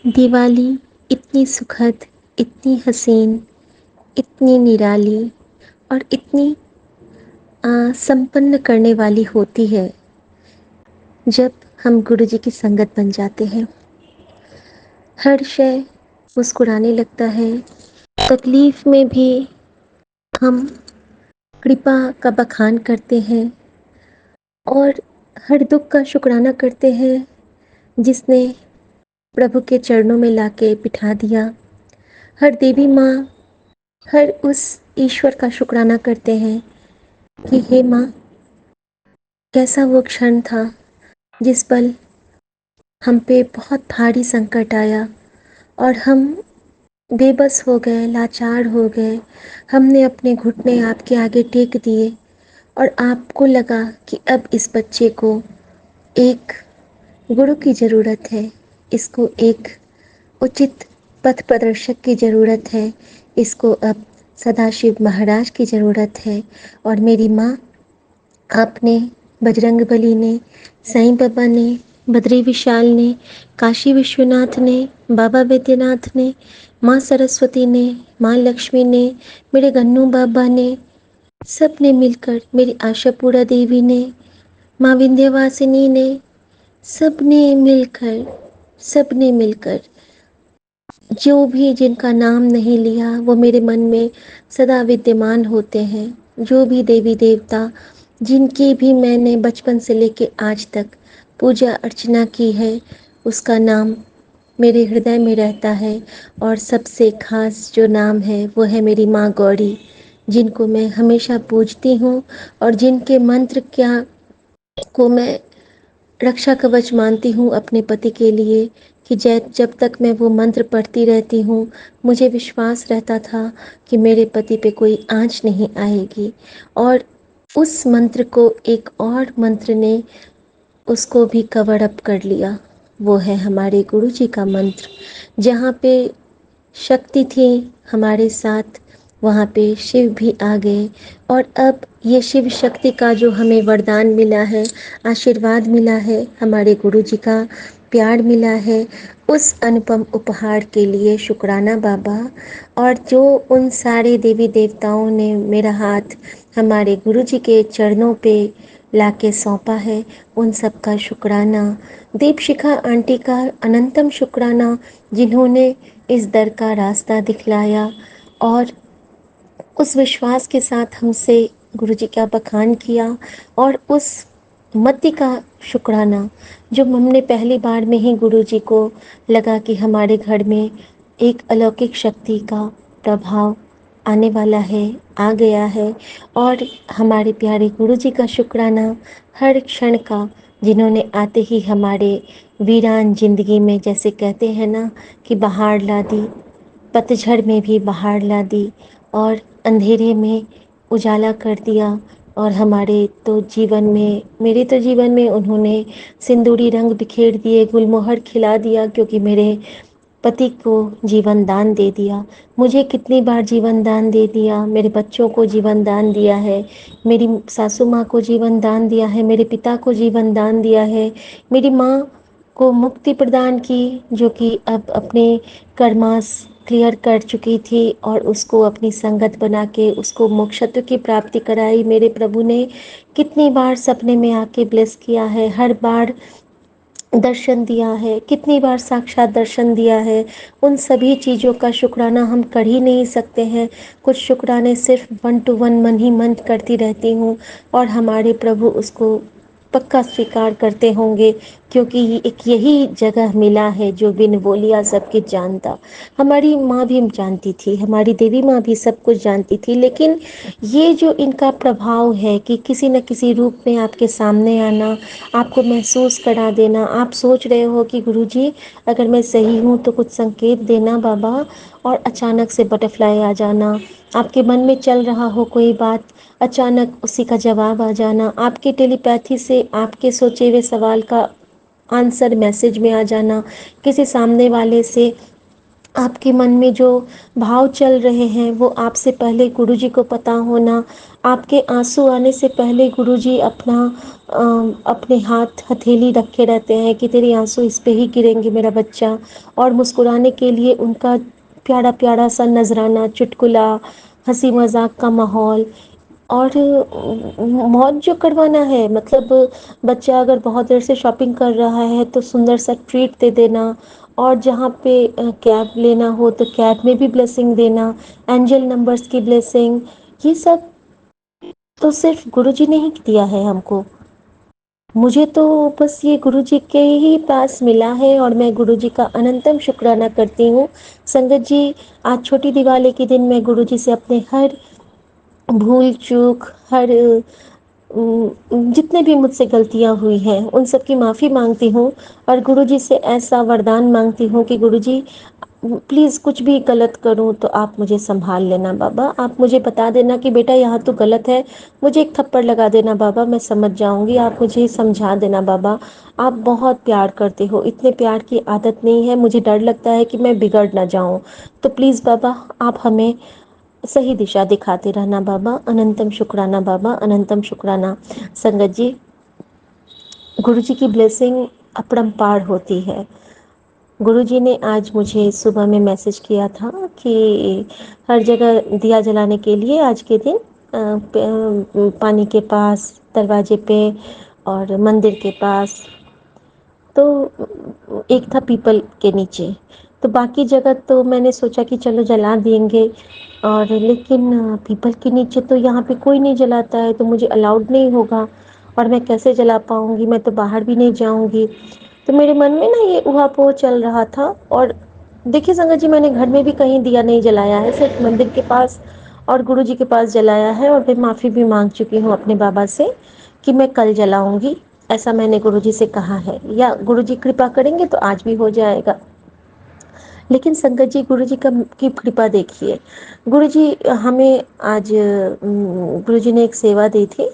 दिवाली इतनी सुखद, इतनी हसीन, इतनी निराली और इतनी संपन्न करने वाली होती है जब हम गुरु जी की संगत बन जाते हैं। हर शय मुस्कुराने लगता है। तकलीफ में भी हम कृपा का बखान करते हैं और हर दुख का शुक्राना करते हैं जिसने प्रभु के चरणों में लाके बिठा दिया। हर देवी माँ, हर उस ईश्वर का शुक्राना करते हैं कि हे माँ, कैसा वो क्षण था जिस पल हम पे बहुत भारी संकट आया और हम बेबस हो गए, लाचार हो गए। हमने अपने घुटने आपके आगे टेक दिए और आपको लगा कि अब इस बच्चे को एक गुरु की ज़रूरत है, इसको एक उचित पथ प्रदर्शक की ज़रूरत है, इसको अब सदाशिव महाराज की ज़रूरत है। और मेरी माँ, आपने, बजरंगबली ने, साईं बाबा ने, बद्री विशाल ने, काशी विश्वनाथ ने, बाबा वैद्यनाथ ने, माँ सरस्वती ने, माँ लक्ष्मी ने, मेरे गन्नू बाबा ने, सब ने मिलकर, मेरी आशापूरा देवी ने, माँ विंध्यवासिनी ने, सब ने मिलकर जो भी जिनका नाम नहीं लिया वो मेरे मन में सदा विद्यमान होते हैं। जो भी देवी देवता जिनकी भी मैंने बचपन से लेके आज तक पूजा अर्चना की है, उसका नाम मेरे हृदय में रहता है। और सबसे खास जो नाम है वो है मेरी माँ गौरी, जिनको मैं हमेशा पूजती हूँ और जिनके मंत्र क्या को मैं रक्षा कवच मानती हूँ अपने पति के लिए। कि जब तक मैं वो मंत्र पढ़ती रहती हूँ, मुझे विश्वास रहता था कि मेरे पति पे कोई आँच नहीं आएगी। और उस मंत्र को एक और मंत्र ने उसको भी कवर अप कर लिया। वो है हमारे गुरु जी का मंत्र। जहाँ पे शक्ति थी हमारे साथ, वहाँ पे शिव भी आ गए। और अब ये शिव शक्ति का जो हमें वरदान मिला है, आशीर्वाद मिला है, हमारे गुरु जी का प्यार मिला है, उस अनुपम उपहार के लिए शुक्राना बाबा। और जो उन सारे देवी देवताओं ने मेरा हाथ हमारे गुरु जी के चरणों पे लाके सौंपा है, उन सब का शुक्राना। दीपशिखा आंटी का अनंतम शुक्राना, जिन्होंने इस दर का रास्ता दिखलाया और उस विश्वास के साथ हमसे गुरु जी का बखान किया। और उस मति का शुक्राना जो हमने पहली बार में ही गुरु जी को लगा कि हमारे घर में एक अलौकिक शक्ति का प्रभाव आने वाला है, आ गया है। और हमारे प्यारे गुरु जी का शुक्राना हर क्षण का, जिन्होंने आते ही हमारे वीरान जिंदगी में, जैसे कहते हैं ना कि बहार ला दी, पतझड़ में भी बहार ला दी और अंधेरे में उजाला कर दिया। और हमारे तो जीवन में, मेरे तो जीवन में उन्होंने सिंदूरी रंग बिखेर दिए, गुलमोहर खिला दिया, क्योंकि मेरे पति को जीवन दान दे दिया। मुझे कितनी बार जीवन दान दे दिया, मेरे बच्चों को जीवन दान दिया है, मेरी सासू माँ को जीवन दान दिया है, मेरे पिता को जीवन दान दिया है, मेरी माँ को मुक्ति प्रदान की, जो कि अब अपने कर्मास क्लियर कर चुकी थी और उसको अपनी संगत बना के उसको मोक्षत्व की प्राप्ति कराई। मेरे प्रभु ने कितनी बार सपने में आके ब्लेस किया है, हर बार दर्शन दिया है, कितनी बार साक्षात दर्शन दिया है। उन सभी चीज़ों का शुक्राना हम कर ही नहीं सकते हैं। कुछ शुक्राने सिर्फ 1 to 1 मन ही मन करती रहती हूँ और हमारे प्रभु उसको पक्का स्वीकार करते होंगे, क्योंकि एक यही जगह मिला है जो बिन बोलिया सब कुछ जानता। हमारी माँ भी जानती थी, हमारी देवी माँ भी सब कुछ जानती थी, लेकिन ये जो इनका प्रभाव है कि किसी न किसी रूप में आपके सामने आना, आपको महसूस करा देना, आप सोच रहे हो कि गुरुजी अगर मैं सही हूँ तो कुछ संकेत देना बाबा, और अचानक से बटरफ्लाई आ जाना, आपके मन में चल रहा हो कोई बात, अचानक उसी का जवाब आ जाना, आपके टेलीपैथी से आपके सोचे हुए सवाल का आंसर मैसेज में आ जाना, किसी सामने वाले से आपके मन में जो भाव चल रहे हैं वो आपसे पहले गुरुजी को पता होना, आपके आंसू आने से पहले गुरुजी अपने हाथ हथेली रखे रहते हैं कि तेरे आंसू इस पे ही गिरेंगे मेरा बच्चा, और मुस्कुराने के लिए उनका प्यारा प्यारा सा नजराना, चुटकुला, हंसी मजाक का माहौल, और मौज जो करवाना है, मतलब बच्चा अगर बहुत देर से शॉपिंग कर रहा है तो सुंदर सा ट्रीट दे देना, और जहाँ पे कैब लेना हो तो कैब में भी ब्लेसिंग देना, एंजल नंबर्स की ब्लेसिंग, ये सब तो सिर्फ गुरुजी ने ही दिया है हमको। मुझे तो बस ये गुरुजी के ही पास मिला है और मैं गुरुजी का अनंतम शुक्राना करती हूँ। संगत जी, आज छोटी दिवाली के दिन मैं गुरुजी से अपने हर भूल चूक, हर जितने भी मुझसे गलतियां हुई हैं उन सब की माफ़ी मांगती हूँ, और गुरुजी से ऐसा वरदान मांगती हूँ कि गुरुजी प्लीज़ कुछ भी गलत करूँ तो आप मुझे संभाल लेना बाबा, आप मुझे बता देना कि बेटा यहाँ तो गलत है, मुझे एक थप्पड़ लगा देना बाबा, मैं समझ जाऊँगी, आप मुझे समझा देना बाबा। आप बहुत प्यार करते हो, इतने प्यार की आदत नहीं है, मुझे डर लगता है कि मैं बिगड़ ना जाऊँ, तो प्लीज़ बाबा आप हमें सही दिशा दिखाते रहना बाबा। अनंतम शुक्राना बाबा, अनंतम शुक्राना। संगत जी, गुरु जी की ब्लेसिंग अपरंपार होती है। गुरु जी ने आज मुझे सुबह में मैसेज किया था कि हर जगह दिया जलाने के लिए आज के दिन पानी के पास, दरवाजे पे और मंदिर के पास, तो एक था पीपल के नीचे, तो बाकी जगह तो मैंने सोचा कि चलो जला देंगे, और लेकिन पीपल के नीचे तो यहाँ पे कोई नहीं जलाता है, तो मुझे अलाउड नहीं होगा, और मैं कैसे जला पाऊँगी, मैं तो बाहर भी नहीं जाऊँगी। तो मेरे मन में ना ये ऊहापोह चल रहा था। और देखिए संगत जी, मैंने घर में भी कहीं दिया नहीं जलाया है, सिर्फ मंदिर के पास और गुरु जी के पास जलाया है, और मैं माफ़ी भी मांग चुकी हूँ अपने बाबा से कि मैं कल जलाऊंगी, ऐसा मैंने गुरु जी से कहा है, या गुरु जी कृपा करेंगे तो आज भी हो जाएगा। लेकिन संगत जी, गुरु जी की कृपा देखिए, गुरु जी हमें आज गुरु जी ने एक सेवा दी थी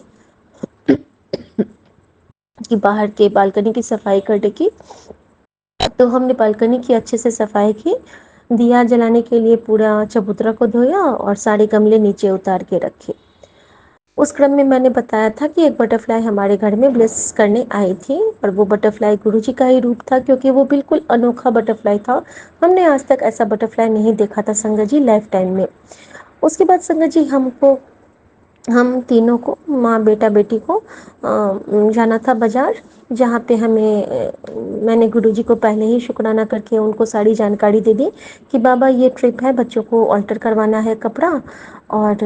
कि बाहर के बालकनी की सफाई करने की, तो हमने बालकनी की अच्छे से सफाई की, दिया जलाने के लिए पूरा चबूतरा को धोया और सारे गमले नीचे उतार के रखे। उस क्रम में मैंने बताया था कि एक बटरफ्लाई हमारे घर में ब्लेस करने आई थी, और वो बटरफ्लाई गुरुजी का ही रूप था, क्योंकि वो बिल्कुल अनोखा बटरफ्लाई था। हमने आज तक ऐसा बटरफ्लाई नहीं देखा था संगत जी, लाइफ टाइम में। उसके बाद संगत जी, हम तीनों को, माँ बेटा बेटी को जाना था बाजार, जहाँ पे मैंने गुरुजी को पहले ही शुक्राना करके उनको सारी जानकारी दे दी कि बाबा ये ट्रिप है, बच्चों को ऑल्टर करवाना है कपड़ा, और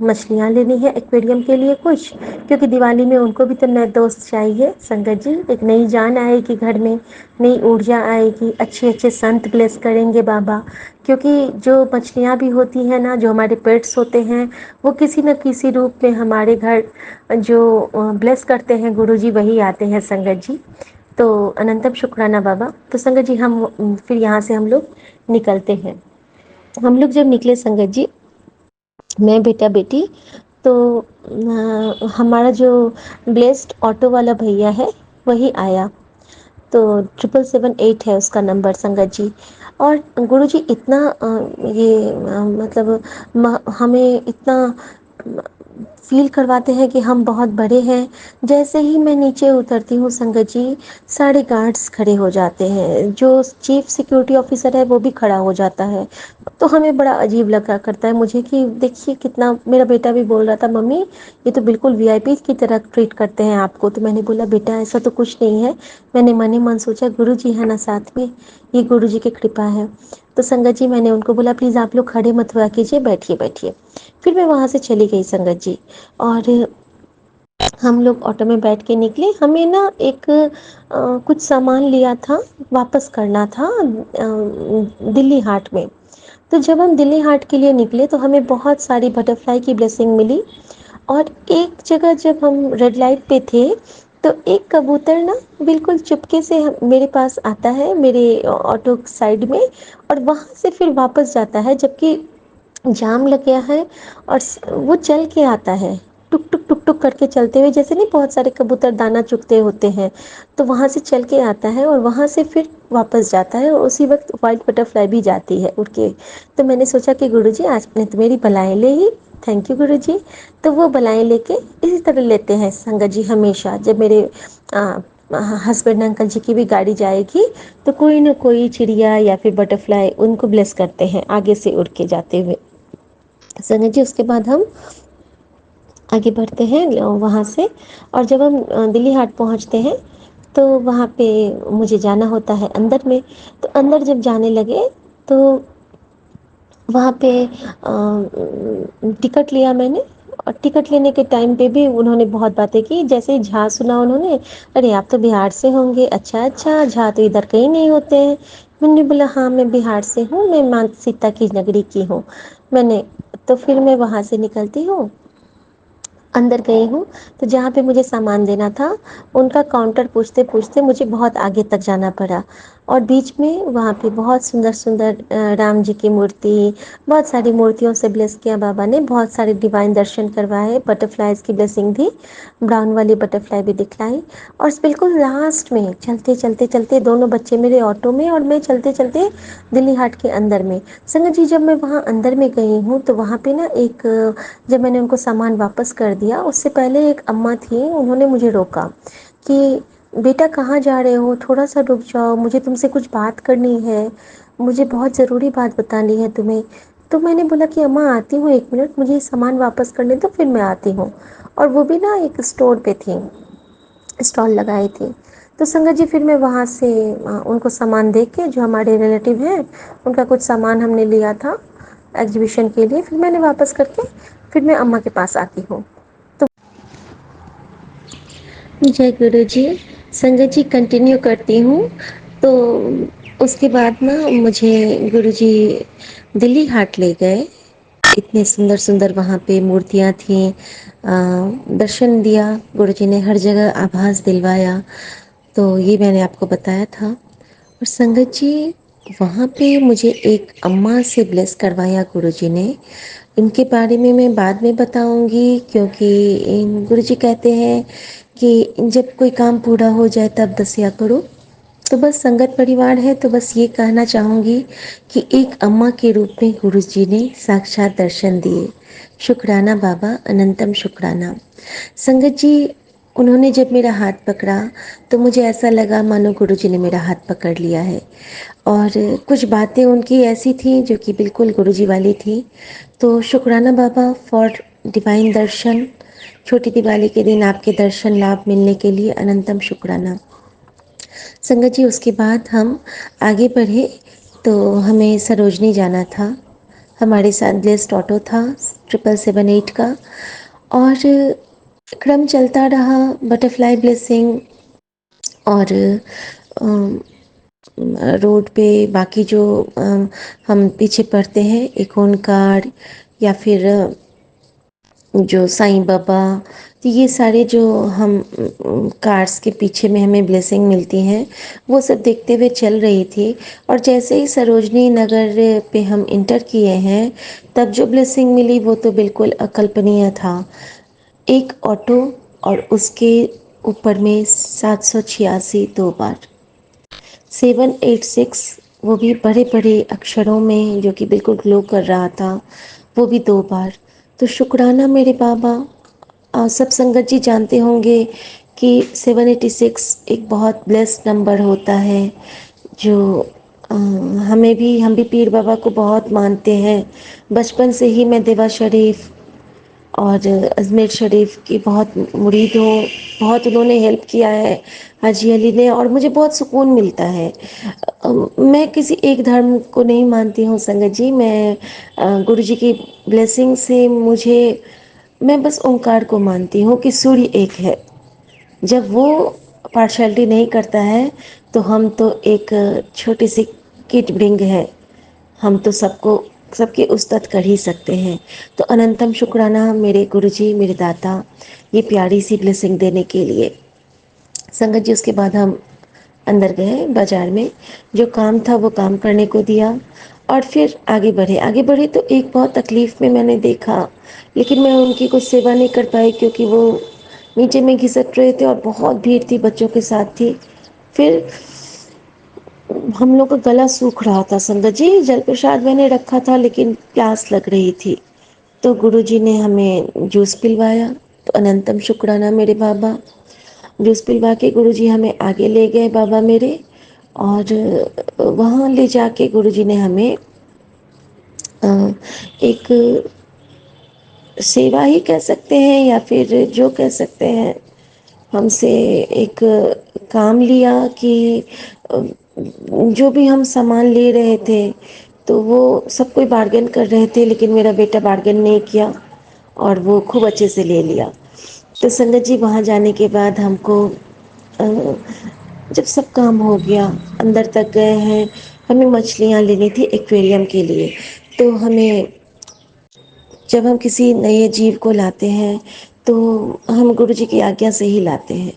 मछलियाँ लेनी है एक्वेरियम के लिए कुछ, क्योंकि दिवाली में उनको भी तो नए दोस्त चाहिए संगत जी, एक नई जान आएगी घर में, नई ऊर्जा आएगी, अच्छे अच्छे संत ब्लेस करेंगे बाबा, क्योंकि जो मछलियाँ भी होती हैं ना, जो हमारे पेट्स होते हैं, वो किसी न किसी रूप में हमारे घर जो ब्लेस करते हैं गुरुजी, वही आते हैं संगत जी। तो अनंतम शुक्राना बाबा। तो संगत जी, हम फिर यहाँ से हम लोग निकलते हैं। हम लोग जब निकले संगत जी, मैं बेटा बेटी, तो हमारा जो ब्लेस्ड ऑटो वाला भैया है वही आया, तो 7778 है उसका नंबर संगत जी। और गुरुजी इतना मतलब हमें इतना फील करवाते हैं कि हम बहुत बड़े हैं। जैसे ही मैं नीचे उतरती हूँ संगत जी, सारे गार्ड्स खड़े हो जाते हैं, जो चीफ सिक्योरिटी ऑफिसर है वो भी खड़ा हो जाता है। तो हमें बड़ा अजीब लगा करता है मुझे कि देखिए कितना, मेरा बेटा भी बोल रहा था मम्मी ये तो बिल्कुल वीआईपी की तरह ट्रीट करते हैं आपको। तो मैंने बोला बेटा ऐसा तो कुछ नहीं है, मैंने मन ही मन सोचा गुरु जी है ना साथ में, ये गुरु जी की कृपा है। तो संगत जी, मैंने उनको बोला प्लीज़ आप लोग खड़े मत हुआ कीजिए, बैठिए बैठिए। फिर मैं वहाँ से चली गई संगत जी, और हम लोग ऑटो में बैठ के निकले। हमें ना एक कुछ सामान लिया था, वापस करना था दिल्ली हाट में। तो जब हम दिल्ली हाट के लिए निकले तो हमें बहुत सारी बटरफ्लाई की ब्लेसिंग मिली, और एक जगह जब हम रेड लाइट पे थे तो एक कबूतर ना बिल्कुल चुपके से मेरे पास आता है, मेरे ऑटो साइड में, और वहाँ से फिर वापस जाता है, जबकि जाम लग गया है, और वो चल के आता है। टुक टुक टुक टुक करके चलते हुए, जैसे नहीं बहुत सारे कबूतर दाना चुगते होते हैं, तो वहाँ से चल के आता है और वहाँ से फिर वापस जाता है, और उसी वक्त वाइट बटरफ्लाई भी जाती है उड़ के। तो मैंने सोचा कि गुरुजी आज ने तो मेरी बलाएं ले ही, थैंक यू गुरुजी। तो वो बलाएं लेके इसी तरह लेते हैं संगत जी, हमेशा जब मेरे हस्बैंड अंकल जी की भी गाड़ी जाएगी तो कोई ना कोई चिड़िया या फिर बटरफ्लाई उनको ब्लेस करते हैं आगे से उड़ के जाते हुए। संगत जी उसके बाद हम आगे बढ़ते हैं वहाँ से, और जब हम दिल्ली हाट पहुँचते हैं तो वहाँ पे मुझे जाना होता है अंदर में। तो अंदर जब जाने लगे तो वहाँ पे टिकट लिया मैंने, और टिकट लेने के टाइम पे भी उन्होंने बहुत बातें की। जैसे ही झा सुना उन्होंने, अरे आप तो बिहार से होंगे, अच्छा अच्छा, झा तो इधर कहीं नहीं होते हैं। मैंने बोला हाँ मैं बिहार से हूँ, मैं माँ सीता की नगरी की हूँ। मैंने तो फिर मैं वहाँ से निकलती हूँ, अंदर गई हूँ, तो जहाँ पे मुझे सामान देना था उनका काउंटर पूछते पूछते मुझे बहुत आगे तक जाना पड़ा। और बीच में वहाँ पे बहुत सुंदर सुंदर राम जी की मूर्ति, बहुत सारी मूर्तियों से ब्लेस किया बाबा ने, बहुत सारे डिवाइन दर्शन करवाए, बटरफ्लाइज की ब्लेसिंग दी, ब्राउन वाली बटरफ्लाई भी दिखलाई। और बिल्कुल लास्ट में चलते चलते चलते, दोनों बच्चे मेरे ऑटो में और मैं चलते चलते दिल्ली हाट के अंदर में। संगत जी जब मैं वहाँ अंदर में गई हूँ तो वहाँ पे ना एक, जब मैंने उनको सामान वापस कर दिया उससे पहले एक अम्मा थी, उन्होंने मुझे रोका कि बेटा कहाँ जा रहे हो, थोड़ा सा रुक जाओ, मुझे तुमसे कुछ बात करनी है, मुझे बहुत ज़रूरी बात बतानी है तुम्हें। तो मैंने बोला कि अम्मा आती हूँ, 1 मिनट, मुझे सामान वापस करने दो, फिर मैं आती हूँ। और वो भी ना एक स्टोर पे थी, स्टॉल लगाई थी। तो संगत जी फिर मैं वहाँ से उनको सामान दे के, जो हमारे रिलेटिव हैं उनका कुछ सामान हमने लिया था एग्जीबिशन के लिए, फिर मैंने वापस करके फिर मैं अम्मा के पास आती हूँ। तो जय गुरु जी। संगत जी कंटिन्यू करती हूँ। तो उसके बाद ना मुझे गुरु जी दिल्ली हाट ले गए, इतने सुंदर सुंदर वहाँ पे मूर्तियाँ थीं, दर्शन दिया गुरु जी ने, हर जगह आभास दिलवाया। तो ये मैंने आपको बताया था। और संगत जी वहाँ पे मुझे एक अम्मा से ब्लेस करवाया गुरु जी ने। इनके बारे में मैं बाद में बताऊंगी, क्योंकि गुरु जी कहते हैं कि जब कोई काम पूरा हो जाए तब दसिया करो। तो बस संगत परिवार है तो बस ये कहना चाहूँगी कि एक अम्मा के रूप में गुरु जी ने साक्षात दर्शन दिए। शुक्राना बाबा, अनंतम शुक्राना। संगत जी उन्होंने जब मेरा हाथ पकड़ा तो मुझे ऐसा लगा मानो गुरु जी ने मेरा हाथ पकड़ लिया है। और कुछ बातें उनकी ऐसी थी जो कि बिल्कुल गुरु जी वाली थी। तो शुक्राना बाबा फॉर डिवाइन दर्शन। छोटी दिवाली के दिन आपके दर्शन लाभ मिलने के लिए अनंतम शुक्राना। संगत जी उसके बाद हम आगे बढ़े तो हमें सरोजनी जाना था। हमारे साथ लिस्ट ऑटो था 7778 का, और क्रम चलता रहा, बटरफ्लाई ब्लेसिंग और रोड पे बाकी जो हम पीछे पढ़ते हैं, एक ओंकार या फिर जो साईं बाबा, तो ये सारे जो हम कार्स के पीछे में हमें ब्लेसिंग मिलती हैं वो सब देखते हुए चल रही थी। और जैसे ही सरोजनी नगर पे हम इंटर किए हैं तब जो ब्लेसिंग मिली वो तो बिल्कुल अकल्पनीय था। एक ऑटो और उसके ऊपर में 786 दो बार, 786, वो भी बड़े बड़े अक्षरों में जो कि बिल्कुल ग्लो कर रहा था, वो भी 2 बार। तो शुक्राना मेरे बाबा। सब संगत जी जानते होंगे कि 786 एक बहुत ब्लेस्ड नंबर होता है, जो हम भी पीर बाबा को बहुत मानते हैं। बचपन से ही मैं देवा शरीफ और अजमेर शरीफ की बहुत मुरीद हूँ। बहुत उन्होंने हेल्प किया है हाजी अली ने, और मुझे बहुत सुकून मिलता है। मैं किसी एक धर्म को नहीं मानती हूँ संगत जी, मैं गुरु जी की ब्लेसिंग से मुझे, मैं बस ओंकार को मानती हूँ कि सूर्य एक है। जब वो पार्शलिटी नहीं करता है तो हम तो एक छोटी सी किट ब्रिंग है, हम तो सबको सबके उस्तत कर ही सकते हैं। तो अनंतम शुक्राना मेरे गुरुजी, मेरे दाता, ये प्यारी सी ब्लेसिंग देने के लिए। संगत जी उसके बाद हम अंदर गए बाजार में, जो काम था वो काम करने को दिया। और फिर आगे बढ़े तो एक बहुत तकलीफ़ में मैंने देखा, लेकिन मैं उनकी कुछ सेवा नहीं कर पाई क्योंकि वो नीचे में घिसट रहे थे और बहुत भीड़ थी, बच्चों के साथ थी। फिर हम लोग का गला सूख रहा था, संगत जी जल प्रसाद मैंने रखा था लेकिन प्यास लग रही थी, तो गुरुजी ने हमें जूस पिलवाया। तो अनंतम शुक्राना मेरे बाबा। जूस पिलवा के गुरुजी हमें आगे ले गए बाबा मेरे, और वहाँ ले जाके गुरुजी ने हमें एक सेवा ही कह सकते हैं या फिर जो कह सकते हैं, हमसे एक काम लिया कि जो भी हम सामान ले रहे थे तो वो सब कोई बार्गेन कर रहे थे, लेकिन मेरा बेटा बार्गेन नहीं किया और वो खूब अच्छे से ले लिया। तो संगत जी वहाँ जाने के बाद हमको जब सब काम हो गया, अंदर तक गए हैं, हमें मछलियाँ लेनी थी एक्वेरियम के लिए। तो हमें, जब हम किसी नए जीव को लाते हैं तो हम गुरु जी की आज्ञा से ही लाते हैं,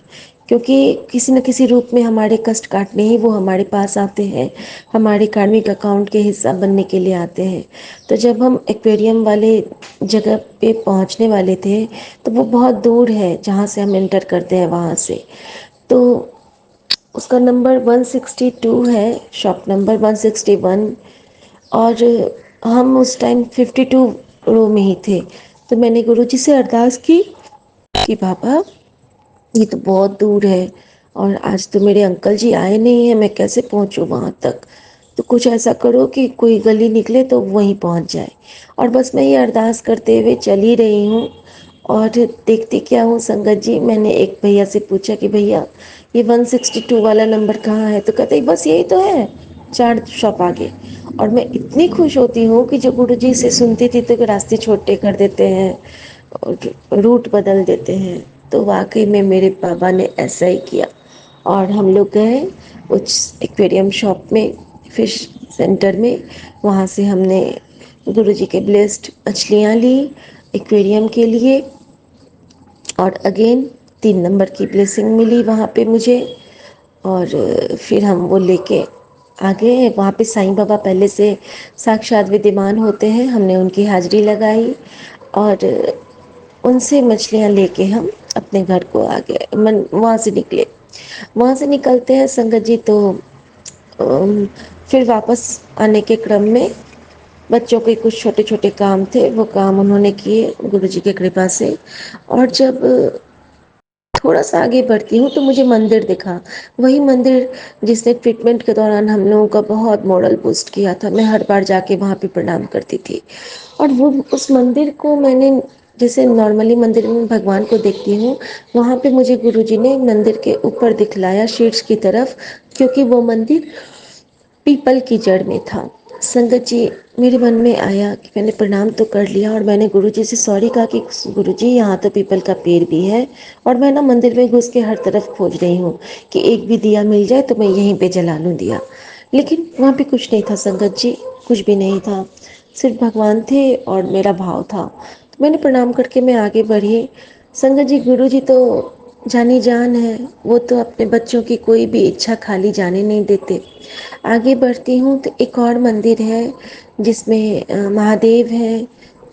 क्योंकि किसी न किसी रूप में हमारे कष्ट काटने ही वो हमारे पास आते हैं, हमारे कार्मिक अकाउंट के हिस्सा बनने के लिए आते हैं। तो जब हम एक्वेरियम वाले जगह पे पहुंचने वाले थे तो वो बहुत दूर है जहाँ से हम एंटर करते हैं वहाँ से। तो उसका नंबर 162 है, शॉप नंबर 161, और हम उस टाइम 52 रो में ही थे। तो मैंने गुरुजी से अरदास की कि बाबा ये तो बहुत दूर है और आज तो मेरे अंकल जी आए नहीं हैं, मैं कैसे पहुंचूं वहां तक। तो कुछ ऐसा करो कि कोई गली निकले तो वहीं पहुंच जाए। और बस मैं ये अरदास करते हुए चली रही हूँ, और देखती क्या हूँ संगत जी, मैंने एक भैया से पूछा कि भैया ये 162 वाला नंबर कहाँ है, तो कहते बस यही तो है, 4 शॉप आगे। और मैं इतनी खुश होती हूँ कि जो गुरु जी से सुनती थी तो रास्ते छोटे कर देते हैं और रूट बदल देते हैं, तो वाकई में मेरे बाबा ने ऐसा ही किया। और हम लोग गए उस एक्वेरियम शॉप में, फिश सेंटर में, वहाँ से हमने गुरुजी के ब्लेस्ड मछलियाँ ली एक्वेरियम के लिए। और अगेन 3 नंबर की ब्लेसिंग मिली वहाँ पे मुझे। और फिर हम वो लेके आ गए। वहाँ पे साईं बाबा पहले से साक्षात विद्यमान होते हैं, हमने उनकी हाजिरी लगाई और उनसे मछलियाँ लेके हम अपने घर को आ गए, मन वहाँ से निकले। वहाँ से निकलते हैं संगत जी तो फिर वापस आने के क्रम में बच्चों के कुछ छोटे छोटे काम थे, वो काम उन्होंने किए गुरुजी की कृपा से। और जब थोड़ा सा आगे बढ़ती हूँ तो मुझे मंदिर दिखा, वही मंदिर जिसने ट्रीटमेंट के दौरान हम लोगों का बहुत मॉरल बूस्ट किया था। मैं हर बार जाके वहाँ पे प्रणाम करती थी। और वो उस मंदिर को मैंने, जैसे नॉर्मली मंदिर में भगवान को देखती हूँ, वहाँ पे मुझे गुरुजी ने मंदिर के ऊपर दिखलाया शीर्ष की तरफ, क्योंकि वो मंदिर पीपल की जड़ में था। संगत जी मेरे मन में आया कि मैंने प्रणाम तो कर लिया और मैंने गुरुजी से सॉरी कहा कि गुरुजी यहाँ तो पीपल का पेड़ भी है और मैं ना मंदिर में घुस के हर तरफ खोज रही हूँ कि एक भी दिया मिल जाए तो मैं यहीं पे जला लूँ दिया, लेकिन वहाँ पे कुछ नहीं था संगत जी, कुछ भी नहीं था, सिर्फ भगवान थे और मेरा भाव था। तो मैंने प्रणाम करके मैं आगे बढ़ी। संगत जी गुरुजी तो जानी जान है, वो तो अपने बच्चों की कोई भी इच्छा खाली जाने नहीं देते। आगे बढ़ती हूँ तो एक और मंदिर है जिसमें महादेव है,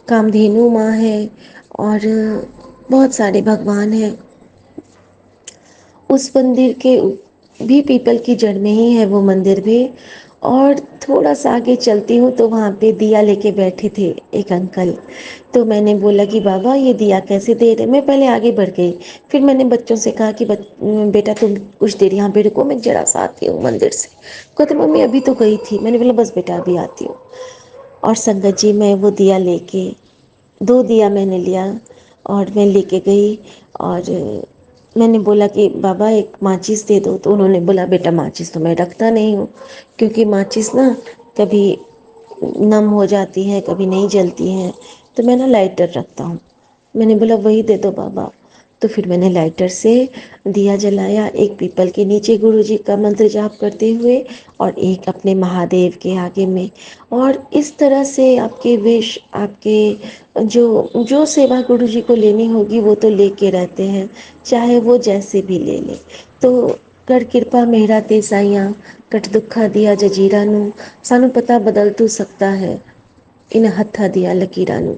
कामधेनु माँ है और बहुत सारे भगवान हैं। उस मंदिर के भी पीपल की जड़ में ही है वो मंदिर भी। और थोड़ा सा आगे चलती हूँ तो वहाँ पे दिया लेके बैठे थे एक अंकल। तो मैंने बोला कि बाबा ये दिया कैसे दे रहे, मैं पहले आगे बढ़ गई। फिर मैंने बच्चों से कहा कि बेटा तुम कुछ देर यहाँ पे रुको, मैं जरा सा आती हूँ मंदिर से। कहते मम्मी अभी तो गई थी। मैंने बोला बस बेटा अभी आती हूँ। और संगत जी मैं वो दिया लेके, 2 दिया मैंने लिया और मैं लेके गई। और मैंने बोला कि बाबा एक माचिस दे दो, तो उन्होंने बोला बेटा माचिस तो मैं रखता नहीं हूँ, क्योंकि माचिस ना कभी नम हो जाती है कभी नहीं जलती है, तो मैं ना लाइटर रखता हूँ। मैंने बोला वही दे दो बाबा। तो फिर मैंने लाइटर से दिया जलाया, एक पीपल के नीचे गुरुजी का मंत्र जाप करते हुए और एक अपने महादेव के आगे में। और इस तरह से आपके विश, आपके जो जो सेवा गुरुजी को लेनी होगी वो तो लेके रहते हैं, चाहे वो जैसे भी ले ले। तो ਕਰ ਕਿਰਪਾ ਮੇਰਾ ਤੇ ਸਾਈਆਂ, ਕਟ ਦੁੱਖਾਂ ਦੀਆਂ ਜਜੀਰਾਂ ਨੂੰ ਸਾਨੂੰ ਪਤਾ बदल तो सकता है इन हत्था दिया लकीरां नू।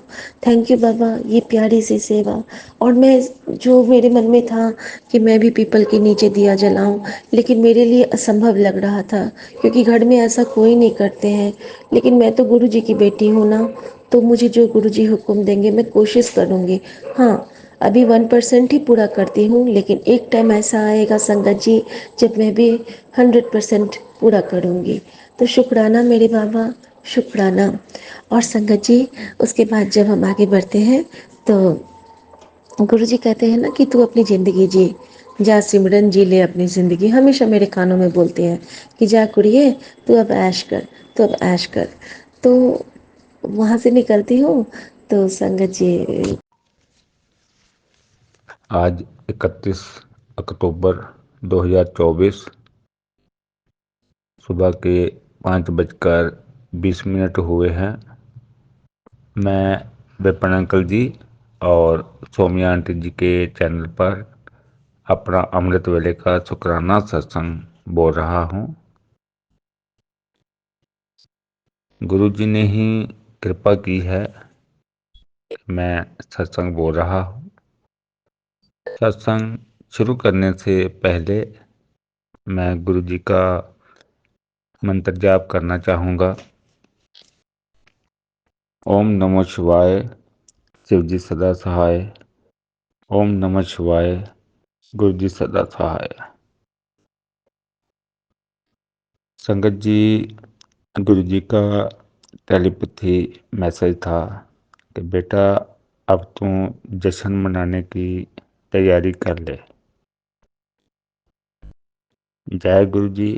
थैंक यू बाबा, ये प्यारी सी सेवा। और मैं, जो मेरे मन में था कि मैं भी पीपल के नीचे दिया जलाऊं, लेकिन मेरे लिए असंभव लग रहा था, क्योंकि घर में ऐसा कोई नहीं करते हैं। लेकिन मैं तो गुरु जी की बेटी हूँ ना, तो मुझे जो गुरु जी हुक्म देंगे मैं कोशिश करूँगी। हाँ, अभी 1% ही पूरा करती हूँ, लेकिन एक टाइम ऐसा आएगा संगत जी जब मैं भी 100% पूरा करूँगी। तो शुक्राना मेरे बाबा, शुक्राना। और संगत जी, उसके बाद जब हम आगे बढ़ते हैं तो गुरु जी कहते हैं ना कि तू अपनी ज़िंदगी जी, जा सिमरन जी ले अपनी ज़िंदगी। हमेशा मेरे कानों में बोलते हैं कि जा कुड़िए, तू अब ऐश कर, तू अब ऐश कर। तो वहाँ से निकलती हूँ तो संगत जी। आज 31 अक्टूबर 2024 सुबह के 5:20 हुए हैं। मैं विपिन अंकल जी और सौम्या आंटी जी के चैनल पर अपना अमृत वेले का शुक्राना सत्संग बोल रहा हूँ। गुरु जी ने ही कृपा की है कि मैं सत्संग बोल रहा हूँ। सत्संग शुरू करने से पहले मैं गुरु जी का मंत्र जाप करना चाहूँगा। ओम नमः शिवाय, शिव जी सदा सहाय। ओम नमः शिवाय, गुरु जी सदा सहाय। संगत जी, गुरु जी का टेलीपैथी मैसेज था कि बेटा अब तू जश्न मनाने की तैयारी कर ले। जय गुरु जी,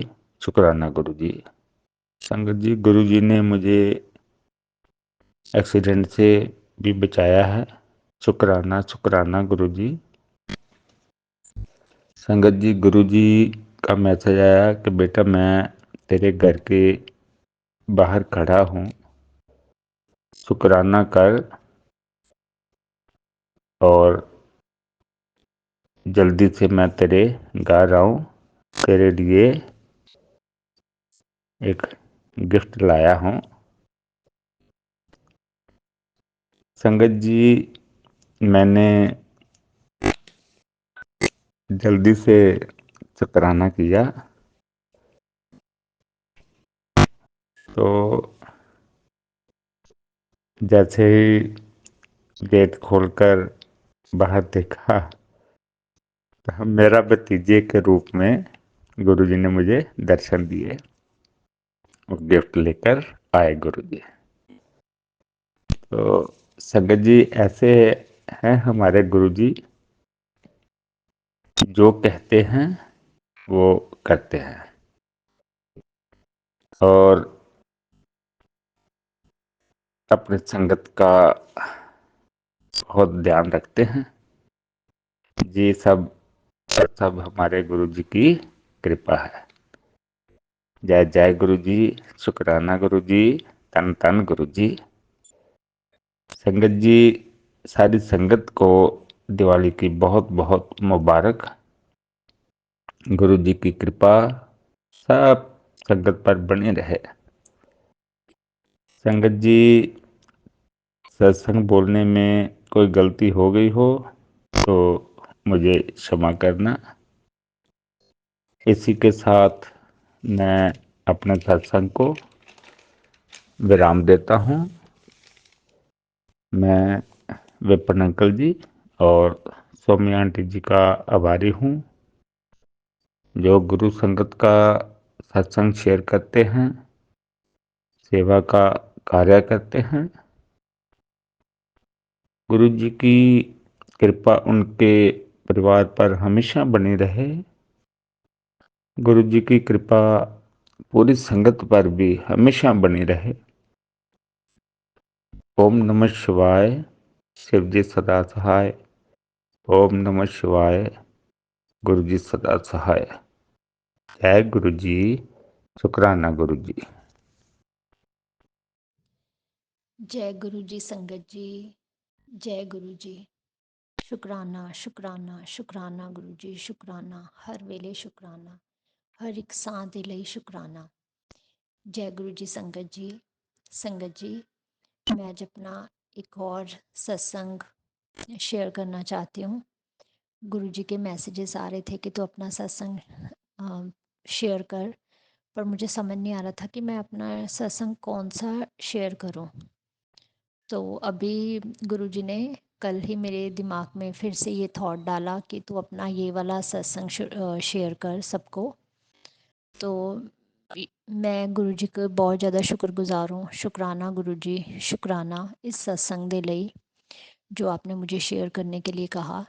शुक्राना गुरु जी। संगत जी, गुरु जी ने मुझे एक्सीडेंट से भी बचाया है। शुक्राना शुक्राना गुरु जी। संगत जी, गुरु जी का मैसेज आया कि बेटा मैं तेरे घर के बाहर खड़ा हूँ, शुक्राना कर और जल्दी से मैं तेरे घर आऊँ। तेरे लिए एक गिफ्ट लाया हूँ। संगत जी, मैंने जल्दी से शुक्राना किया तो जैसे ही गेट खोलकर बाहर देखा तो मेरा भतीजे के रूप में गुरुजी ने मुझे दर्शन दिए और गिफ्ट लेकर आए गुरुजी। तो संगत जी, ऐसे हैं हमारे गुरुजी, जो कहते हैं वो करते हैं और अपने संगत का बहुत ध्यान रखते हैं। जी सब सब हमारे गुरुजी की कृपा है। जय जय गुरु जी, शुक्राना गुरु जी, तन तन गुरु जी। संगत जी, सारी संगत को दिवाली की बहुत बहुत मुबारक। गुरु जी की कृपा सब संगत पर बनी रहे। संगत जी, सत्संग बोलने में कोई गलती हो गई हो तो मुझे क्षमा करना। इसी के साथ मैं अपने सत्संग को विराम देता हूँ। मैं विपिन अंकल जी और सौम्या आंटी जी का आभारी हूँ, जो गुरु संगत का सत्संग शेयर करते हैं, सेवा का कार्य करते हैं। गुरु जी की कृपा उनके परिवार पर हमेशा बनी रहे। गुरु जी की कृपा पूरी संगत पर भी हमेशा बनी रहे। ओम नमः शिवाय, शिव जी सदा सहाय। ओम नमः शिवाय, गुरु जी सदा सहाय। जय गुरु जी, शुक्राना गुरु जी। जय गुरु जी संगत जी, जय गुरु जी। शुक्राना शुक्राना शुक्राना गुरु जी, शुक्राना हर वेले, शुक्राना हर एक साह दे ਲਈ शुक्राना। जय गुरु जी। संगत जी, मैं आज अपना एक और सत्संग शेयर करना चाहती हूँ। गुरु जी के मैसेजेस आ रहे थे कि तू अपना सत्संग शेयर कर, पर मुझे समझ नहीं आ रहा था कि मैं अपना सत्संग कौन सा शेयर करूँ। तो अभी गुरुजी ने कल ही मेरे दिमाग में फिर से ये थॉट डाला कि तू अपना ये वाला सत्संग शेयर कर सबको। तो मैं गुरुजी को बहुत ज़्यादा शुक्रगुजार हूँ। शुक्राना गुरुजी, शुक्राना इस सत्संग दे ਲਈ जो आपने मुझे शेयर करने के लिए कहा।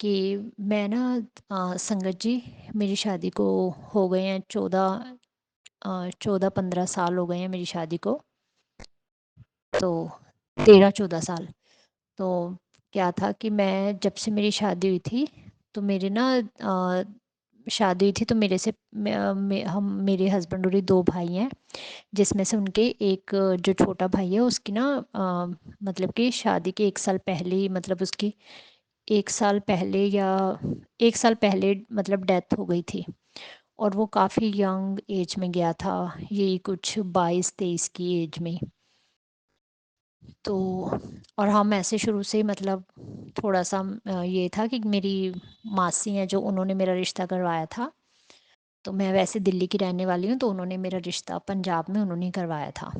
कि मैं ना संगत जी, मेरी शादी को हो गए हैं 14-15 साल हो गए हैं मेरी शादी को। तो 13-14 साल। तो क्या था कि मैं जब से मेरी शादी हुई थी, तो मेरे ना शादी हुई थी तो मेरे से हम मेरे हस्बैंड और ये 2 भाई हैं, जिसमें से उनके एक जो छोटा भाई है उसकी ना मतलब कि शादी के 1 साल पहले ही, मतलब उसकी 1 साल पहले या 1 साल पहले मतलब डेथ हो गई थी। और वो काफ़ी यंग एज में गया था, यही कुछ 22-23 की एज में। तो और हम ऐसे शुरू से मतलब थोड़ा सा ये था कि मेरी मासी हैं जो, उन्होंने मेरा रिश्ता करवाया था। तो मैं वैसे दिल्ली की रहने वाली हूँ, तो उन्होंने मेरा रिश्ता पंजाब में उन्होंने ही करवाया था।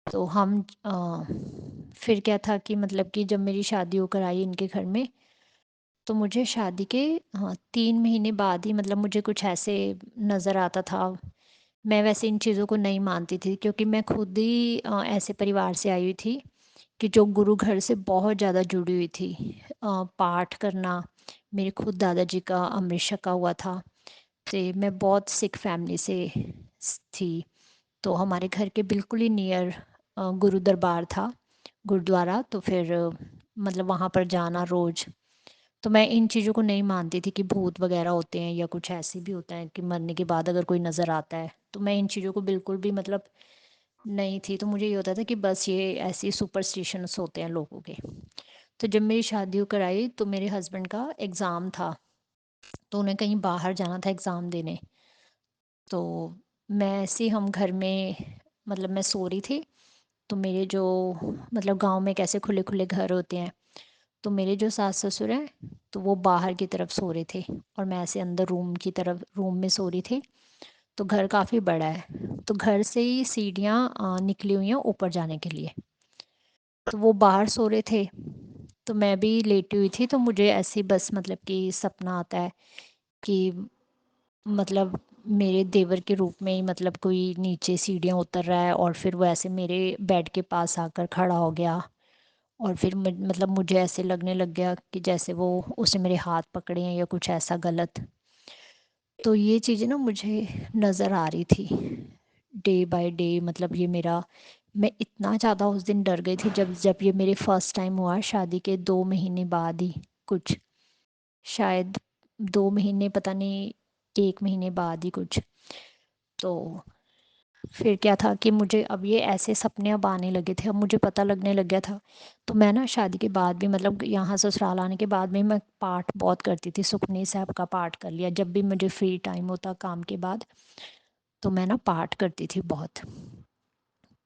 तो हम फिर क्या था कि मतलब कि जब मेरी शादी होकर आई इनके घर में, तो मुझे शादी के 3 महीने बाद ही मतलब मुझे कुछ ऐसे नज़र आता था। मैं वैसे इन चीज़ों को नहीं मानती थी, क्योंकि मैं खुद ही ऐसे परिवार से आई हुई थी कि जो गुरु घर से बहुत ज़्यादा जुड़ी हुई थी। पाठ करना, मेरे खुद दादाजी का अमृत छका हुआ था। तो मैं बहुत सिख फैमिली से थी। तो हमारे घर के बिल्कुल ही नियर गुरु दरबार था, गुरुद्वारा। तो फिर मतलब वहाँ पर जाना रोज़। तो मैं इन चीज़ों को नहीं मानती थी कि भूत वगैरह होते हैं या कुछ ऐसे भी होता है कि मरने के बाद अगर कोई नज़र आता है। तो मैं इन चीज़ों को बिल्कुल भी मतलब नहीं थी। तो मुझे ये होता था कि बस ये ऐसे सुपरस्टिशंस होते हैं लोगों के। तो जब मेरी शादी होकर आई तो मेरे हस्बैंड का एग्ज़ाम था, तो उन्हें कहीं बाहर जाना था एग्ज़ाम देने। तो मैं ऐसे ही हम घर में मतलब मैं सो रही थी। तो मेरे जो मतलब गांव में कैसे खुले खुले घर होते हैं, तो मेरे जो सास ससुर हैं तो वो बाहर की तरफ सो रहे थे और मैं ऐसे अंदर रूम में सो रही थी। तो घर काफ़ी बड़ा है, तो घर से ही सीढ़ियाँ निकली हुई हैं ऊपर जाने के लिए। तो वो बाहर सो रहे थे, तो मैं भी लेटी हुई थी। तो मुझे ऐसे बस मतलब कि सपना आता है कि मतलब मेरे देवर के रूप में ही मतलब कोई नीचे सीढ़ियाँ उतर रहा है और फिर वो ऐसे मेरे बेड के पास आकर खड़ा हो गया। और फिर मतलब मुझे ऐसे लगने लग गया कि जैसे वो उसने मेरे हाथ पकड़े हैं या कुछ ऐसा गलत। तो ये चीज़ें ना मुझे नज़र आ रही थी डे बाय डे। मतलब ये मेरा, मैं इतना ज़्यादा उस दिन डर गई थी जब जब ये मेरे फर्स्ट टाइम हुआ शादी के 2 महीने बाद ही कुछ, शायद 2 महीने, पता नहीं 1 महीने बाद ही कुछ। तो फिर क्या था कि मुझे अब ये ऐसे सपने अब आने लगे थे, अब मुझे पता लगने लग गया था। तो मैं ना शादी के बाद भी मतलब यहाँ ससुराल आने के बाद भी मैं पाठ बहुत करती थी। सुखमनी साहब का पाठ कर लिया जब भी मुझे फ्री टाइम होता काम के बाद, तो मैं ना पाठ करती थी बहुत।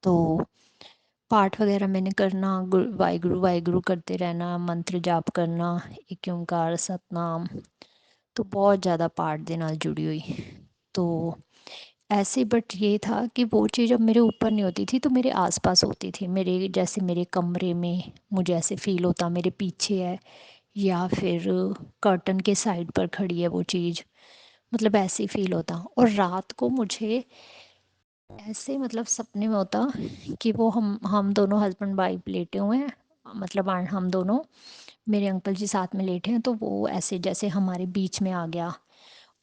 तो पाठ वगैरह मैंने करना, वाहिगुरु वाहिगुरु करते रहना, मंत्र जाप करना, एक ओंकार सतनाम। तो बहुत ज़्यादा पाठ दे नाल जुड़ी हुई। तो ऐसे बट ये था कि वो चीज़ अब मेरे ऊपर नहीं होती थी, तो मेरे आसपास होती थी। मेरे जैसे मेरे कमरे में मुझे ऐसे फील होता मेरे पीछे है, या फिर कर्टन के साइड पर खड़ी है वो चीज़, मतलब ऐसे ही फील होता। और रात को मुझे ऐसे मतलब सपने में होता कि वो हम दोनों हस्बैंड वाइफ लेटे हुए हैं, मतलब हम दोनों, मेरे अंकल जी साथ में लेटे हैं। तो वो ऐसे जैसे हमारे बीच में आ गया।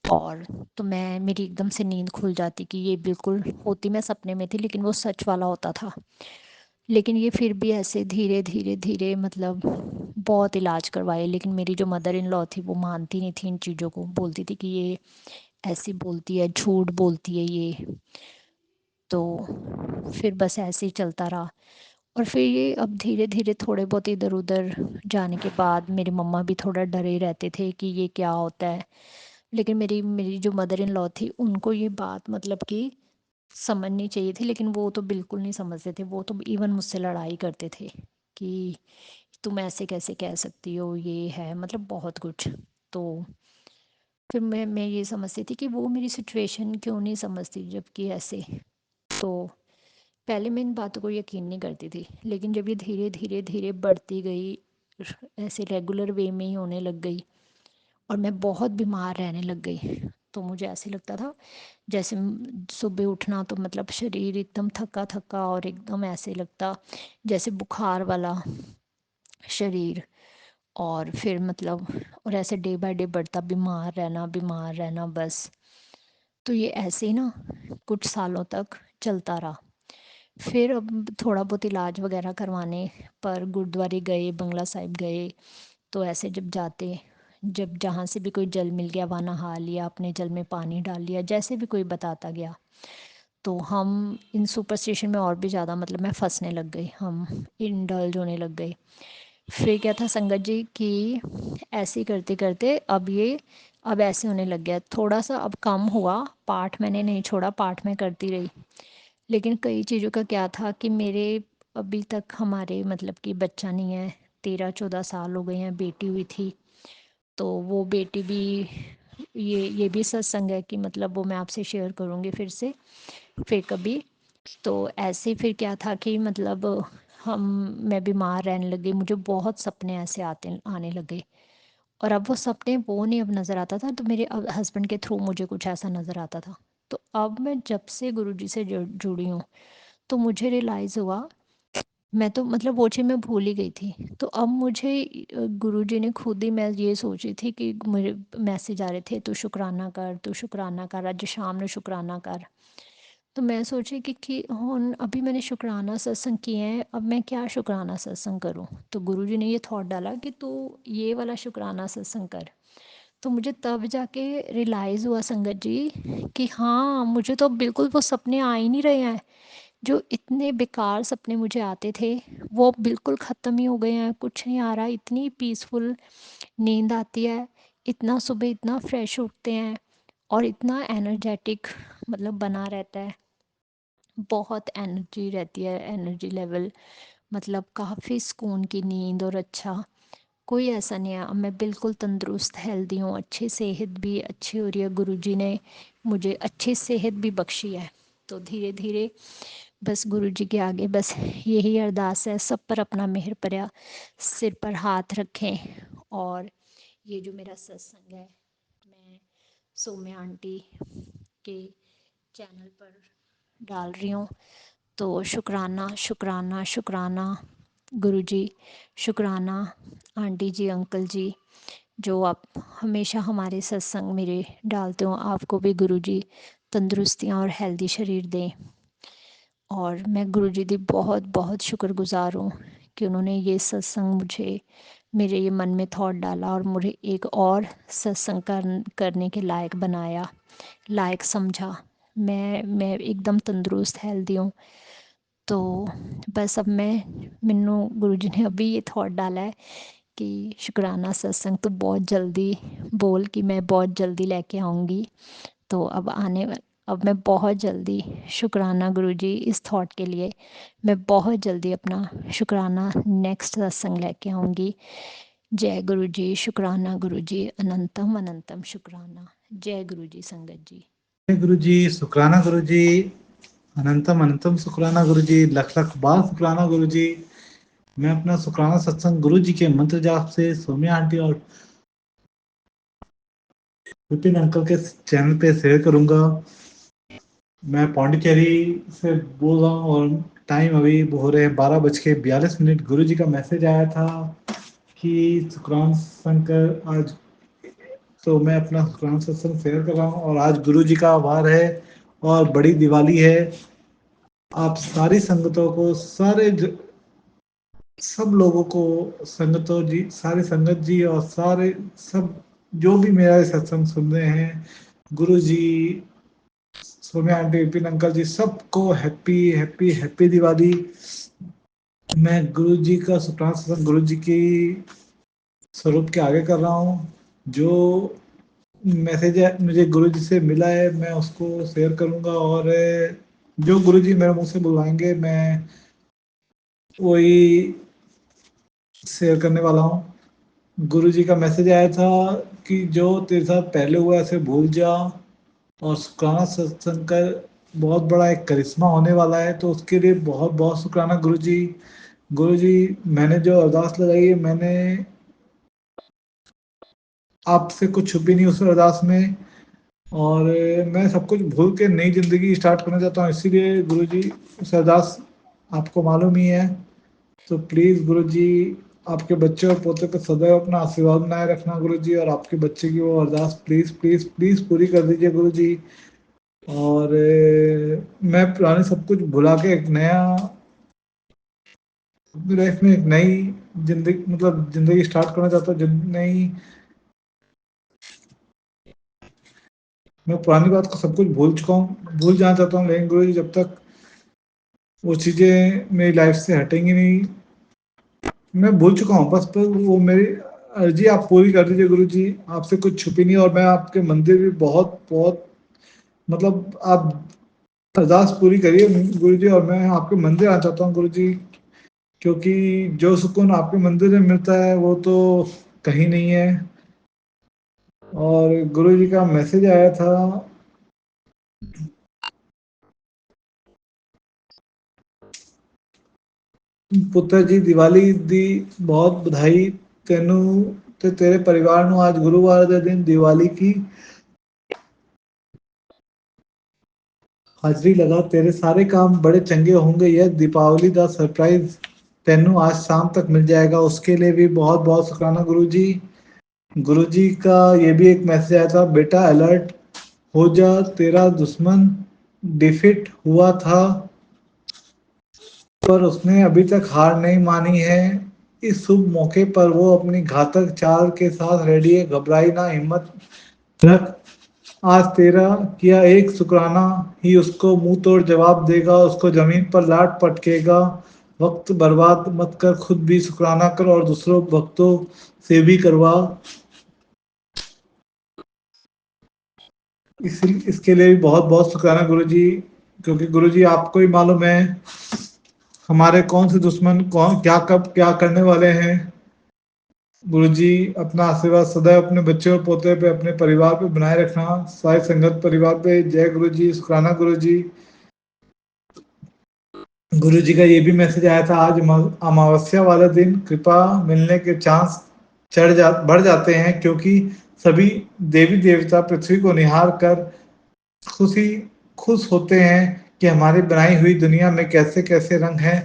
और तो मैं, मेरी एकदम से नींद खुल जाती कि ये बिल्कुल होती मैं सपने में थी, लेकिन वो सच वाला होता था। लेकिन ये फिर भी ऐसे धीरे धीरे धीरे मतलब बहुत इलाज करवाए, लेकिन मेरी जो मदर इन लॉ थी वो मानती नहीं थी इन चीज़ों को, बोलती थी कि ये ऐसी बोलती है, झूठ बोलती है ये। तो फिर बस ऐसे ही चलता रहा। और फिर ये अब धीरे धीरे थोड़े बहुत इधर उधर जाने के बाद मेरी मम्मा भी थोड़ा डरे रहते थे कि ये क्या होता है। लेकिन मेरी मेरी जो मदर इन लॉ थी उनको ये बात मतलब कि समझनी चाहिए थी, लेकिन वो तो बिल्कुल नहीं समझते थे। वो तो इवन मुझसे लड़ाई करते थे कि तुम ऐसे कैसे कह सकती हो, ये है मतलब बहुत कुछ। तो फिर मैं ये समझती थी कि वो मेरी सिचुएशन क्यों नहीं समझती, जबकि ऐसे। तो पहले मैं इन बातों को यकीन नहीं करती थी, लेकिन जब ये धीरे धीरे धीरे बढ़ती गई, ऐसे रेगुलर वे में ही होने लग गई और मैं बहुत बीमार रहने लग गई, तो मुझे ऐसे लगता था जैसे सुबह उठना तो मतलब शरीर एकदम थका थका और एकदम ऐसे लगता जैसे बुखार वाला शरीर। और फिर मतलब और ऐसे डे बाय डे बढ़ता, बीमार रहना बस। तो ये ऐसे ही ना कुछ सालों तक चलता रहा। फिर अब थोड़ा बहुत इलाज वगैरह करवाने पर गुरुद्वारे गए, बंगला साहिब गए, तो ऐसे जब जाते, जब जहाँ से भी कोई जल मिल गया वहाँ नहा लिया, अपने जल में पानी डाल लिया, जैसे भी कोई बताता गया, तो हम इन सुपरस्टिशन में और भी ज़्यादा मतलब मैं फंसने लग गई, हम इंडल्ज होने लग गए। फिर क्या था संगत जी कि ऐसे ही करते करते अब ऐसे होने लग गया, थोड़ा सा अब कम हुआ। पाठ मैंने नहीं छोड़ा, पाठ मैं करती रही, लेकिन कई चीज़ों का क्या था कि मेरे अभी तक हमारे मतलब कि बच्चा नहीं है, 13-14 साल हो गए हैं, बेटी हुई थी। तो वो बेटी भी, ये भी सत्संग है कि मतलब वो मैं आपसे शेयर करूँगी फिर कभी। तो ऐसे फिर क्या था कि मतलब हम मैं बीमार रहने लगी, मुझे बहुत सपने ऐसे आने लगे। और अब वो सपने वो नहीं अब नज़र आता था, तो मेरे हस्बैंड के थ्रू मुझे कुछ ऐसा नज़र आता था। तो अब मैं जब से गुरुजी से जुड़ी हूँ, तो मुझे रियलाइज़ हुआ, मैं तो मतलब वो चीज़ मैं भूल ही गई थी। तो अब मुझे गुरुजी ने खुद ही, मैं ये सोच रही थी कि मेरे मैसेज आ रहे थे, तू शुक्राना कर, तू शुक्राना कर, आज शाम ने शुक्राना कर। तो मैं सोची कि हुन अभी मैंने शुक्राना सत्संग किए हैं, अब मैं क्या शुक्राना सत्संग करूं। तो गुरुजी ने ये थॉट डाला कि तू ये वाला शुक्राना सत्संग कर। तो मुझे तब जाके रियलाइज़ हुआ संगत जी कि हाँ, मुझे तो बिल्कुल वो सपने आ ही नहीं रहे हैं। जो इतने बेकार सपने मुझे आते थे वो बिल्कुल ख़त्म ही हो गए हैं, कुछ नहीं आ रहा। इतनी पीसफुल नींद आती है, इतना सुबह इतना फ्रेश उठते हैं और इतना एनर्जेटिक मतलब बना रहता है, बहुत एनर्जी रहती है, एनर्जी लेवल मतलब काफ़ी सुकून की नींद। और अच्छा कोई ऐसा नहीं है, अब मैं बिल्कुल तंदुरुस्त हेल्दी हूँ, अच्छी सेहत भी अच्छी हो रही है, गुरुजी ने मुझे अच्छी सेहत भी बख्शी है। तो धीरे धीरे बस गुरुजी के आगे बस यही अरदास है, सब पर अपना मेहर पर्या सिर पर हाथ रखें। और ये जो मेरा सत्संग है, मैं सौम्या आंटी के चैनल पर डाल रही हूँ। तो शुक्राना शुक्राना शुक्राना गुरुजी, शुक्राना आंटी जी, अंकल जी, जो आप हमेशा हमारे सत्संग मेरे डालते हो। आपको भी गुरुजी तंदुरुस्तियाँ और हेल्दी शरीर दें। और मैं गुरुजी दी बहुत बहुत शुक्रगुज़ार हूँ कि उन्होंने ये सत्संग मुझे, मेरे ये मन में थॉट डाला और मुझे एक और सत्संग करने के लायक बनाया, लायक समझा। मैं एकदम तंदुरुस्त हेल्दी हूँ। तो बस अब मैनू गुरुजी ने अभी ये थॉट डाला है कि शुक्राना सत्संग तो बहुत जल्दी बोल, कि मैं बहुत जल्दी लेके आऊँगी। तो अब मैं बहुत जल्दी शुक्राना गुरुजी, इस थॉट के लिए मैं बहुत जल्दी अपना शुक्राना नेक्स्ट सत्संग लेके आऊँगी। जय गुरुजी, शुक्राना गुरुजी, अनंतम अनंतम शुक्राना। जय गुरुजी संगत जी। गुरु जी, शुक्राना गुरु जी, अनंतम अनंतम शुक्राना गुरु जी, लख लख बार शुक्राना गुरु जी। मैं अपना शुक्राना सत्संग गुरु जी के मंत्र जाप से सौम्या आंटी और विपिन अंकल के चैनल पे शेयर करूंगा। मैं पौंडीचेरी से बोल रहा हूँ और टाइम अभी हो रहे हैं 12:42। गुरु जी का मैसेज आया था कि शुक्राना शंकर आज, तो मैं अपना शुक्राना सत्संग शेयर कर रहा हूँ। और आज गुरु जी का आभार है और बड़ी दिवाली है। आप सारी संगतों को, सब लोगों को, संगतों जी, सारे संगत जी और सारे सब जो भी मेरा सत्संग सुन रहे हैं, गुरु जी, सोम्या आंटी, विपिन अंकल जी, सबको हैप्पी हैप्पी हैप्पी दिवाली। मैं गुरु जी का शुक्राना सत्संग गुरु जी की स्वरूप के आगे कर रहा हूँ। जो मैसेज है मुझे गुरु जी से मिला है मैं उसको शेयर करूँगा, और जो गुरु जी मेरे मुँह से बुलवाएंगे मैं वही शेयर करने वाला हूँ। गुरु जी का मैसेज आया था कि जो तेरे साथ पहले हुआ ऐसे भूल जा, और शुक्राना सत्संग का बहुत बड़ा एक करिश्मा होने वाला है, तो उसके लिए बहुत बहुत शुक्राना गुरु जी। गुरु जी, मैंने जो अरदास लगाई है, मैंने आपसे कुछ छुपी नहीं उस अरदास में, और मैं सब कुछ भूल के नई ज़िंदगी स्टार्ट करना चाहता हूँ। इसीलिए गुरु जी उस अरदास आपको मालूम ही है, तो प्लीज़ गुरु जी आपके बच्चे और पोते पे सदैव अपना आशीर्वाद बनाए रखना गुरु जी, और आपके बच्चे की वो अरदास प्लीज़ प्लीज़ प्लीज़ पूरी कर दीजिए गुरु जी। और मैं पुराने सब कुछ भुला के एक नया लाइफ में एक नई जिंदगी मतलब जिंदगी स्टार्ट करना चाहता हूँ। नई मैं पुरानी बात को सब कुछ भूल चुका हूँ, भूल जाना चाहता हूँ, लेकिन गुरु जी जब तक वो चीज़ें मेरी लाइफ से हटेंगी नहीं, मैं भूल चुका हूँ बस, पर वो मेरी अर्जी आप पूरी कर दीजिए गुरु जी। आपसे कुछ छुपी नहीं, और मैं आपके मंदिर भी बहुत बहुत मतलब आप अरदास पूरी करिए गुरु जी, और मैं आपके मंदिर आना चाहता हूँ गुरु जी, क्योंकि जो सुकून आपके मंदिर में मिलता है वो तो कहीं नहीं है। और गुरु जी का मैसेज आया था, पुत्र जी दिवाली दी बहुत बधाई तेनू ते तेरे परिवार ਨੂੰ आज गुरुवार ਦੇ दिन दिवाली की हाजिरी लगा। तेरे सारे काम बड़े चंगे होंगे। यह दीपावली का सरप्राइज तेनू आज शाम तक मिल जाएगा। उसके लिए भी बहुत बहुत शुक्राना गुरु जी। गुरु जी का ये भी एक मैसेज आया था, बेटा अलर्ट हो जा, तेरा दुश्मन डिफिट हुआ था पर उसने अभी तक हार नहीं मानी है। इस शुभ मौके पर वो अपनी घातक चाल के साथ रेडी है, घबराई ना, हिम्मत रख। आज तेरा किया एक शुक्राना ही उसको मुंह तोड़ जवाब देगा, उसको जमीन पर लाट पटकेगा। वक्त बर्बाद मत कर, खुद भी शुक्राना कर और दूसरों भक्तों से भी करवा। इसके लिए भी बहुत बहुत शुक्राना गुरु जी, क्योंकि गुरु जी आपको ही मालूम है हमारे कौन से दुश्मन कौन क्या कब क्या करने वाले हैं। गुरु जी अपना आशीर्वाद सदैव अपने बच्चे और पोते पे अपने परिवार पे बनाए रखना, सारे संगत परिवार पे। जय गुरु जी, शुक्राना गुरु जी। गुरु जी का ये भी मैसेज आया था, आज अमावस्या वाले दिन कृपा मिलने के चांस बढ़ जाते हैं, क्योंकि सभी देवी देवता पृथ्वी को निहार कर खुशी खुश होते हैं कि हमारी बनाई हुई दुनिया में कैसे कैसे रंग हैं।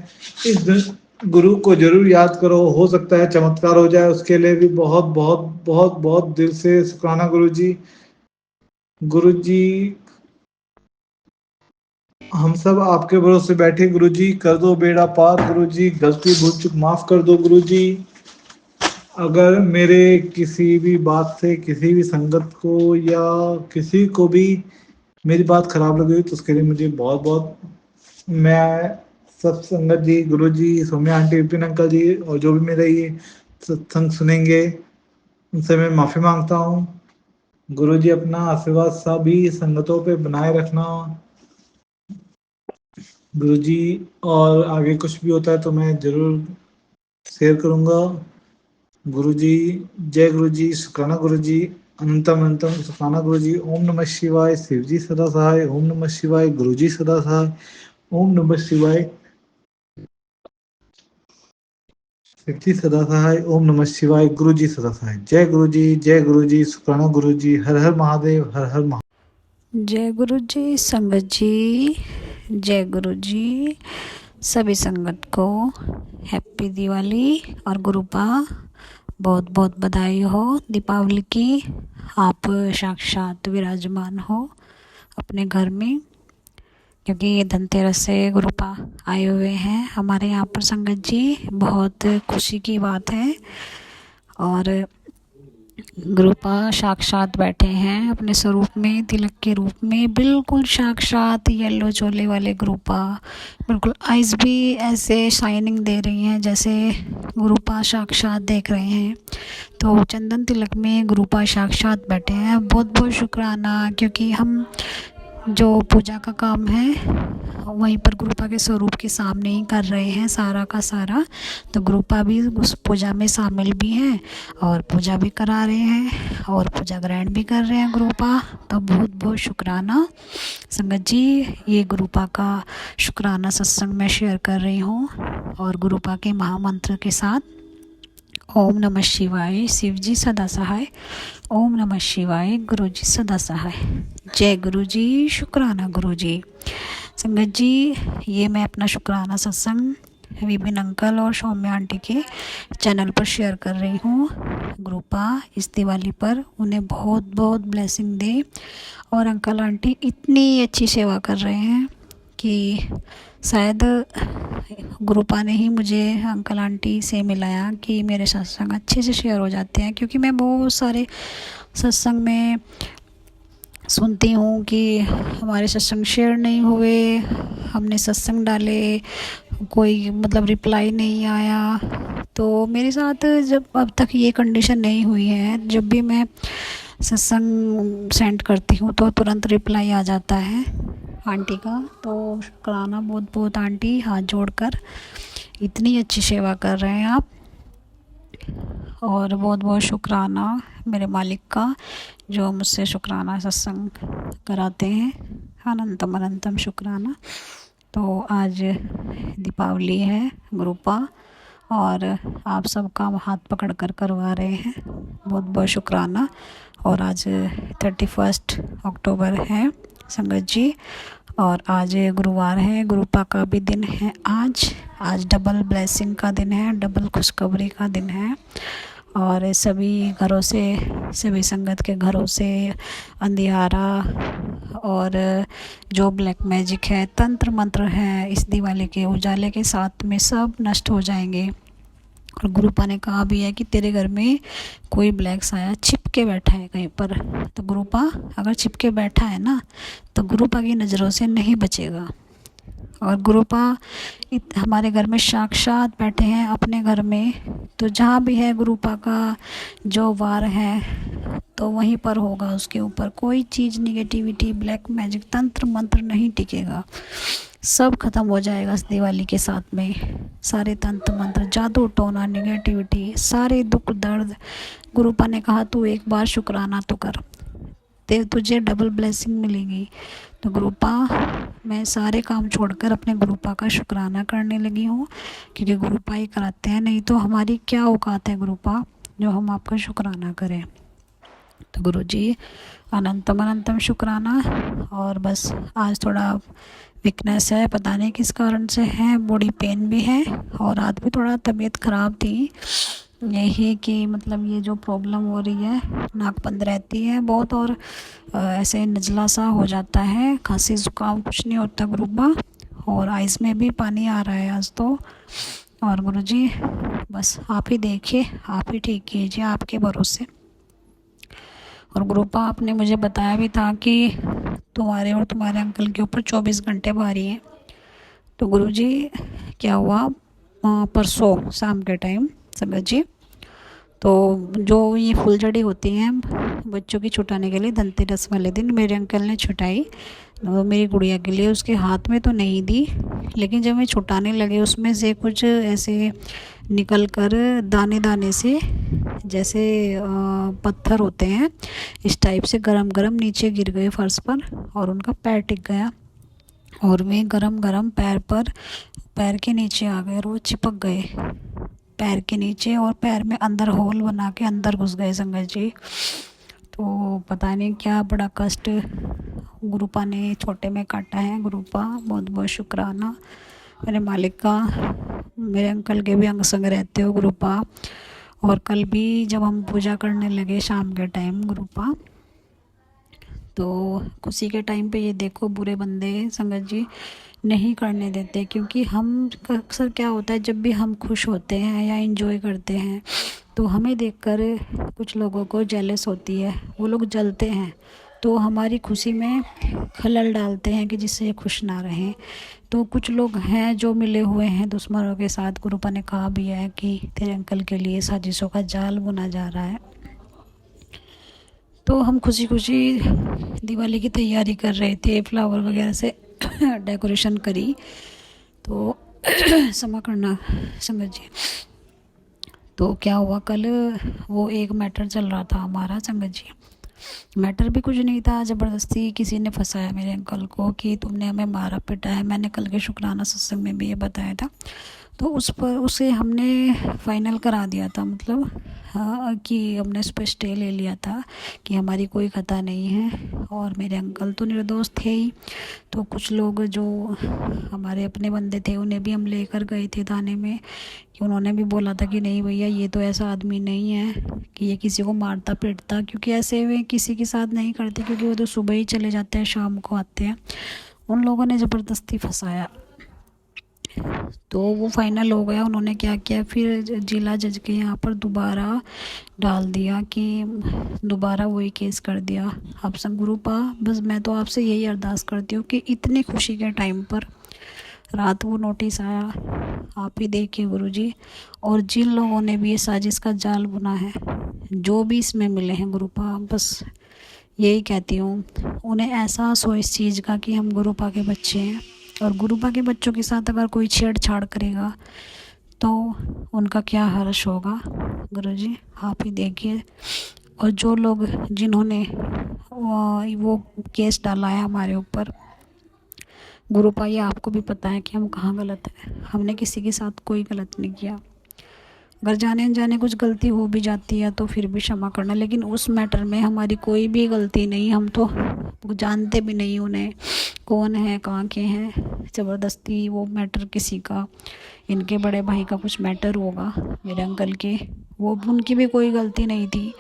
इस दिन गुरु को जरूर याद करो, हो सकता है चमत्कार हो जाए। उसके लिए भी बहुत बहुत बहुत बहुत दिल से शुक्राना गुरु जी। गुरु जी हम सब आपके भरोसे बैठे, गुरु जी कर दो बेड़ा पार, गुरु जी गलती भूल चूक माफ कर दो गुरु जी। अगर मेरे किसी भी बात से किसी भी संगत को या किसी को भी मेरी बात खराब लगी तो उसके लिए मुझे बहुत बहुत, मैं सब संगत जी, गुरु जी, सौम्या आंटी, विपिन अंकल जी और जो भी मेरे ये सत्संग सुनेंगे उनसे मैं माफ़ी मांगता हूँ। गुरु जी अपना आशीर्वाद सभी संगतों पे बनाए रखना गुरु जी, और आगे कुछ भी होता है तो मैं ज़रूर शेयर करूँगा। गुरु जी, जय गुरु जी, शुक्राना गुरु जी, अनंतम अनंतम शुक्राना गुरु जी। ओम नमः शिवाय, शिव जी सदा सहाय। ओम नमः शिवाय, गुरु जी सदा सहाय। ओम नमः शिवाय, शिव जी सदा सहाय। ओम नमः शिवाय, गुरु जी सदा सहाय। जय गुरु जी, जय गुरु जी, शुक्राना गुरु जी। हर हर महादेव, हर हर महादेव। जय गुरु जी, संगत जी, जय गुरु जी। सभी संगत को हैप्पी दिवाली और गुरुपा बहुत बहुत बधाई हो दीपावली की। आप साक्षात विराजमान हो अपने घर में, क्योंकि ये धनतेरस से गुरुपा आए हुए हैं हमारे यहाँ पर संगत जी। बहुत खुशी की बात है। और गुरुपा साक्षात बैठे हैं अपने स्वरूप में, तिलक के रूप में, बिल्कुल साक्षात येलो चोले वाले गुरुपा। बिल्कुल आइज़ भी ऐसे शाइनिंग दे रही हैं जैसे गुरुपा साक्षात देख रहे हैं। तो चंदन तिलक में गुरुपा साक्षात बैठे हैं। बहुत बहुत शुक्राना, क्योंकि हम जो पूजा का काम है वहीं पर गुरुपा के स्वरूप के सामने ही कर रहे हैं सारा का सारा। तो गुरुपा भी उस पूजा में शामिल भी हैं और पूजा भी करा रहे हैं और पूजा ग्रहण भी कर रहे हैं गुरुपा। तो बहुत बहुत शुक्राना संगत जी। ये गुरुपा का शुक्राना सत्संग मैं शेयर कर रही हूँ और गुरुपा के महामंत्र के साथ। ओम नमः शिवाय, शिव जी सदा सहाय। ओम नमः शिवाय, गुरु जी सदा सहाय। जय गुरु जी, शुक्राना गुरु जी। संगत जी, ये मैं अपना शुक्राना सत्संग विपिन अंकल और सौम्या आंटी के चैनल पर शेयर कर रही हूँ। गुरुपा इस दिवाली पर उन्हें बहुत बहुत ब्लेसिंग दे। और अंकल आंटी इतनी अच्छी सेवा कर रहे हैं कि शायद गुरुपा ने ही मुझे अंकल आंटी से मिलाया कि मेरे सत्संग अच्छे से शेयर हो जाते हैं। क्योंकि मैं बहुत सारे सत्संग में सुनती हूँ कि हमारे सत्संग शेयर नहीं हुए, हमने सत्संग डाले, कोई मतलब रिप्लाई नहीं आया। तो मेरे साथ जब अब तक ये कंडीशन नहीं हुई है, जब भी मैं सत्संग सेंड करती हूँ तो तुरंत रिप्लाई आ जाता है आंटी का। तो शुक्राना बहुत बहुत आंटी, हाथ जोड़कर इतनी अच्छी सेवा कर रहे हैं आप। और बहुत बहुत शुक्राना मेरे मालिक का जो मुझसे शुक्राना सत्संग कराते हैं। अनंतम अनंतम शुक्राना। तो आज दीपावली है गुरुपा और आप सबका हाथ पकड़ कर करवा रहे हैं, बहुत बहुत शुक्राना। और आज 31 अक्टूबर है संगत जी और आज गुरुवार है, गुरुपा का भी दिन है आज डबल ब्लेसिंग का दिन है, डबल खुशखबरी का दिन है। और सभी घरों से, सभी संगत के घरों से अंधियारा और जो ब्लैक मैजिक है, तंत्र मंत्र है, इस दिवाली के उजाले के साथ में सब नष्ट हो जाएंगे। और गुरुपा ने कहा भी है कि तेरे घर में कोई ब्लैक साया छिपके बैठा है कहीं पर, तो गुरुपा अगर छिपके बैठा है ना तो गुरुपा की नज़रों से नहीं बचेगा। और गुरुपा हमारे घर में साक्षात बैठे हैं अपने घर में। तो जहाँ भी है गुरुपा का जो वार है तो वहीं पर होगा, उसके ऊपर कोई चीज़ निगेटिविटी, ब्लैक मैजिक, तंत्र मंत्र नहीं टिकेगा, सब खत्म हो जाएगा इस दिवाली के साथ में। सारे तंत्र मंत्र, जादू टोना, निगेटिविटी, सारे दुख दर्द। गुरुपा ने कहा तू एक बार शुक्राना तो कर, तुझे डबल ब्लेसिंग मिलेगी। तो गुरुपा मैं सारे काम छोड़कर अपने गुरुपा का शुक्राना करने लगी हूँ, क्योंकि गुरुपा ही कराते हैं, नहीं तो हमारी क्या औकात है गुरुपा जो हम आपका शुक्राना करें। तो गुरु जी अनंतम अनंतम शुक्राना। और बस आज थोड़ा वीकनेस है, पता नहीं किस कारण से है, बॉडी पेन भी है और आज भी थोड़ा तबीयत ख़राब थी। यही कि मतलब ये जो प्रॉब्लम हो रही है, नाक बंद रहती है बहुत और ऐसे नज़ला सा हो जाता है, खांसी ज़ुकाम कुछ नहीं होता गुरुपा। और आइज़ में भी पानी आ रहा है आज तो। और गुरुजी बस आप ही देखिए, आप ही ठीक कीजिए, आपके भरोसे। और गुरुपा आपने मुझे बताया भी था कि तुम्हारे और तुम्हारे अंकल के ऊपर 24 घंटे भारी हैं। तो गुरुजी क्या हुआ, परसों शाम के टाइम संगत जी, तो जो ये फुलझड़ी होती हैं बच्चों की छुटाने के लिए, धनतेरस वाले दिन मेरे अंकल ने छुटाई मेरी गुड़िया के लिए। उसके हाथ में तो नहीं दी, लेकिन जब मैं छुटाने लगे उसमें से कुछ ऐसे निकल कर दाने दाने से, जैसे पत्थर होते हैं इस टाइप से, गरम गरम नीचे गिर गए फर्श पर और उनका पैर टिक गया। और वे गरम गरम पैर के नीचे आ गए और वो चिपक गए पैर के नीचे, और पैर में अंदर होल बना के अंदर घुस गए संगत जी। तो पता नहीं क्या बड़ा कष्ट गुरुपा ने छोटे में काटा है। गुरुपा बहुत बहुत शुक्राना मेरे मालिक का। मेरे अंकल के भी अंग संग रहते हो गुरुपा। और कल भी जब हम पूजा करने लगे शाम के टाइम गुरुपा, तो खुशी के टाइम पे ये देखो बुरे बंदे संगत जी नहीं करने देते। क्योंकि हम अक्सर क्या होता है, जब भी हम खुश होते हैं या एंजॉय करते हैं तो हमें देखकर कुछ लोगों को जेलस होती है, वो लोग जलते हैं, तो हमारी खुशी में खलल डालते हैं कि जिससे ये खुश ना रहें। तो कुछ लोग हैं जो मिले हुए हैं दुश्मनों के साथ। गुरुपा ने कहा भी है कि तेरे अंकल के लिए साजिशों का जाल बुना जा रहा है। तो हम खुशी खुशी दिवाली की तैयारी कर रहे थे, फ्लावर वगैरह से डेकोरेशन करी। तो क्षमा करना संगत जी। तो क्या हुआ, कल वो एक मैटर चल रहा था हमारा संगत जी। मैटर भी कुछ नहीं था, ज़बरदस्ती किसी ने फंसाया मेरे अंकल को कि तुमने हमें मारा पिटा है। मैंने कल के शुक्राना सत्संग में भी ये बताया था। तो उस पर उसे हमने फाइनल करा दिया था, मतलब हाँ, कि हमने उस पर स्टे ले लिया था कि हमारी कोई खता नहीं है और मेरे अंकल तो निर्दोष थे ही। तो कुछ लोग जो हमारे अपने बंदे थे उन्हें भी हम लेकर गए थे थाने में, कि उन्होंने भी बोला था कि नहीं भैया ये तो ऐसा आदमी नहीं है कि ये किसी को मारता पीटता, क्योंकि ऐसे वे किसी के साथ नहीं करते, क्योंकि वो तो सुबह ही चले जाते हैं, शाम को आते हैं। उन लोगों ने ज़बरदस्ती फंसाया। तो वो फाइनल हो गया। उन्होंने क्या किया, फिर जिला जज के यहाँ पर दोबारा डाल दिया कि दोबारा वही केस कर दिया। अब गुरुपा बस मैं तो आपसे यही अरदास करती हूँ कि इतनी खुशी के टाइम पर रात वो नोटिस आया, आप ही देखिए गुरुजी। और जिन लोगों ने भी ये साजिश का जाल बुना है, जो भी इसमें मिले हैं गुरुपा, बस यही कहती हूँ उन्हें एहसास हो इस चीज़ का कि हम गुरुपा के बच्चे हैं, और गुरुपा के बच्चों के साथ अगर कोई छेड़छाड़ करेगा तो उनका क्या हर्ष होगा। गुरुजी आप ही देखिए। और जो लोग जिन्होंने वो केस डाला है हमारे ऊपर, गुरुपा ये आपको भी पता है कि हम कहाँ गलत है। हमने किसी के साथ कोई गलत नहीं किया। अगर जाने अनजाने कुछ गलती हो भी जाती है तो फिर भी क्षमा करना, लेकिन उस मैटर में हमारी कोई भी गलती नहीं। हम तो जानते भी नहीं उन्हें कौन है, कहाँ के हैं। ज़बरदस्ती वो मैटर किसी का, इनके बड़े भाई का कुछ मैटर होगा मेरे अंकल के, वो उनकी भी कोई गलती नहीं थी,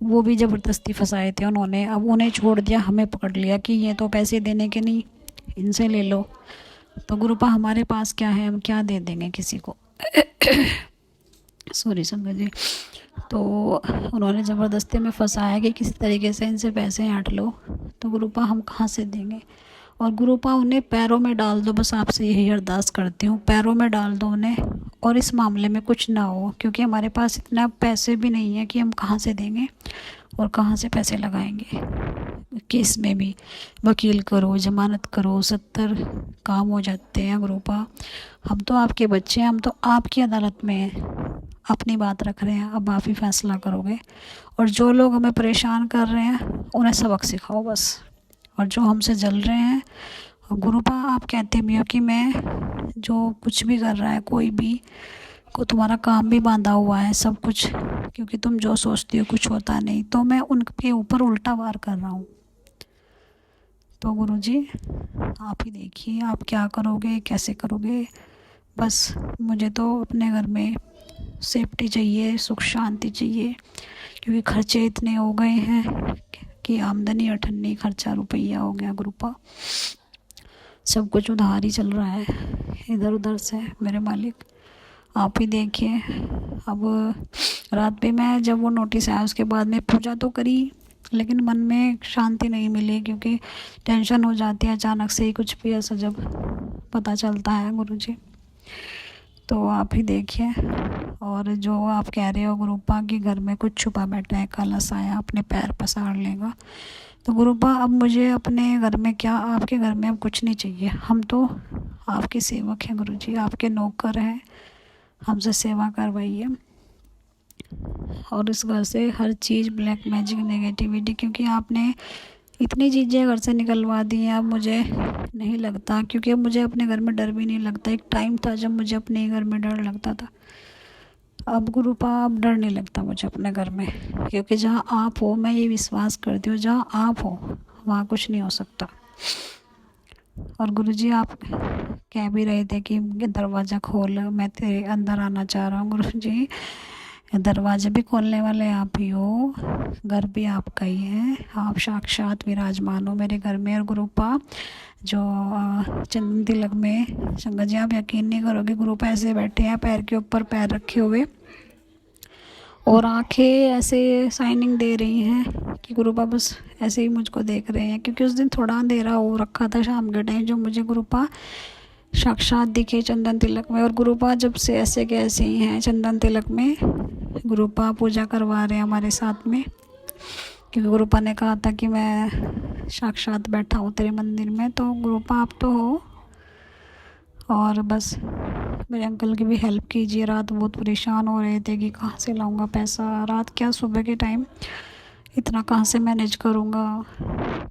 वो भी ज़बरदस्ती फंसाए थे उन्होंने। अब उन्हें छोड़ दिया, हमें पकड़ लिया कि ये तो पैसे देने के नहीं, इनसे ले लो। तो गुरुपा हमारे पास क्या है, हम क्या दे देंगे किसी को। सॉरी संगत जी। तो उन्होंने ज़बरदस्ती में फंसाया कि किसी तरीके से इनसे पैसे ऐंठ लो। तो गुरुपा हम कहाँ से देंगे। और गुरुपा उन्हें पैरों में डाल दो, बस आपसे यही अरदास करती हूँ, पैरों में डाल दो उन्हें, और इस मामले में कुछ ना हो, क्योंकि हमारे पास इतना पैसे भी नहीं है कि हम कहाँ से देंगे और कहाँ से पैसे लगाएंगे। केस में भी वकील करो, जमानत करो, 70 काम हो जाते हैं गुरुपा। हम तो आपके बच्चे हैं, हम तो आपकी अदालत में हैं, अपनी बात रख रहे हैं, अब आप ही फैसला करोगे। और जो लोग हमें परेशान कर रहे हैं उन्हें सबक सिखाओ बस। और जो हमसे जल रहे हैं, गुरुपा आप कहते भी हो कि मैं जो कुछ भी कर रहा है, कोई भी को तुम्हारा काम भी बांधा हुआ है सब कुछ, क्योंकि तुम जो सोचती हो कुछ होता नहीं, तो मैं उनके ऊपर उल्टा वार कर रहा हूँ। तो गुरुजी आप ही देखिए आप क्या करोगे, कैसे करोगे। बस मुझे तो अपने घर में सेफ्टी चाहिए, सुख शांति चाहिए, क्योंकि खर्चे इतने हो गए हैं कि आमदनी अठन्नी, खर्चा रुपया हो गया गुरुपा। सब कुछ उधार ही चल रहा है इधर उधर से मेरे मालिक, आप ही देखिए। अब रात पे मैं जब वो नोटिस आया उसके बाद में पूजा तो करी, लेकिन मन में शांति नहीं मिली, क्योंकि टेंशन हो जाती है अचानक से ही कुछ भी ऐसा जब पता चलता है गुरुजी। तो आप ही देखिए। और जो आप कह रहे हो गुरुपा कि घर में कुछ छुपा बैठा है, काला साया अपने पैर पसार लेगा, तो गुरुपा अब मुझे अपने घर में क्या, आपके घर में अब कुछ नहीं चाहिए। हम तो आपके सेवक हैं गुरुजी, आपके नौकर हैं, हमसे सेवा करवाइए। और इस घर से हर चीज़ ब्लैक मैजिक, नेगेटिविटी, क्योंकि आपने इतनी चीज़ें घर से निकलवा दी हैं, अब मुझे नहीं लगता, क्योंकि अब मुझे अपने घर में डर भी नहीं लगता। एक टाइम था जब मुझे अपने घर में डर लगता था, अब गुरुपा अब डर नहीं लगता मुझे अपने घर में, क्योंकि जहाँ आप हो, मैं ये विश्वास करती हूँ, जहाँ आप हो वहाँ कुछ नहीं हो सकता। और गुरुजी आप कह भी रहे थे कि दरवाज़ा खोल, मैं तेरे अंदर आना चाह रहा हूँ। गुरुजी दरवाजे भी खोलने वाले आप ही हो, घर भी आपका ही है, आप साक्षात विराजमान हो मेरे घर में। और गुरुपा जो चंदन तिलक में, संगत जी आप यकीन नहीं करोगे, गुरुपा ऐसे बैठे हैं पैर के ऊपर पैर रखे हुए, और आंखें ऐसे साइनिंग दे रही हैं कि गुरुपा बस ऐसे ही मुझको देख रहे हैं, क्योंकि उस दिन थोड़ा अंधेरा हो रखा था शाम के टाइम, जो मुझे गुरुपा साक्षात दिखे चंदन तिलक में। और गुरुपा जब से ऐसे के ऐसे ही हैं चंदन तिलक में। गुरुपा पूजा करवा रहे हैं हमारे साथ में, क्योंकि गुरुपा ने कहा था कि मैं साक्षात बैठा हूँ तेरे मंदिर में। तो गुरुपा आप तो हो, और बस मेरे अंकल की भी हेल्प कीजिए। रात बहुत परेशान हो रहे थे कि कहाँ से लाऊंगा पैसा, रात क्या सुबह के टाइम इतना कहाँ से मैनेज करूँगा,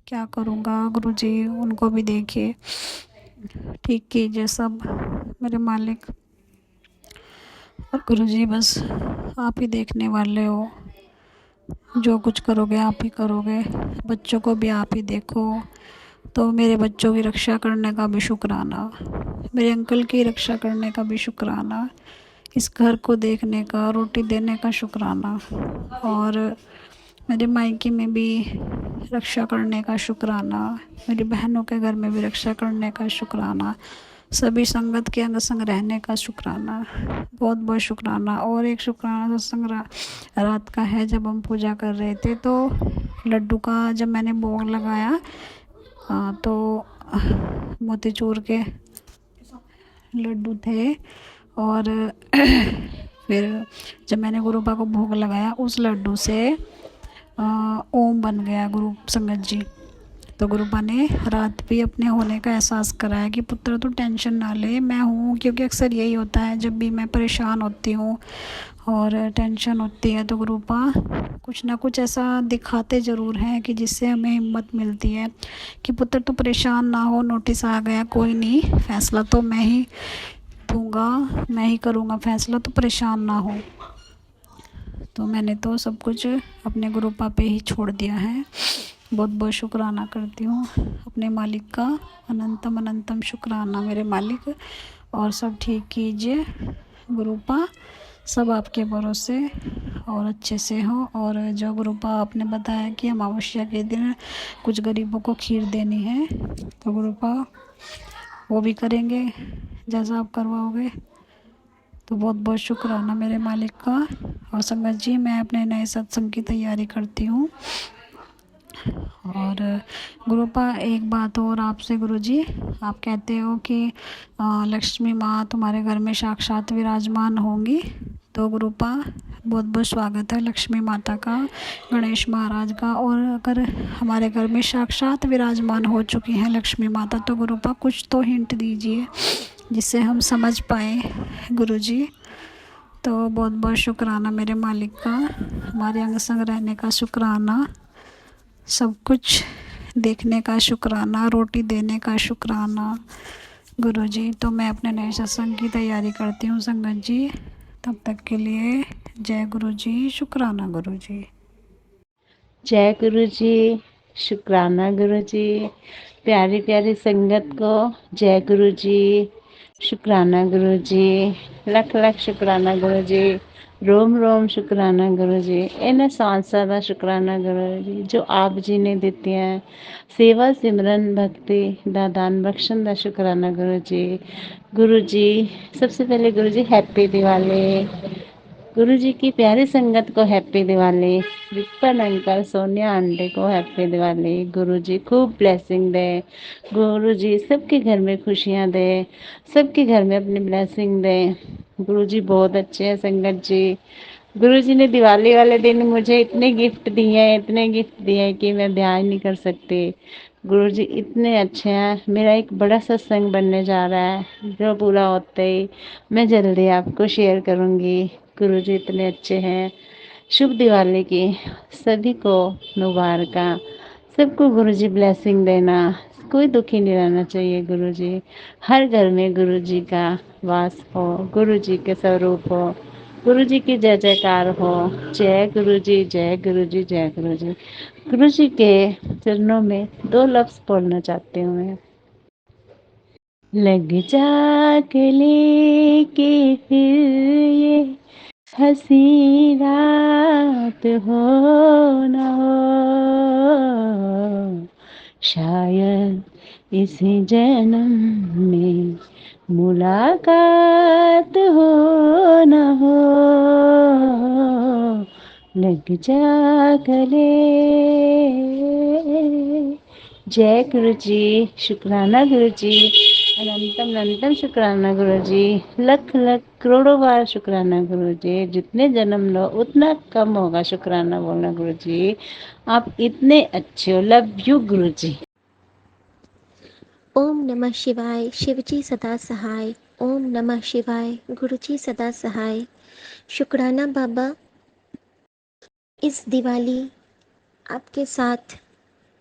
क्या करूँगा। गुरुजी उनको भी देखिए, ठीक कीजिए सब मेरे मालिक। और गुरुजी बस आप ही देखने वाले हो, जो कुछ करोगे आप ही करोगे। बच्चों को भी आप ही देखो, तो मेरे बच्चों की रक्षा करने का भी शुक्राना, मेरे अंकल की रक्षा करने का भी शुक्राना, इस घर को देखने का, रोटी देने का शुक्राना, और मेरे मायके में भी रक्षा करने का शुक्राना, मेरी बहनों के घर में भी रक्षा करने का शुक्राना, सभी संगत के अंग संग रहने का शुक्राना, बहुत बहुत शुक्राना। और एक शुक्राना सत्संग रात का है, जब हम पूजा कर रहे थे तो लड्डू का जब मैंने भोग लगाया तो मोतीचूर के लड्डू थे, और फिर जब मैंने गुरुपा को भोग लगाया उस लड्डू से ओम बन गया गुरु संगत जी। तो गुरुपा ने रात भी अपने होने का एहसास कराया कि पुत्र तो टेंशन ना ले, मैं हूँ। क्योंकि अक्सर यही होता है, जब भी मैं परेशान होती हूँ और टेंशन होती है तो गुरुपा कुछ ना कुछ ऐसा दिखाते ज़रूर हैं कि जिससे हमें हिम्मत मिलती है कि पुत्र तो परेशान ना हो, नोटिस आ गया, कोई नहीं, फैसला तो मैं ही दूँगा, मैं ही करूँगा फैसला, तो परेशान ना हो। तो मैंने तो सब कुछ अपने गुरुपा पे ही छोड़ दिया है। बहुत बहुत शुक्राना करती हूँ अपने मालिक का, अनंतम अनंतम शुक्राना मेरे मालिक। और सब ठीक कीजिए गुरुपा, सब आपके भरोसे और अच्छे से हो। और जो गुरुपा आपने बताया कि अमावस्या के दिन कुछ गरीबों को खीर देनी है, तो गुरुपा वो भी करेंगे जैसा आप करवाओगे। तो बहुत बहुत शुक्राना मेरे मालिक का। और संगत जी, मैं अपने नए सत्संग की तैयारी करती हूँ। और गुरुपा एक बात और आपसे, गुरुजी, आप कहते हो कि लक्ष्मी माँ तुम्हारे घर में साक्षात विराजमान होंगी। तो गुरुपा बहुत बहुत स्वागत है लक्ष्मी माता का, गणेश महाराज का। और अगर हमारे घर में साक्षात विराजमान हो चुकी हैं लक्ष्मी माता, तो गुरुपा कुछ तो हिंट दीजिए जिससे हम समझ पाए गुरुजी। तो बहुत बहुत शुक्राना मेरे मालिक का, हमारे अंग संग रहने का शुक्राना, सब कुछ देखने का शुक्राना, रोटी देने का शुक्राना गुरुजी। तो मैं अपने नए सत्संग की तैयारी करती हूँ संगत जी, तब तक के लिए जय गुरुजी, शुक्राना गुरुजी। जय गुरु जी, शुक्राना गुरु जी। प्यारी प्यारी संगत को जय गुरु जी, शुक्राना गुरु जी, लख लख शुक्राना गुरु जी, रोम रोम शुक्राना गुरु जी। इन्हें सांसा दा शुक्राना गुरु जी, जो आप जी ने दिते हैं सेवा सिमरन भक्ति दा दान बख्शन दा शुक्राना गुरु जी। गुरु जी, सबसे पहले गुरु जी हैप्पी दिवाली। गुरु जी की प्यारी संगत को happy Diwali. Weapon uncle, Sonia aunty को हैप्पी दिवाली। गुरु जी खूब ब्लेसिंग दे। गुरु जी सबके घर में खुशियां दे, सबके घर में अपनी ब्लेसिंग दे। गुरु जी बहुत अच्छे हैं संगत जी। गुरु जी ने दिवाली वाले दिन मुझे इतने गिफ्ट दिए हैं, इतने गिफ्ट दिए हैं कि मैं बयान नहीं कर सकती। गुरु जी इतने अच्छे हैं। मेरा एक बड़ा सत्संग बनने जा रहा है, जो पूरा होते ही मैं जल्दी आपको शेयर करूँगी। गुरु जी इतने अच्छे हैं। शुभ दिवाली की सभी को मुबारक। सबको गुरु जी ब्लेसिंग देना, कोई दुखी नहीं रहना चाहिए गुरु जी। हर घर में गुरु जी का वास हो, गुरु जी के स्वरूप हो, गुरु जी की जय जयकार हो। जय गुरु जी, जय गुरु जी, जय गुरु जी। गुरु जी के चरणों में 2 लफ्ज बोलना चाहती हूँ मैं। लग जा गले के फिर ये हसी रात हो न हो, शायद इसी जन्म में मुलाकात हो न हो। लग जा गले। जय गुरु जी, शुक्राना गुरु जी, अनंतम अनंतम शुक्राना गुरु जी, लख लख करोड़ों बार शुक्राना गुरु जी। जितने जन्म लो उतना कम होगा शुक्राना बोलना गुरु जी। आप इतने अच्छे हो। लव यू गुरु जी। ओम नमः शिवाय, शिवजी सदा सहाय। ओम नमः शिवाय, गुरुजी सदा सहाय। शुक्राना बाबा, इस दिवाली आपके साथ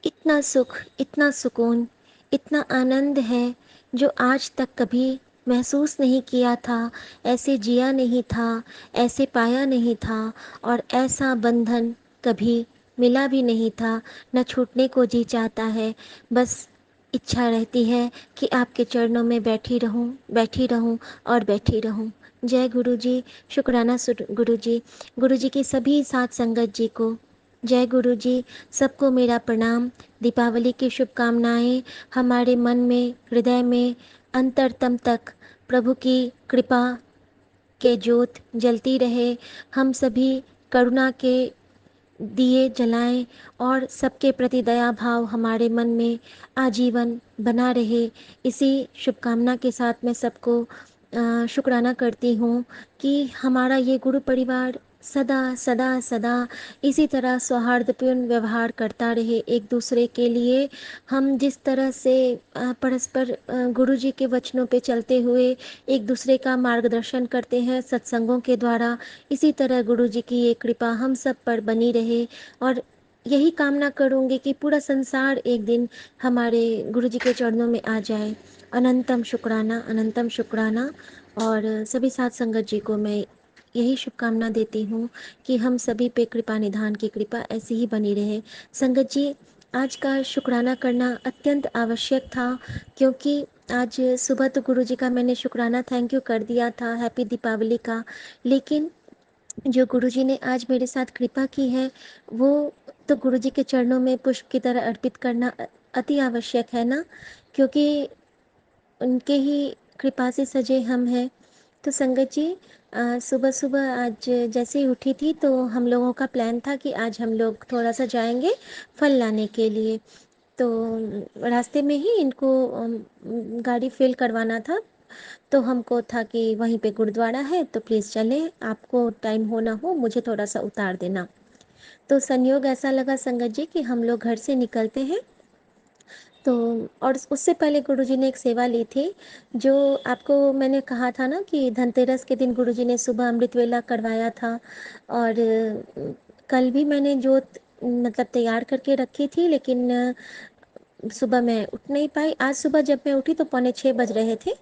इतना सुख, इतना सुकून, इतना आनंद है जो आज तक कभी महसूस नहीं किया था, ऐसे जिया नहीं था, ऐसे पाया नहीं था, और ऐसा बंधन कभी मिला भी नहीं था, न छूटने को जी चाहता है। बस इच्छा रहती है कि आपके चरणों में बैठी रहूं, बैठी रहूं और बैठी रहूं। जय गुरु जी, शुक्राना गुरु जी। गुरु जी की सभी साथ संगत जी को जय गुरु जी। सबको मेरा प्रणाम। दीपावली की शुभकामनाएं। हमारे मन में, हृदय में, अंतरतम तक प्रभु की कृपा के ज्योत जलती रहे। हम सभी करुणा के दिए जलाएं और सबके प्रति दया भाव हमारे मन में आजीवन बना रहे। इसी शुभकामना के साथ मैं सबको शुक्राना करती हूँ कि हमारा ये गुरु परिवार सदा सदा सदा इसी तरह सौहार्दपूर्ण व्यवहार करता रहे एक दूसरे के लिए। हम जिस तरह से परस्पर गुरु जी के वचनों पे चलते हुए एक दूसरे का मार्गदर्शन करते हैं सत्संगों के द्वारा, इसी तरह गुरु जी की ये कृपा हम सब पर बनी रहे। और यही कामना करूँगी कि पूरा संसार एक दिन हमारे गुरु जी के चरणों में आ जाए। अनंतम शुक्राना, अनंतम शुक्राना। और सभी साथ संगत जी को मैं यही शुभकामना देती हूँ कि हम सभी पे कृपा निधान की कृपा ऐसी ही बनी रहे। संगत जी, आज का शुक्राना करना अत्यंत आवश्यक था, क्योंकि आज सुबह तो गुरु जी का मैंने शुक्राना थैंक यू कर दिया था, हैप्पी दीपावली का। लेकिन जो गुरु जी ने आज मेरे साथ कृपा की है, वो तो गुरु जी के चरणों में पुष्प की तरह अर्पित करना अति आवश्यक है ना, क्योंकि उनके ही कृपा से सजे हम हैं। तो संगत जी, सुबह सुबह आज जैसे ही उठी थी तो हम लोगों का प्लान था कि आज हम लोग थोड़ा सा जाएंगे फल लाने के लिए। तो रास्ते में ही इनको गाड़ी फिल करवाना था, तो हमको था कि वहीं पे गुरुद्वारा है तो प्लीज़ चलें, आपको टाइम हो ना हो मुझे थोड़ा सा उतार देना। तो संयोग ऐसा लगा संगत जी कि हम लोग घर से निकलते हैं, तो और उससे पहले गुरुजी ने एक सेवा ली थी, जो आपको मैंने कहा था ना कि धनतेरस के दिन गुरुजी ने सुबह अमृत वेला करवाया था। और कल भी मैंने जोत मतलब तैयार करके रखी थी, लेकिन सुबह मैं उठ नहीं पाई। आज सुबह जब मैं उठी तो 5:45 बज रहे थे,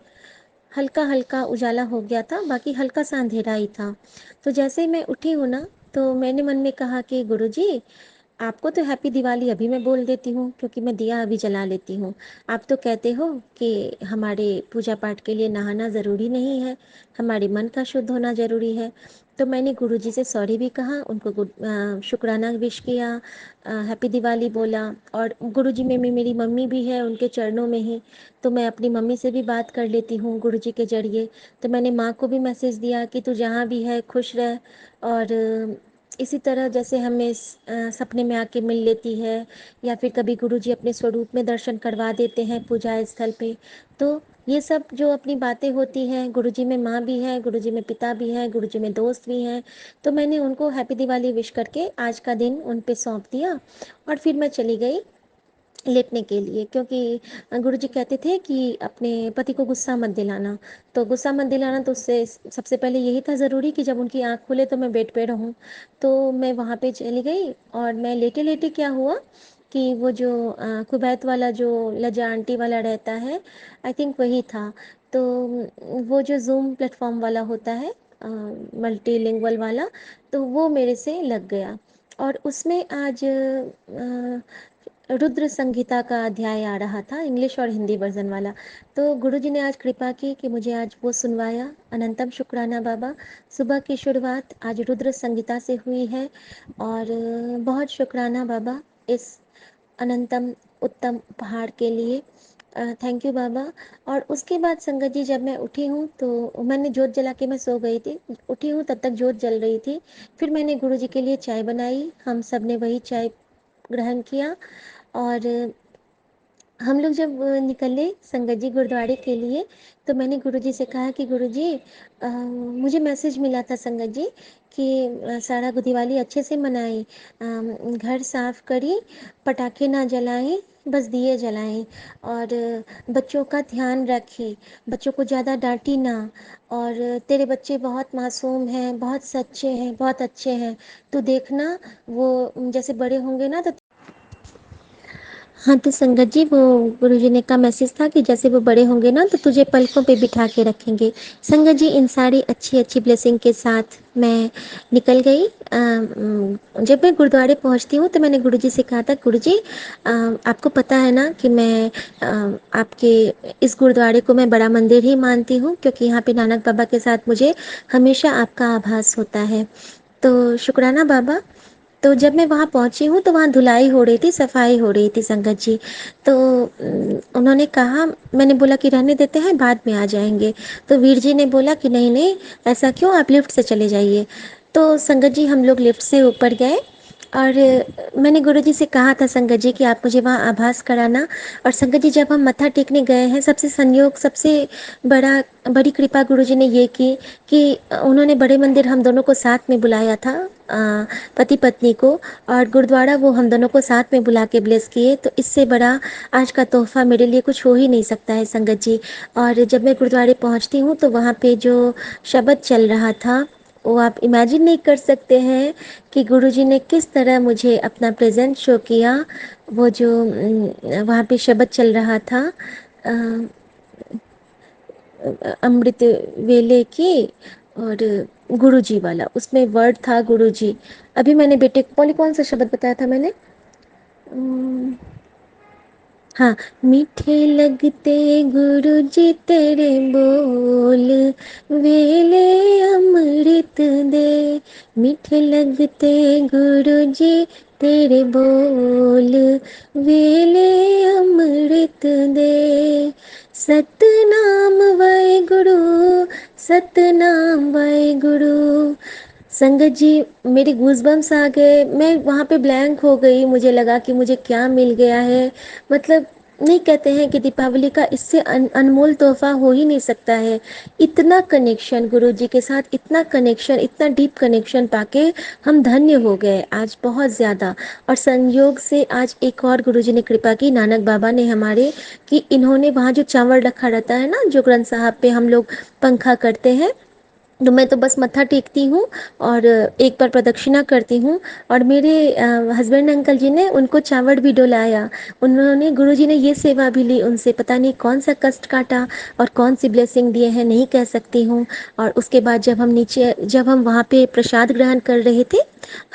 हल्का हल्का उजाला हो गया था, बाकी हल्का सा अंधेरा ही था। तो जैसे ही मैं उठी हूँ ना, तो मैंने मन में कहा कि गुरुजी, आपको तो हैप्पी दिवाली अभी मैं बोल देती हूँ, क्योंकि मैं दिया अभी जला लेती हूँ। आप तो कहते हो कि हमारे पूजा पाठ के लिए नहाना ज़रूरी नहीं है, हमारे मन का शुद्ध होना ज़रूरी है। तो मैंने गुरुजी से सॉरी भी कहा, उनको शुक्राना विश किया, हैप्पी दिवाली बोला। और गुरुजी में मेरी मम्मी भी है उनके चरणों में ही, तो मैं अपनी मम्मी से भी बात कर लेती हूँ गुरुजी के जरिए। तो मैंने माँ को भी मैसेज दिया कि तू जहाँ भी है खुश रह। और इसी तरह जैसे हमें सपने में आके मिल लेती है, या फिर कभी गुरुजी अपने स्वरूप में दर्शन करवा देते हैं पूजा स्थल पे। तो ये सब जो अपनी बातें होती हैं, गुरुजी में माँ भी है, गुरुजी में पिता भी है, गुरुजी में दोस्त भी हैं। तो मैंने उनको हैप्पी दिवाली विश करके आज का दिन उन पे सौंप दिया, और फिर मैं चली गई लेटने के लिए, क्योंकि गुरुजी कहते थे कि अपने पति को गुस्सा मत दिलाना। तो गुस्सा मत दिलाना, तो उससे सबसे पहले यही था ज़रूरी कि जब उनकी आँख खुले तो मैं बेड पे रहूं। तो मैं वहाँ पे चली गई, और मैं लेटे लेटे क्या हुआ कि वो जो कुवैत वाला जो लजा आंटी वाला रहता है, आई थिंक वही था। तो वो जो जूम प्लेटफॉर्म वाला होता है, मल्टीलिंगुअल वाला, तो वो मेरे से लग गया। और उसमें आज रुद्र संहिता का अध्याय आ रहा था, इंग्लिश और हिंदी वर्जन वाला। तो गुरुजी ने आज कृपा की कि मुझे आज वो सुनवाया। अनंतम शुक्राना बाबा। सुबह की शुरुआत आज रुद्र संहिता से हुई है, और बहुत शुक्राना बाबा इस अनंतम उत्तम उपहार के लिए। थैंक यू बाबा। और उसके बाद संगत जी जब मैं उठी हूँ तो मैंने जोत जला के मैं सो गई थी। उठी हूँ तब तक जोत जल रही थी। फिर मैंने गुरुजी के लिए चाय बनाई, हम सब ने वही चाय ग्रहण किया। और हम लोग जब निकले संगत जी गुरुद्वारे के लिए, तो मैंने गुरुजी से कहा कि गुरुजी मुझे मैसेज मिला था संगत जी कि सारा दिवाली अच्छे से मनाएं, घर साफ करी, पटाखे ना जलाएं, बस दिए जलाएं, और बच्चों का ध्यान रखें, बच्चों को ज़्यादा डांटी ना, और तेरे बच्चे बहुत मासूम हैं, बहुत सच्चे हैं, बहुत अच्छे हैं, तो देखना वो जैसे बड़े होंगे ना तो। हाँ, तो संगत जी वो गुरुजी ने का मैसेज था कि जैसे वो बड़े होंगे ना तो तुझे पलकों पे बिठा के रखेंगे। संगत जी इन सारी अच्छी ब्लेसिंग के साथ मैं निकल गई। जब मैं गुरुद्वारे पहुंचती हूँ तो मैंने गुरुजी से कहा था, गुरुजी आपको पता है ना कि मैं आपके इस गुरुद्वारे को मैं बड़ा मंदिर ही मानती हूँ, क्योंकि यहाँ पे नानक बाबा के साथ मुझे हमेशा आपका आभास होता है। तो शुक्राना बाबा। तो जब मैं वहाँ पहुँची हूँ तो वहाँ धुलाई हो रही थी, सफाई हो रही थी संगत जी। तो उन्होंने कहा, मैंने बोला कि रहने देते हैं, बाद में आ जाएंगे। तो वीर जी ने बोला कि नहीं नहीं, ऐसा क्यों, आप लिफ्ट से चले जाइए। तो संगत जी हम लोग लिफ्ट से ऊपर गए। और मैंने गुरुजी से कहा था संगत जी कि आप मुझे वहाँ आभास कराना। और संगत जी जब हम मत्था टेकने गए हैं, सबसे संयोग, सबसे बड़ी कृपा गुरुजी ने ये की कि उन्होंने बड़े मंदिर हम दोनों को साथ में बुलाया था, पति पत्नी को, और गुरुद्वारा वो हम दोनों को साथ में बुला के ब्लेस किए। तो इससे बड़ा आज का तोहफा मेरे लिए कुछ हो ही नहीं सकता है संगत जी। और जब मैं गुरुद्वारे पहुंचती हूँ तो वहाँ पे जो शब्द चल रहा था, वो आप इमेजिन नहीं कर सकते हैं कि गुरुजी ने किस तरह मुझे अपना प्रेजेंस शो किया। वो जो वहाँ पे शब्द चल रहा था, अ, अमृत वेले की, और गुरुजी वाला, उसमें वर्ड था गुरुजी। अभी मैंने बेटे को, बोले कौन सा शब्द बताया था मैंने, अम, हाँ, मीठे लगते गुरुजी तेरे बोल, वेले अमृत दे, मीठे लगते गुरुजी तेरे बोल, वेले अमृत दे, सतनाम वाहेगुरु, सतनाम वाहेगुरु। संगत जी मेरे गूज़बम्स आ गए, मैं वहाँ पे ब्लैंक हो गई, मुझे लगा कि मुझे क्या मिल गया है। मतलब नहीं, कहते हैं कि दीपावली का इससे अनमोल तोहफा हो ही नहीं सकता है। इतना कनेक्शन गुरु जी के साथ, इतना कनेक्शन, इतना डीप कनेक्शन पाके हम धन्य हो गए आज बहुत ज़्यादा। और संयोग से आज एक और गुरु जी ने कृपा की, नानक बाबा ने हमारे, कि इन्होंने वहाँ जो चावल रखा रहता है ना, जो ग्रंथ साहब पे हम लोग पंखा करते हैं, तो मैं तो बस मत्था टेकती हूँ और एक बार प्रदक्षिणा करती हूँ। और मेरे हस्बैंड अंकल जी ने उनको चावड़ भी डोलाया। उन्होंने, गुरुजी ने ये सेवा भी ली उनसे, पता नहीं कौन सा कष्ट काटा और कौन सी ब्लेसिंग दिए हैं, नहीं कह सकती हूँ। और उसके बाद जब हम वहाँ पे प्रसाद ग्रहण कर रहे थे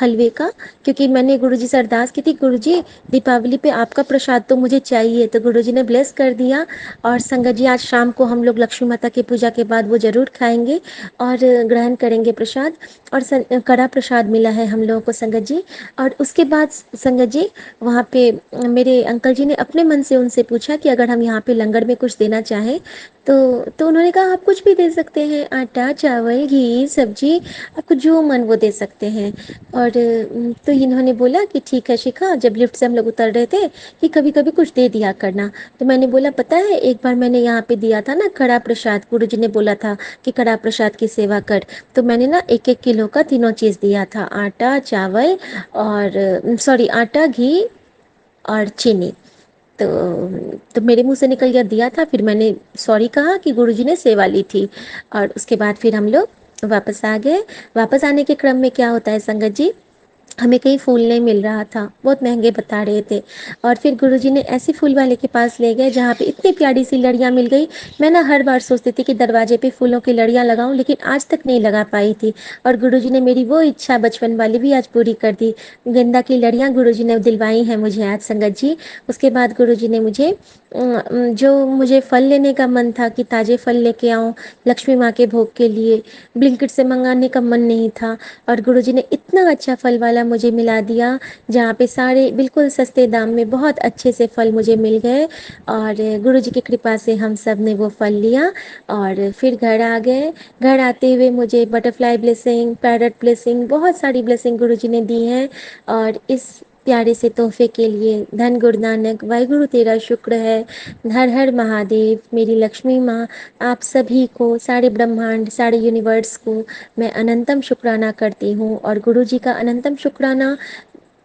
हलवे का, क्योंकि मैंने गुरुजी से अरदास की थी, गुरुजी दीपावली पे आपका प्रसाद तो मुझे चाहिए, तो गुरुजी ने ब्लेस कर दिया। और संगत जी आज शाम को हम लोग लक्ष्मी माता की पूजा के बाद वो ज़रूर खाएंगे और ग्रहण करेंगे प्रसाद। और कड़ा प्रसाद मिला है हम लोगों को संगत जी। और उसके बाद संगत जी वहाँ पे मेरे अंकल जी ने अपने मन से उनसे पूछा कि अगर हम यहाँ पे लंगर में कुछ देना चाहें तो उन्होंने कहा आप कुछ भी दे सकते हैं, आटा, चावल, घी, सब्जी, आपको जो मन वो दे सकते हैं। और तो इन्होंने बोला कि ठीक है शिखा, जब लिफ्ट से हम लोग उतर रहे थे, कि कभी कभी कुछ दे दिया करना। तो मैंने बोला पता है एक बार मैंने यहाँ पे दिया था ना कड़ा प्रसाद, गुरु जी ने बोला था कि कड़ा प्रसाद की सेवा कर, तो मैंने ना 1-1 किलो का तीनों चीज़ दिया था, आटा, चावल, और सॉरी आटा, घी और चीनी। तो मेरे मुंह से निकल गया दिया था, फिर मैंने सॉरी कहा कि गुरुजी ने सेवा ली थी। और उसके बाद फिर हम लोग वापस आ गए। वापस आने के क्रम में क्या होता है संगत जी, हमें कहीं फूल नहीं मिल रहा था, बहुत महंगे बता रहे थे। और फिर गुरुजी ने ऐसे फूल वाले के पास ले गए जहाँ पे इतनी प्यारी सी लड़ियाँ मिल गई। मैं ना हर बार सोचती थी कि दरवाजे पे फूलों की लड़ियाँ लगाऊं, लेकिन आज तक नहीं लगा पाई थी। और गुरुजी ने मेरी वो इच्छा बचपन वाली भी आज पूरी कर दी। गेंदा की लड़ियाँ गुरुजी ने दिलवाई हैं मुझे आज संगत जी। उसके बाद गुरुजी ने मुझे जो मुझे फल लेने का मन था कि ताज़े फल लेके आऊँ लक्ष्मी माँ के भोग के लिए, ब्लिंकिट से मंगाने का मन नहीं था। और गुरुजी ने इतने इतना अच्छा फल वाला मुझे मिला दिया, जहाँ पे सारे बिल्कुल सस्ते दाम में बहुत अच्छे से फल मुझे मिल गए। और गुरुजी की कृपा से हम सब ने वो फल लिया और फिर घर आ गए। घर आते हुए मुझे बटरफ्लाई ब्लेसिंग, पैरट ब्लेसिंग, बहुत सारी ब्लेसिंग गुरुजी ने दी हैं। और इस प्यारे से तोहफे के लिए धन गुरु नानक, वाहिगुरु तेरा शुक्र है। हर हर महादेव, मेरी लक्ष्मी माँ, आप सभी को, सारे ब्रह्मांड, सारे यूनिवर्स को मैं अनंतम शुक्राना करती हूँ। और गुरुजी का अनंतम शुक्राना,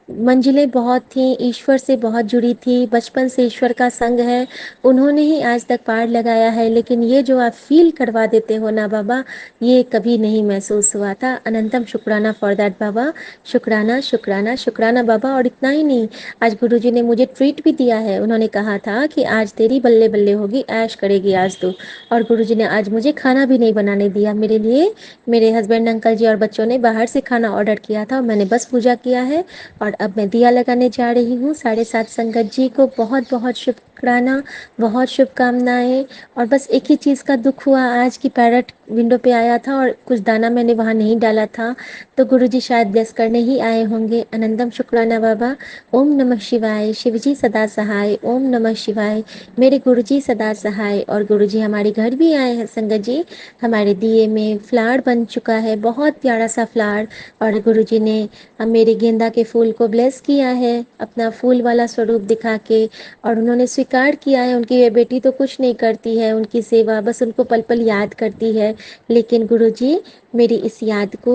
मंजिलें बहुत थी, ईश्वर से बहुत जुड़ी थी, बचपन से ईश्वर का संग है, उन्होंने ही आज तक पार लगाया है। लेकिन ये जो आप फील करवा देते हो ना बाबा, ये कभी नहीं महसूस हुआ था। अनंतम शुक्राना फॉर दैट बाबा, शुक्राना शुक्राना शुक्राना बाबा। और इतना ही नहीं, आज गुरुजी ने मुझे ट्रीट भी दिया है। उन्होंने कहा था कि आज तेरी बल्ले बल्ले होगी, ऐश करेगी आज तू। और गुरुजी ने आज मुझे खाना भी नहीं बनाने दिया मेरे लिए। मेरे हस्बैंड, अंकल जी और बच्चों ने बाहर से खाना ऑर्डर किया था, मैंने बस पूजा किया है। और अब मैं दिया लगाने जा रही हूँ। 7:30 संगत जी को बहुत बहुत शुक्राना, बहुत शुभकामनाएं। और बस एक ही चीज़ का दुख हुआ आज की, पैरट विंडो पे आया था और कुछ दाना मैंने वहाँ नहीं डाला था, तो गुरुजी शायद ब्लेस करने ही आए होंगे। अनंतम शुक्राना बाबा। ओम नमः शिवाय, शिवजी सदा सहाय। ओम नमः शिवाय, मेरे गुरुजी सदा सहाय। और गुरुजी हमारे घर भी आए हैं संगत जी। हमारे दिए में फ्लावर बन चुका है, बहुत प्यारा सा फ्लावर। और गुरुजी ने मेरे गेंदा के फूल को ब्लेस किया है अपना फूल वाला स्वरूप दिखा के। और उन्होंने स्वीकार किया है, उनकी ये बेटी तो कुछ नहीं करती है उनकी सेवा, बस उनको पल पल याद करती है। लेकिन गुरुजी मेरी इस याद को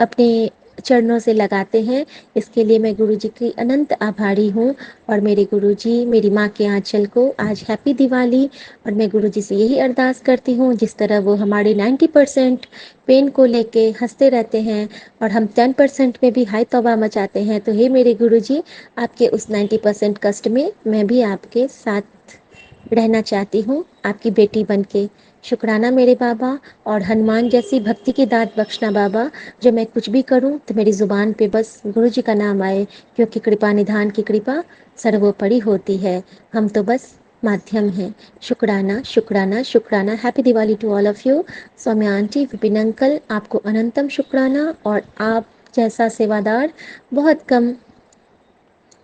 अपने चरणों से लगाते हैं, इसके लिए मैं गुरुजी की अनंत आभारी हूँ। और मेरे गुरुजी मेरी माँ के आंचल को आज हैप्पी दिवाली। और मैं गुरुजी से यही अरदास करती हूँ, जिस तरह वो हमारे 90% पेन को लेके हंसते रहते हैं और हम 10% में भी हाय तौबा मचाते हैं, तो हे मेरे गुरुजी, आपके उस 90% कष्ट में मैं भी आपके साथ रहना चाहती हूँ, आपकी बेटी बनके। शुक्राना मेरे बाबा। और हनुमान जैसी भक्ति की दात बख्शना बाबा, जो मैं कुछ भी करूं तो मेरी जुबान पे बस गुरु जी का नाम आए, क्योंकि कृपा निधान की कृपा सर्वोपरि होती है, हम तो बस माध्यम हैं। शुक्राना शुक्राना शुक्राना। Happy Diwali to all of you. Saumya aunty, Vipin uncle, आपको अनंतम शुक्राना। और आप जैसा सेवादार बहुत कम,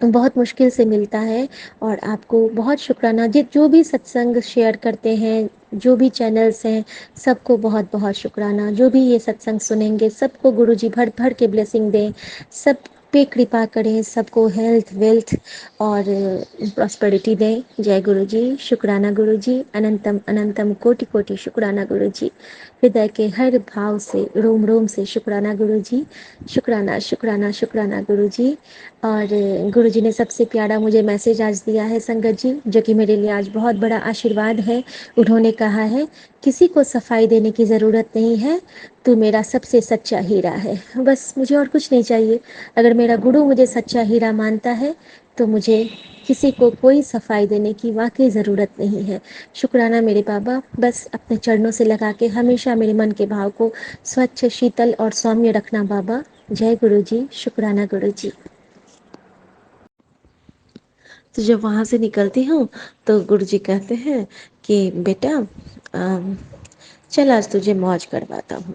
बहुत मुश्किल से मिलता है। और आपको बहुत शुक्राना, जो भी सत्संग शेयर करते हैं, जो भी चैनल्स हैं, सबको बहुत बहुत शुक्राना। जो भी ये सत्संग सुनेंगे सबको गुरुजी भर भर के ब्लेसिंग दें, सब पे कृपा करें, सबको हेल्थ वेल्थ और प्रॉस्पेरिटी दें। जय गुरुजी। शुक्राना गुरुजी, अनंतम अनंतम कोटि कोटि शुक्राना गुरुजी। हृदय के हर भाव से, रोम रोम से शुक्राना गुरुजी। शुक्राना शुक्राना शुक्राना गुरुजी। और गुरुजी ने सबसे प्यारा मुझे मैसेज आज दिया है संगत जी, जो कि मेरे लिए आज बहुत बड़ा आशीर्वाद है। उन्होंने कहा है, किसी को सफाई देने की ज़रूरत नहीं है, तू मेरा सबसे सच्चा हीरा है। बस मुझे और कुछ नहीं चाहिए। अगर मेरा गुरु मुझे सच्चा हीरा मानता है तो मुझे किसी को कोई सफाई देने की वाकई ज़रूरत नहीं है। शुक्राना मेरे बाबा। बस अपने चरणों से लगा के हमेशा मेरे मन के भाव को स्वच्छ, शीतल और सौम्य रखना बाबा। जय गुरु जी। शुक्राना गुरु जी। तो जब वहाँ से निकलती हूँ तो गुरुजी कहते हैं कि बेटा चल आज तुझे मौज करवाता हूँ।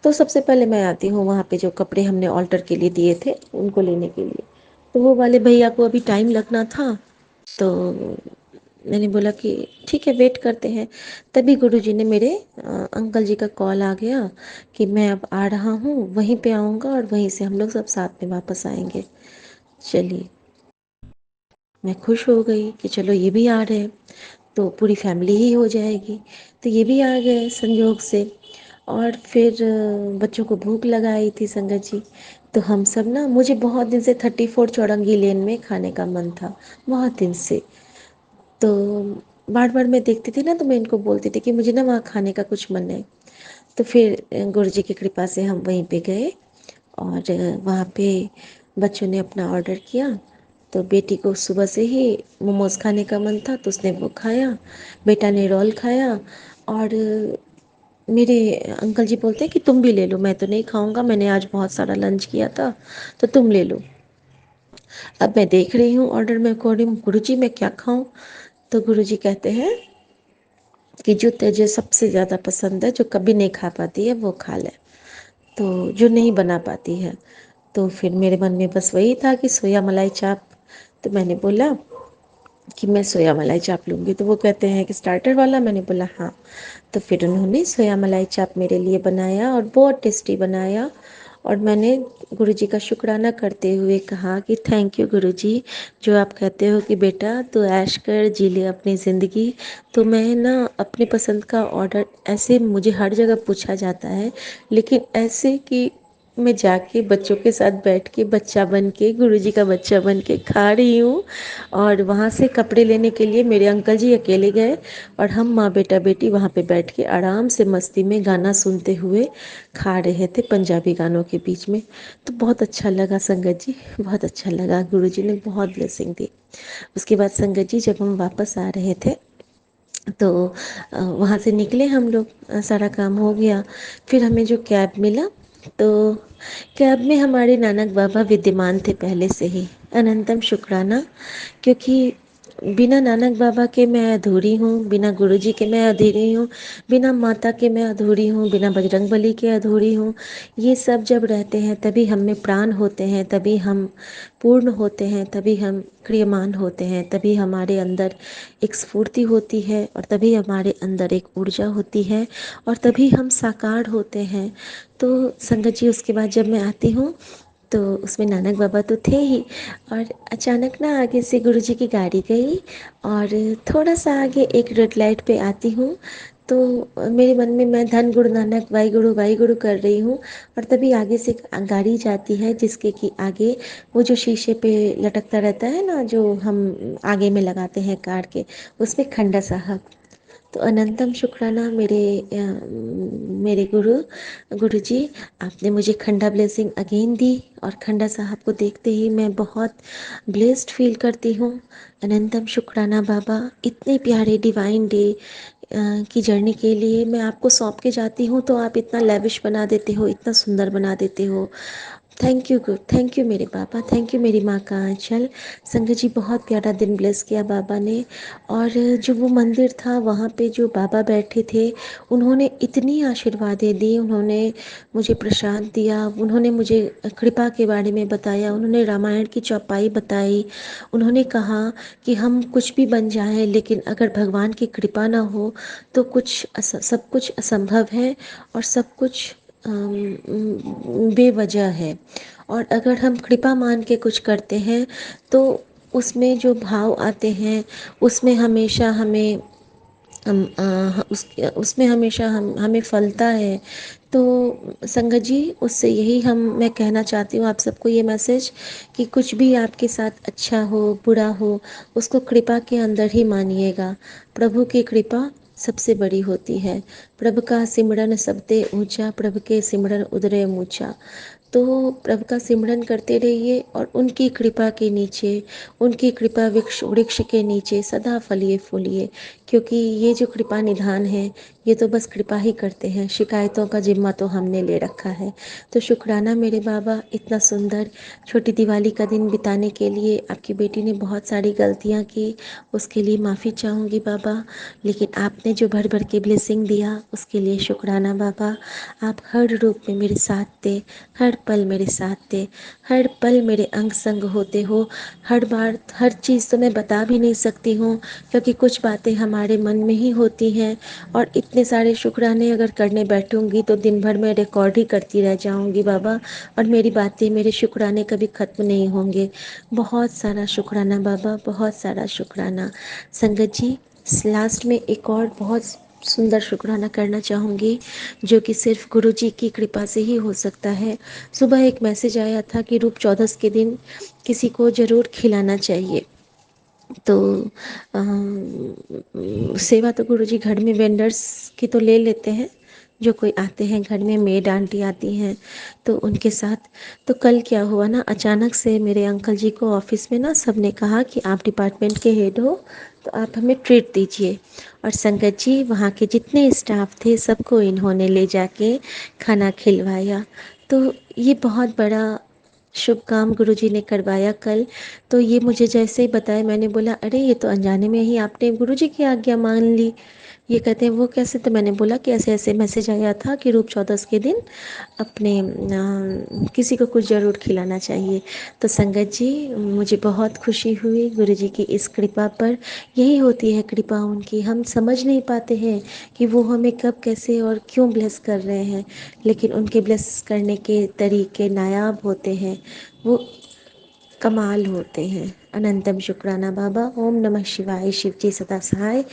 तो सबसे पहले मैं आती हूँ वहाँ पे, जो कपड़े हमने ऑल्टर के लिए दिए थे उनको लेने के लिए। तो वो वाले भैया को अभी टाइम लगना था, तो मैंने बोला कि ठीक है वेट करते हैं। तभी गुरुजी ने मेरे अंकल जी का कॉल आ गया कि मैं अब आ रहा हूँ, वहीं पे आऊँगा और वहीं से हम लोग सब साथ में वापस आएंगे। चलिए, मैं खुश हो गई कि चलो ये भी आ रहे हैं तो पूरी फैमिली ही हो जाएगी। तो ये भी आ गए संयोग से। और फिर बच्चों को भूख लगाई थी संगत जी, तो हम सब ना, मुझे बहुत दिन से 34 चौरंगी लेन में खाने का मन था, बहुत दिन से। तो बार बार मैं देखती थी ना, तो मैं इनको बोलती थी कि मुझे ना वहाँ खाने का कुछ मन है। तो फिर गुरु जी की कृपा से हम वहीं पे गए और वहाँ पे बच्चों ने अपना ऑर्डर किया। तो बेटी को सुबह से ही मोमोज खाने का मन था, तो उसने वो खाया, बेटा ने रोल खाया। और मेरे अंकल जी बोलते हैं कि तुम भी ले लो, मैं तो नहीं खाऊंगा, मैंने आज बहुत सारा लंच किया था, तो तुम ले लो। अब मैं देख रही हूँ ऑर्डर में, गुरु जी मैं क्या खाऊं? तो गुरु जी कहते हैं कि जो तुझे सबसे ज़्यादा पसंद है, जो कभी नहीं खा पाती है, वो खा ले। तो जो नहीं बना पाती है। तो फिर मेरे मन में बस वही था कि सोया मलाई चाप। तो मैंने बोला कि मैं सोया मलाई चाप लूँगी। तो वो कहते हैं कि स्टार्टर वाला। मैंने बोला हाँ। तो फिर उन्होंने सोया मलाई चाप मेरे लिए बनाया और बहुत टेस्टी बनाया। और मैंने गुरुजी का शुक्राना करते हुए कहा कि थैंक यू गुरुजी, जो आप कहते हो कि बेटा तू ऐश कर, जी ले अपनी ज़िंदगी। तो मैं ना अपने पसंद का ऑर्डर, ऐसे मुझे हर जगह पूछा जाता है, लेकिन ऐसे कि मैं जाके बच्चों के साथ बैठ के बच्चा बन के, गुरुजी का बच्चा बन के खा रही हूँ। और वहाँ से कपड़े लेने के लिए मेरे अंकल जी अकेले गए और हम माँ बेटा बेटी वहाँ पे बैठ के आराम से मस्ती में गाना सुनते हुए खा रहे थे, पंजाबी गानों के बीच में। तो बहुत अच्छा लगा संगत जी, बहुत अच्छा लगा। गुरुजी ने बहुत ब्लेसिंग दी। उसके बाद संगत जी जब हम वापस आ रहे थे तो वहाँ से निकले हम लोग, सारा काम हो गया। फिर हमें जो कैब मिला, तो कैब में हमारे नानक बाबा विद्यमान थे पहले से ही। अनंतम शुक्राना, क्योंकि बिना नानक बाबा के मैं अधूरी हूँ, बिना गुरुजी के मैं अधूरी हूँ, बिना माता के मैं अधूरी हूँ, बिना बजरंगबली के अधूरी हूँ। ये सब जब रहते हैं तभी हम में प्राण होते हैं, तभी हम पूर्ण होते हैं, तभी हम क्रियमान होते हैं, तभी हमारे अंदर एक स्फूर्ति होती है और तभी हमारे अंदर एक ऊर्जा होती है और तभी हम साकार होते हैं। तो संगत जी उसके बाद जब मैं आती हूँ तो उसमें नानक बाबा तो थे ही, और अचानक ना आगे से गुरुजी की गाड़ी गई और थोड़ा सा आगे एक रेड लाइट पे आती हूँ। तो मेरे मन में मैं धन गुरु नानक वाई गुरु कर रही हूँ, और तभी आगे से गाड़ी जाती है जिसके कि आगे वो जो शीशे पे लटकता रहता है ना, जो हम आगे में लगाते हैं कार के, उसमें खंडा साहब। तो अनंतम शुक्राना मेरे गुरुजी, आपने मुझे खंडा ब्लेसिंग अगेन दी। और खंडा साहब को देखते ही मैं बहुत ब्लेस्ड फील करती हूँ। अनंतम शुक्राना बाबा, इतने प्यारे डिवाइन डे की जर्नी के लिए मैं आपको सौंप के जाती हूँ तो आप इतना लेविश बना देते हो, इतना सुंदर बना देते हो। Thank you good, thank you मेरे पापा, थैंक यू मेरी माँ का आंचल। संगत जी बहुत प्यारा दिन ब्लेस किया बाबा ने। और जो वो मंदिर था वहाँ पे जो बाबा बैठे थे, उन्होंने इतनी आशीर्वादें दी, उन्होंने मुझे प्रसाद दिया, उन्होंने मुझे कृपा के बारे में बताया, उन्होंने रामायण की चौपाई बताई। उन्होंने कहा कि हम कुछ भी बन जाएं, लेकिन अगर भगवान की कृपा ना हो तो सब कुछ असंभव है और सब कुछ बेवजह है। और अगर हम कृपा मान के कुछ करते हैं तो उसमें जो भाव आते हैं उसमें हमेशा हमें उसमें हमेशा हमें फलता है। तो संगत जी उससे यही मैं कहना चाहती हूँ आप सबको ये मैसेज, कि कुछ भी आपके साथ अच्छा हो बुरा हो, उसको कृपा के अंदर ही मानिएगा। प्रभु की कृपा सबसे बड़ी होती है। प्रभु का सिमरन सबते ऊंचा, प्रभु के सिमरन उदरे ऊंचा। तो प्रभु का सिमरन करते रहिए और उनकी कृपा के नीचे, उनकी कृपा वृक्ष वृक्ष के नीचे सदा फलिए फूलिए, क्योंकि ये जो कृपा निधान है ये तो बस कृपा ही करते हैं, शिकायतों का जिम्मा तो हमने ले रखा है। तो शुक्राना मेरे बाबा, इतना सुंदर छोटी दिवाली का दिन बिताने के लिए। आपकी बेटी ने बहुत सारी गलतियाँ की, उसके लिए माफ़ी चाहूँगी बाबा, लेकिन आपने जो भर भर के ब्लेसिंग दिया उसके लिए शुक्राना बाबा। आप हर रूप में मेरे साथ थे, हर पल मेरे साथ थे, हर पल मेरे अंग संग होते हो। हर बार हर चीज़ तो मैं बता भी नहीं सकती हूँ, क्योंकि कुछ बातें हमारे मन में ही होती हैं, और इतने सारे शुक्राने अगर करने बैठूंगी तो दिन भर मैं रिकॉर्ड ही करती रह जाऊंगी बाबा, और मेरी बातें, मेरे शुक्राने कभी ख़त्म नहीं होंगे। बहुत सारा शुक्राना बाबा, बहुत सारा शुक्राना। संगत जी लास्ट में एक और बहुत सुंदर शुक्राना करना चाहूँगी, जो कि सिर्फ गुरु जी की कृपा से ही हो सकता है। सुबह एक मैसेज आया था कि रूप चौदस के दिन किसी को ज़रूर खिलाना चाहिए। तो सेवा तो गुरुजी घर में वेंडर्स की तो ले लेते हैं, जो कोई आते हैं घर में, मेड आंटी आती हैं तो उनके साथ। तो कल क्या हुआ ना, अचानक से मेरे अंकल जी को ऑफिस में ना सबने कहा कि आप डिपार्टमेंट के हेड हो तो आप हमें ट्रीट दीजिए। और संगत जी वहाँ के जितने स्टाफ थे सबको इन्होंने ले जाके खाना खिलवाया। तो ये बहुत बड़ा शुभ काम गुरुजी ने करवाया कल। तो ये मुझे जैसे ही बताया मैंने बोला अरे ये तो अनजाने में ही आपने गुरुजी की आज्ञा मान ली, ये कहते हैं वो कैसे, तो मैंने बोला कि ऐसे ऐसे मैसेज आया था कि रूप चौदस के दिन अपने किसी को कुछ ज़रूर खिलाना चाहिए। तो संगत जी, मुझे बहुत खुशी हुई गुरु जी की इस कृपा पर। यही होती है कृपा उनकी, हम समझ नहीं पाते हैं कि वो हमें कब कैसे और क्यों ब्लेस कर रहे हैं, लेकिन उनके ब्लेस करने के तरीके नायाब होते हैं, वो कमाल होते हैं। अनंतम शुक्राना बाबा। ओम नमः शिवाय। शिव जी सदा सहाय।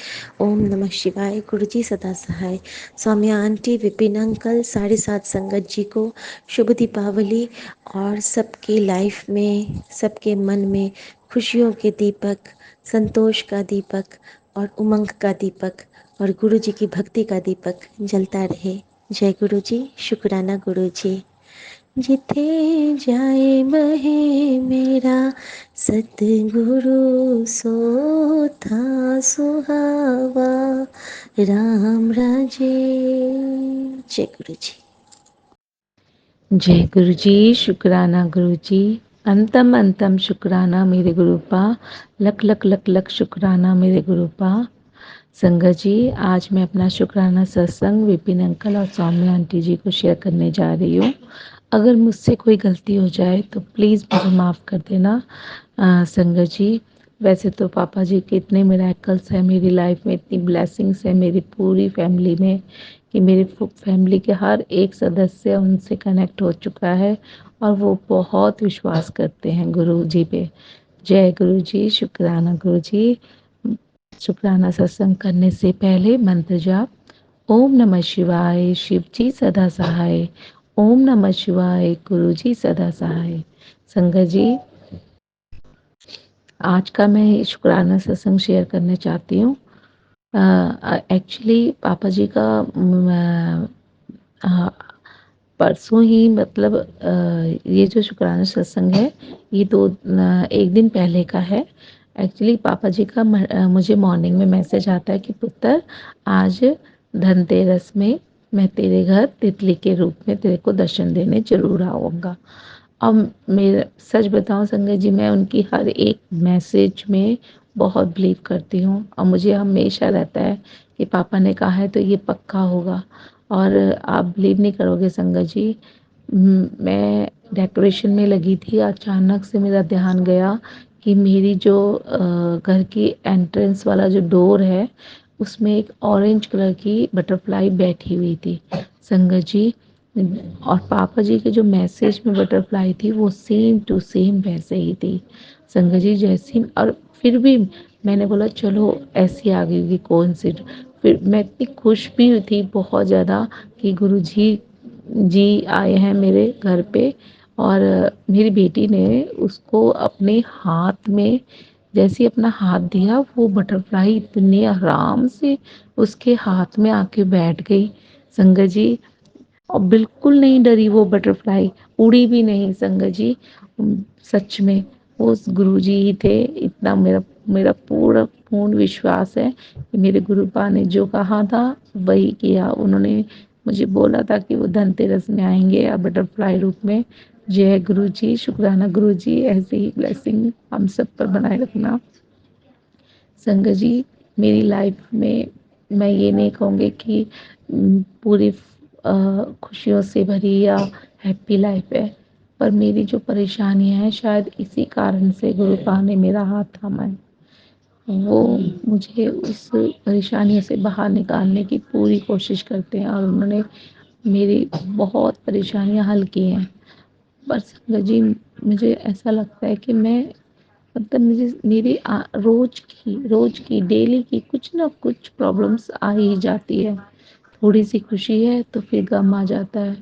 ओम नमः शिवाय। गुरु जी सदा सहाय। सौम्या आंटी, विपिन अंकल, 7:30 संगत जी को शुभ दीपावली, और सबके लाइफ में, सबके मन में खुशियों के दीपक, संतोष का दीपक और उमंग का दीपक और गुरु जी की भक्ति का दीपक जलता रहे। जय गुरु जी। शुक्राना गुरु जी। जिथे जाए बहे मेरा सतगुरु, सो था सुहावा राम राजे। जय गुरु जी। जय गुरु जी। शुक्राना गुरु जी। अंतम अंतम शुक्राना मेरे गुरुपा। लख लख लख लख शुक्राना मेरे गुरुपा। संगत जी, आज मैं अपना शुक्राना सत्संग विपिन अंकल और सौम्या आंटी जी को शेयर करने जा रही हूँ। अगर मुझसे कोई गलती हो जाए तो प्लीज़ मुझे माफ़ कर देना। संगत जी, वैसे तो पापा जी के इतने मिरेकल्स हैं मेरी लाइफ में, इतनी ब्लेसिंग्स हैं मेरी पूरी फैमिली में कि मेरी फैमिली के हर एक सदस्य उनसे कनेक्ट हो चुका है और वो बहुत विश्वास करते हैं गुरु जी पे। जय गुरु जी। शुक्राना गुरु जी। शुक्राना सत्संग करने से पहले मंत्र जाप। ओम नमः शिवाय। शिव जी सदा सहाय। ओम नमः शिवाय। गुरु जी सदा सहाय। संगत जी, आज का मैं शुक्राना सत्संग शेयर करना चाहती हूँ। एक्चुअली पापा जी का परसों ही, मतलब ये जो शुक्राना सत्संग है ये एक दिन पहले का है। एक्चुअली पापा जी का मुझे मॉर्निंग में मैसेज आता है कि पुत्र, आज धनतेरस में मैं तेरे घर तितली के रूप में तेरे को दर्शन देने जरूर आऊँगा। अब मेरा सच बताऊं संगत जी, मैं उनकी हर एक मैसेज में बहुत बिलीव करती हूँ और मुझे हमेशा रहता है कि पापा ने कहा है तो ये पक्का होगा। और आप बिलीव नहीं करोगे संगत जी, मैं डेकोरेशन में लगी थी, अचानक से मेरा ध्यान गया कि मेरी जो घर की एंट्रेंस वाला जो डोर है उसमें एक ऑरेंज कलर की बटरफ्लाई बैठी हुई थी संगत जी। और पापा जी के जो मैसेज में बटरफ्लाई थी वो सेम टू सेम वैसे ही थी संगत जी, जैसी। और फिर भी मैंने बोला चलो ऐसी आ गई होगी कोइंसिडेंस। फिर मैं इतनी खुश भी हुई थी बहुत ज़्यादा कि गुरु जी आए हैं मेरे घर पे। और मेरी बेटी ने उसको अपने हाथ में, जैसे अपना हाथ दिया, वो बटरफ्लाई इतने आराम से उसके हाथ में आके बैठ गई संगत जी। और बिल्कुल नहीं डरी वो बटरफ्लाई, उड़ी भी नहीं संगत जी। सच में वो गुरुजी ही थे। इतना मेरा मेरा पूरा पूर्ण विश्वास है कि मेरे गुरुपा ने जो कहा था वही किया। उन्होंने मुझे बोला था कि वो धनतेरस में आएंगे या बटरफ्लाई रूप में। जय गुरु जी। शुक्राना गुरु जी, ऐसे ही ब्लेसिंग हम सब पर बनाए रखना। संगत जी, मेरी लाइफ में मैं ये नहीं कहूँगी कि पूरी खुशियों से भरी या हैप्पी लाइफ है, पर मेरी जो परेशानियाँ हैं शायद इसी कारण से गुरुपा ने मेरा हाथ थामा है। वो मुझे उस परेशानियों से बाहर निकालने की पूरी कोशिश करते हैं और उन्होंने मेरी बहुत परेशानियाँ हल की हैं। पर संगत जी, मुझे ऐसा लगता है कि मैं, मतलब मुझे मेरी रोज की डेली की कुछ ना कुछ प्रॉब्लम्स आ ही जाती है। थोड़ी सी खुशी है तो फिर गम आ जाता है,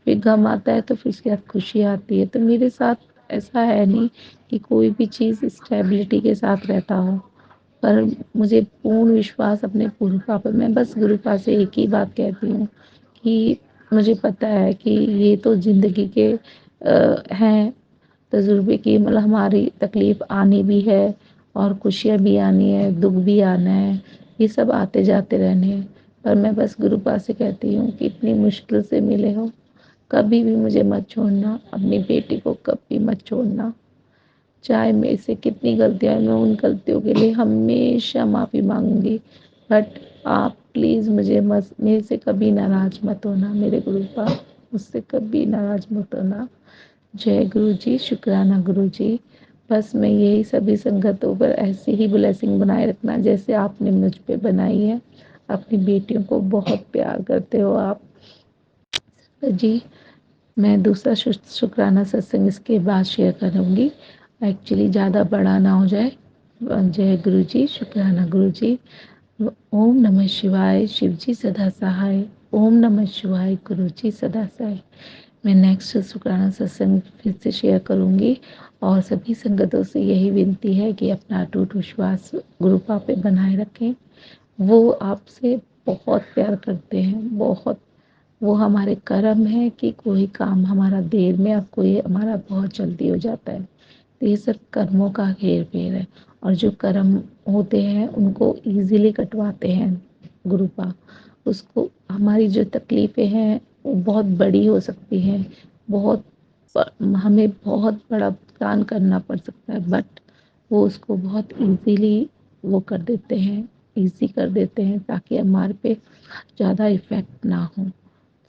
फिर गम आता है तो फिर उसके बाद खुशी आती है। तो मेरे साथ ऐसा है नहीं कि कोई भी चीज़ स्टेबिलिटी के साथ रहता हो, पर मुझे पूर्ण विश्वास अपने गुरुपा पर। मैं बस गुरुपा से एक ही बात कहती हूँ कि मुझे पता है कि ये तो ज़िंदगी के हैं तजुर्बे की, मतलब हमारी तकलीफ़ आनी भी है और खुशियाँ भी आनी है, दुख भी आना है, ये सब आते जाते रहने हैं। पर मैं बस गुरुपा से कहती हूँ कि इतनी मुश्किल से मिले हो, कभी भी मुझे मत छोड़ना, अपनी बेटी को कभी मत छोड़ना। चाहे मेरे से कितनी गलतियाँ, मैं उन गलतियों के लिए हमेशा माफ़ी मांगूंगी, बट आप प्लीज़ मुझे मेरे से कभी नाराज़ मत होना मेरे गुरुपा, मुझसे कभी नाराज़ मत होना। जय गुरु जी, शुक्राना गुरु जी। बस मैं यही सभी संगतों पर ऐसी ही ब्लेसिंग बनाए रखना जैसे आपने मुझ पे बनाई है। अपनी बेटियों को बहुत प्यार करते हो आप जी। मैं दूसरा शुक्राना सत्संग इसके बाद शेयर करूँगी, एक्चुअली ज़्यादा बड़ा ना हो जाए। जय गुरु जी, शुक्राना गुरु जी। ओम नमः शिवाय, शिव जी सदा सहाय। ओम नमः शिवाय, गुरु जी सदा सहाय। मैं नेक्स्ट शुक्राना सत्संग फिर से शेयर करूँगी और सभी संगतों से यही विनती है कि अपना अटूट विश्वास गुरुपा पे बनाए रखें। वो आपसे बहुत प्यार करते हैं, बहुत। वो हमारे कर्म है कि कोई काम हमारा देर में और कोई हमारा बहुत जल्दी हो जाता है। तो ये सब कर्मों का हेर फेर है और जो कर्म होते हैं उनको इजीली कटवाते हैं गुरुपा। उसको हमारी जो तकलीफ़ें हैं वो बहुत बड़ी हो सकती हैं, बहुत हमें बहुत बड़ा भुगतान करना पड़ सकता है, बट वो उसको बहुत इजीली वो कर देते हैं, इजी कर देते हैं ताकि हमारे पे ज़्यादा इफ़ेक्ट ना हो।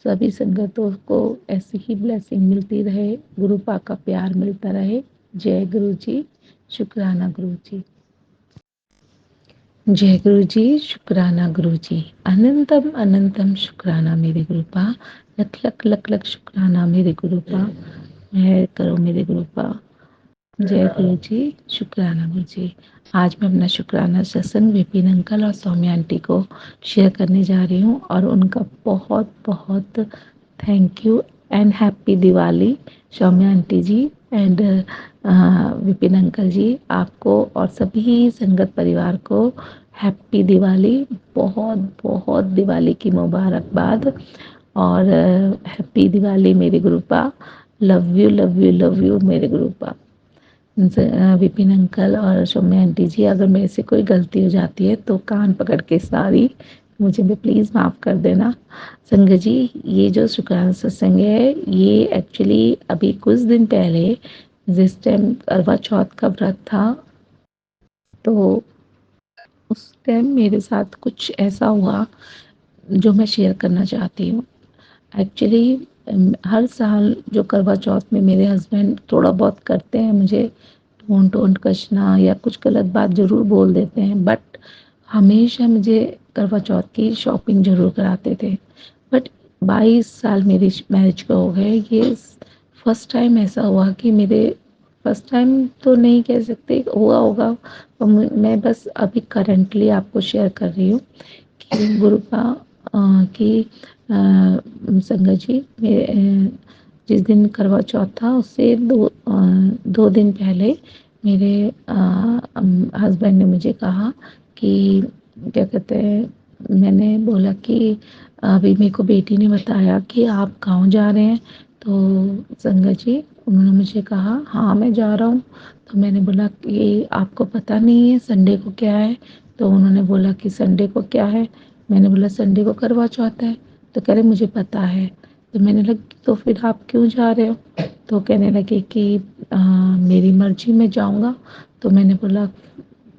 सभी संगतों को ऐसी ही ब्लेसिंग मिलती रहे, गुरुपा का प्यार मिलता रहे। जय गुरु जी, शुक्राना गुरु जी। जय गुरु जी, शुक्राना गुरु जी। अनंतम अनंतम शुक्राना मेरे गुरुपा। लख लख लख लख शुक्राना मेरे गुरुपा। मेहर करो मेरे गुरुपा। जय गुरु जी, शुक्राना गुरु जी। आज मैं अपना शुक्राना सत्संग विपिन अंकल और सौम्या आंटी को शेयर करने जा रही हूँ और उनका बहुत बहुत thank you and happy Diwali Soumya aunty ji and Vipin uncle ji. आपको और सभी संगत परिवार को हैप्पी दिवाली, बहुत बहुत दिवाली की मुबारकबाद और हैप्पी दिवाली मेरे गुरुपा। Love you love you love you मेरे गुरुपा। विपिन अंकल और सौम्या आंटी जी, अगर मेरे से कोई गलती हो जाती है तो कान पकड़ के सारी मुझे भी प्लीज़ माफ़ कर देना। संगत जी, ये जो शुक्राना सत्संग है ये एक्चुअली अभी कुछ दिन पहले जिस टाइम करवा चौथ का व्रत था तो उस टाइम मेरे साथ कुछ ऐसा हुआ जो मैं शेयर करना चाहती हूँ। एक्चुअली हर साल जो करवा चौथ में मेरे हस्बैंड थोड़ा बहुत करते हैं, मुझे टोंट टोंट कसना या कुछ गलत बात ज़रूर बोल देते हैं, बट हमेशा मुझे करवा चौथ की शॉपिंग ज़रूर कराते थे। बट 22 साल मेरी मैरिज को हो गए, ये फर्स्ट टाइम ऐसा हुआ कि मेरे फर्स्ट टाइम तो नहीं कह सकते, हुआ होगा। और मैं बस अभी करंटली आपको शेयर कर रही हूँ कि गुरुपा की संगत जी मेरे जिस दिन करवा चौथ था उससे 2 दिन पहले मेरे हस्बैंड ने मुझे कहा कि क्या कहते हैं, मैंने बोला कि अभी मेरे को बेटी ने बताया कि आप गाँव जा रहे हैं। तो संगत जी उन्होंने मुझे कहा हाँ मैं जा रहा हूँ। तो मैंने बोला कि आपको पता नहीं है संडे को क्या है? तो उन्होंने बोला कि संडे को क्या है? मैंने बोला संडे को करवा चौथ है। तो कह रहे मुझे पता है। तो मैंने लगा तो फिर आप क्यों जा रहे हो? तो कहने लगे कि मेरी मर्जी में जाऊँगा। तो मैंने बोला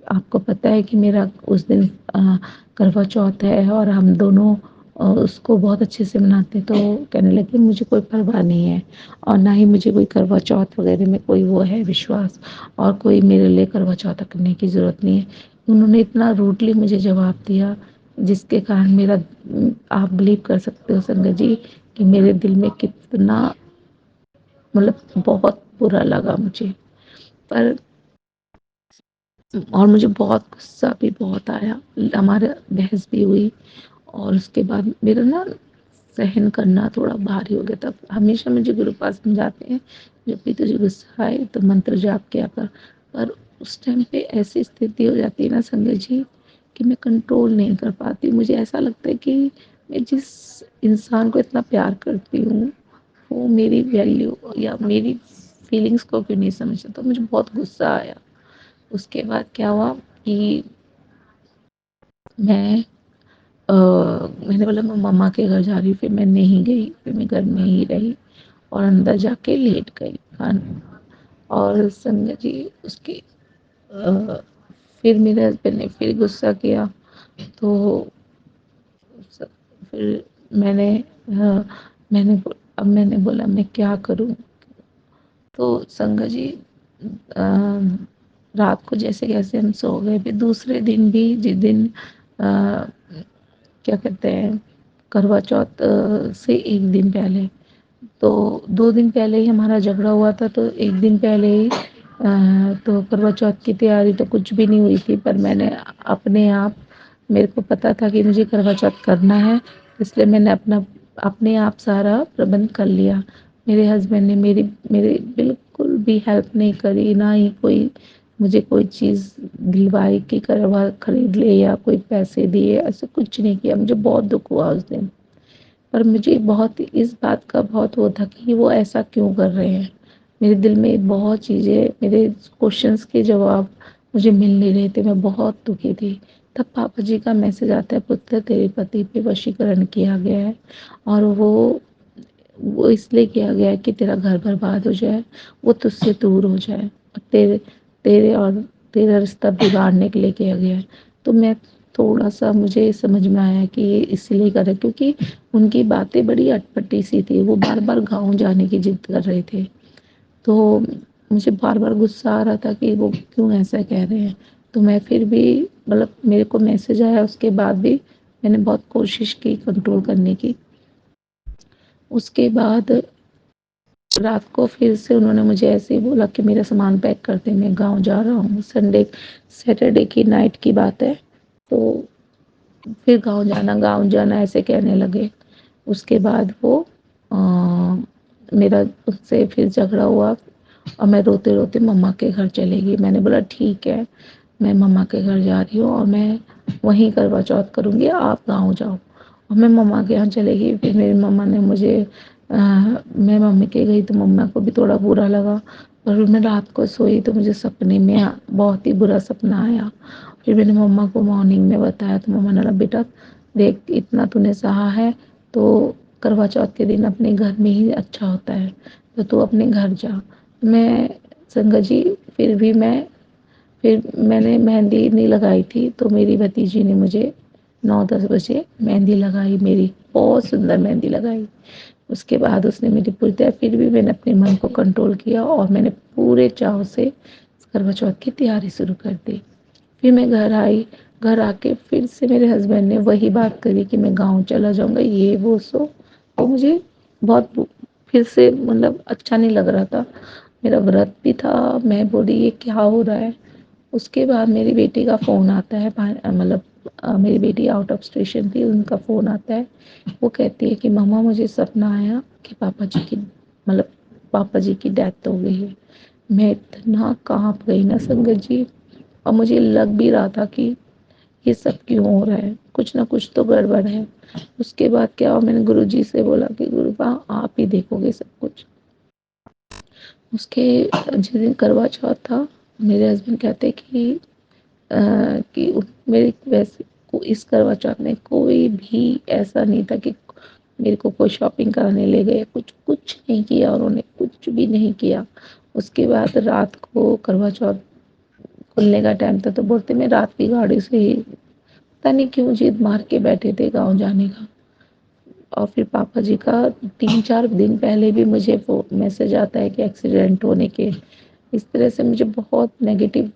आपको पता है कि मेरा उस दिन करवा चौथ है और हम दोनों उसको बहुत अच्छे से मनाते हैं। तो कहने लगे मुझे कोई परवाह नहीं है और ना ही मुझे कोई करवा चौथ वगैरह में कोई वो है विश्वास और कोई मेरे लिए करवा चौथ करने की ज़रूरत नहीं है। उन्होंने इतना रूडली मुझे जवाब दिया जिसके कारण मेरा आप बिलीव कर सकते हो संगत जी कि मेरे दिल में कितना मतलब बहुत बुरा लगा मुझे। पर और मुझे बहुत गुस्सा भी बहुत आया, हमारे बहस भी हुई और उसके बाद मेरा ना सहन करना थोड़ा भारी हो गया। तब हमेशा मुझे गुरुपाद समझाते हैं जब भी तुझे गुस्सा आए तो मंत्र जाप किया कर। पर उस टाइम पे ऐसी स्थिति हो जाती है ना संगत जी कि मैं कंट्रोल नहीं कर पाती। मुझे ऐसा लगता है कि मैं जिस इंसान को इतना प्यार करती हूँ वो मेरी वैल्यू या मेरी फीलिंग्स को भी नहीं समझता। तो मुझे बहुत गुस्सा आया। उसके बाद क्या हुआ कि मैं मैंने बोला मैं मम्मा के घर जा रही हूँ। फिर मैं नहीं गई, फिर मैं घर में ही रही और अंदर जाके लेट गई खाना। और संगत जी उसके फिर मेरे हस्बैंड ने फिर गुस्सा किया। तो फिर मैंने अब मैंने बोला मैं क्या करूँ? तो संगा जी रात को जैसे कैसे हम सो गए, फिर दूसरे दिन भी जिस दिन क्या कहते हैं करवा चौथ से एक दिन पहले, तो 2 दिन पहले ही हमारा झगड़ा हुआ था, तो 1 दिन पहले ही तो करवा चौथ की तैयारी तो कुछ भी नहीं हुई थी, पर मैंने अपने आप, मेरे को पता था कि मुझे करवा चौथ करना है, इसलिए मैंने अपने आप सारा प्रबंध कर लिया। मेरे हस्बैंड ने मेरी बिल्कुल भी हेल्प नहीं करी, ना ही कोई मुझे कोई चीज़ दिलवाई कि करवा खरीद ले या कोई पैसे दिए, ऐसा कुछ नहीं किया। मुझे बहुत दुःख हुआ उस दिन। पर मुझे बहुत इस बात का बहुत वो था कि वो ऐसा क्यों कर रहे हैं। मेरे दिल में बहुत चीज़ें, मेरे क्वेश्चंस के जवाब मुझे मिल नहीं रहे थे, मैं बहुत दुखी थी। तब पापा जी का मैसेज आता है, पुत्र तेरे पति पे वशीकरण किया गया है और वो इसलिए किया गया है कि तेरा घर बर्बाद हो जाए, वो तुझसे दूर हो जाए और तेरे तेरे और तेरा रिश्ता बिगाड़ने के लिए किया गया है। तो मैं थोड़ा-सा मुझे समझ में आया कि ये इसलिए कर रहे हैं, क्योंकि उनकी बातें बड़ी अटपटी सी थी। वो बार-बार गाँव जाने की ज़िद कर रहे थे। तो मुझे बार-बार गुस्सा आ रहा था कि वो क्यों ऐसा कह रहे हैं। तो मैं फिर भी मतलब मेरे को मैसेज आया, उसके बाद भी मैंने बहुत कोशिश की कंट्रोल करने की। उसके बाद रात को फिर से उन्होंने मुझे ऐसे ही बोला कि मेरा सामान पैक कर दे, मैं गाँव जा रहा हूँ। सैटरडे की नाइट की बात है। तो फिर गाँव जाना ऐसे कहने लगे। उसके बाद वो अ, मेरा उससे फिर झगड़ा हुआ और मैं रोते-रोते मम्मा के घर चली गई। मैंने बोला ठीक है, मैं मम्मा के घर जा रही हूँ और मैं वहीं करवा चौथ करूँगी, आप गाँव जाओ। और मैं मम्मा के यहाँ चली गई। फिर मेरी मम्मा ने मुझे मैं मम्मी के गई तो मम्मा को भी थोड़ा बुरा लगा। और फिर मैं रात को सोई तो मुझे सपने में बहुत ही बुरा सपना आया। फिर मैंने मम्मा को मॉर्निंग में बताया तो मम्मा ने बोला बेटा देख इतना तूने सहा है तो करवा चौथ के दिन अपने घर में ही अच्छा होता है, तो तू अपने घर जा। मैं संगत जी फिर मैंने मेहंदी नहीं लगाई थी, तो मेरी भतीजी ने मुझे 9-10 बजे मेहंदी लगाई, मेरी बहुत सुंदर मेहंदी लगाई। उसके बाद उसने मेरी पूरी तरह, फिर भी मैंने अपने मन को कंट्रोल किया और मैंने पूरे चाव से करवा चौथ की तैयारी शुरू कर दी। फिर मैं घर आई, घर आके फिर से मेरे हस्बैंड ने वही बात करी कि मैं गाँव चला जाऊँगा, ये वो सो। तो मुझे बहुत फिर से मतलब अच्छा नहीं लग रहा था। मेरा व्रत भी था, मैं बोली ये क्या हो रहा है? उसके बाद मेरी बेटी का फ़ोन आता है, मतलब मेरी बेटी आउट ऑफ स्टेशन थी, उनका फ़ोन आता है। वो कहती है कि मम्मा मुझे सपना आया कि पापा जी की डेथ हो गई है। मैं इतना काँप गई ना संगत जी, और मुझे लग भी रहा था कि ये सब क्यों हो रहा है, कुछ ना कुछ तो गड़बड़ है। उसके बाद क्या हुआ, मैंने गुरुजी से बोला कि गुरुबा आप ही देखोगे सब कुछ। उसके जिस दिन करवा चौथ था, मेरे हस्बैंड कहते कि मेरे वैसे इस करवा चौथ में कोई भी ऐसा नहीं था कि मेरे को कोई शॉपिंग कराने ले गए, कुछ कुछ नहीं किया, उन्होंने कुछ भी नहीं किया। उसके बाद रात को करवा चौथ खुलने का टाइम था तो बोलते मैं रात की गाड़ी से ही, पता नहीं क्यों जिद मार के बैठे थे गाँव जाने का। और फिर पापा जी का 3-4 दिन पहले भी मुझे वो मैसेज आता है कि एक्सीडेंट होने के। इस तरह से मुझे बहुत नेगेटिव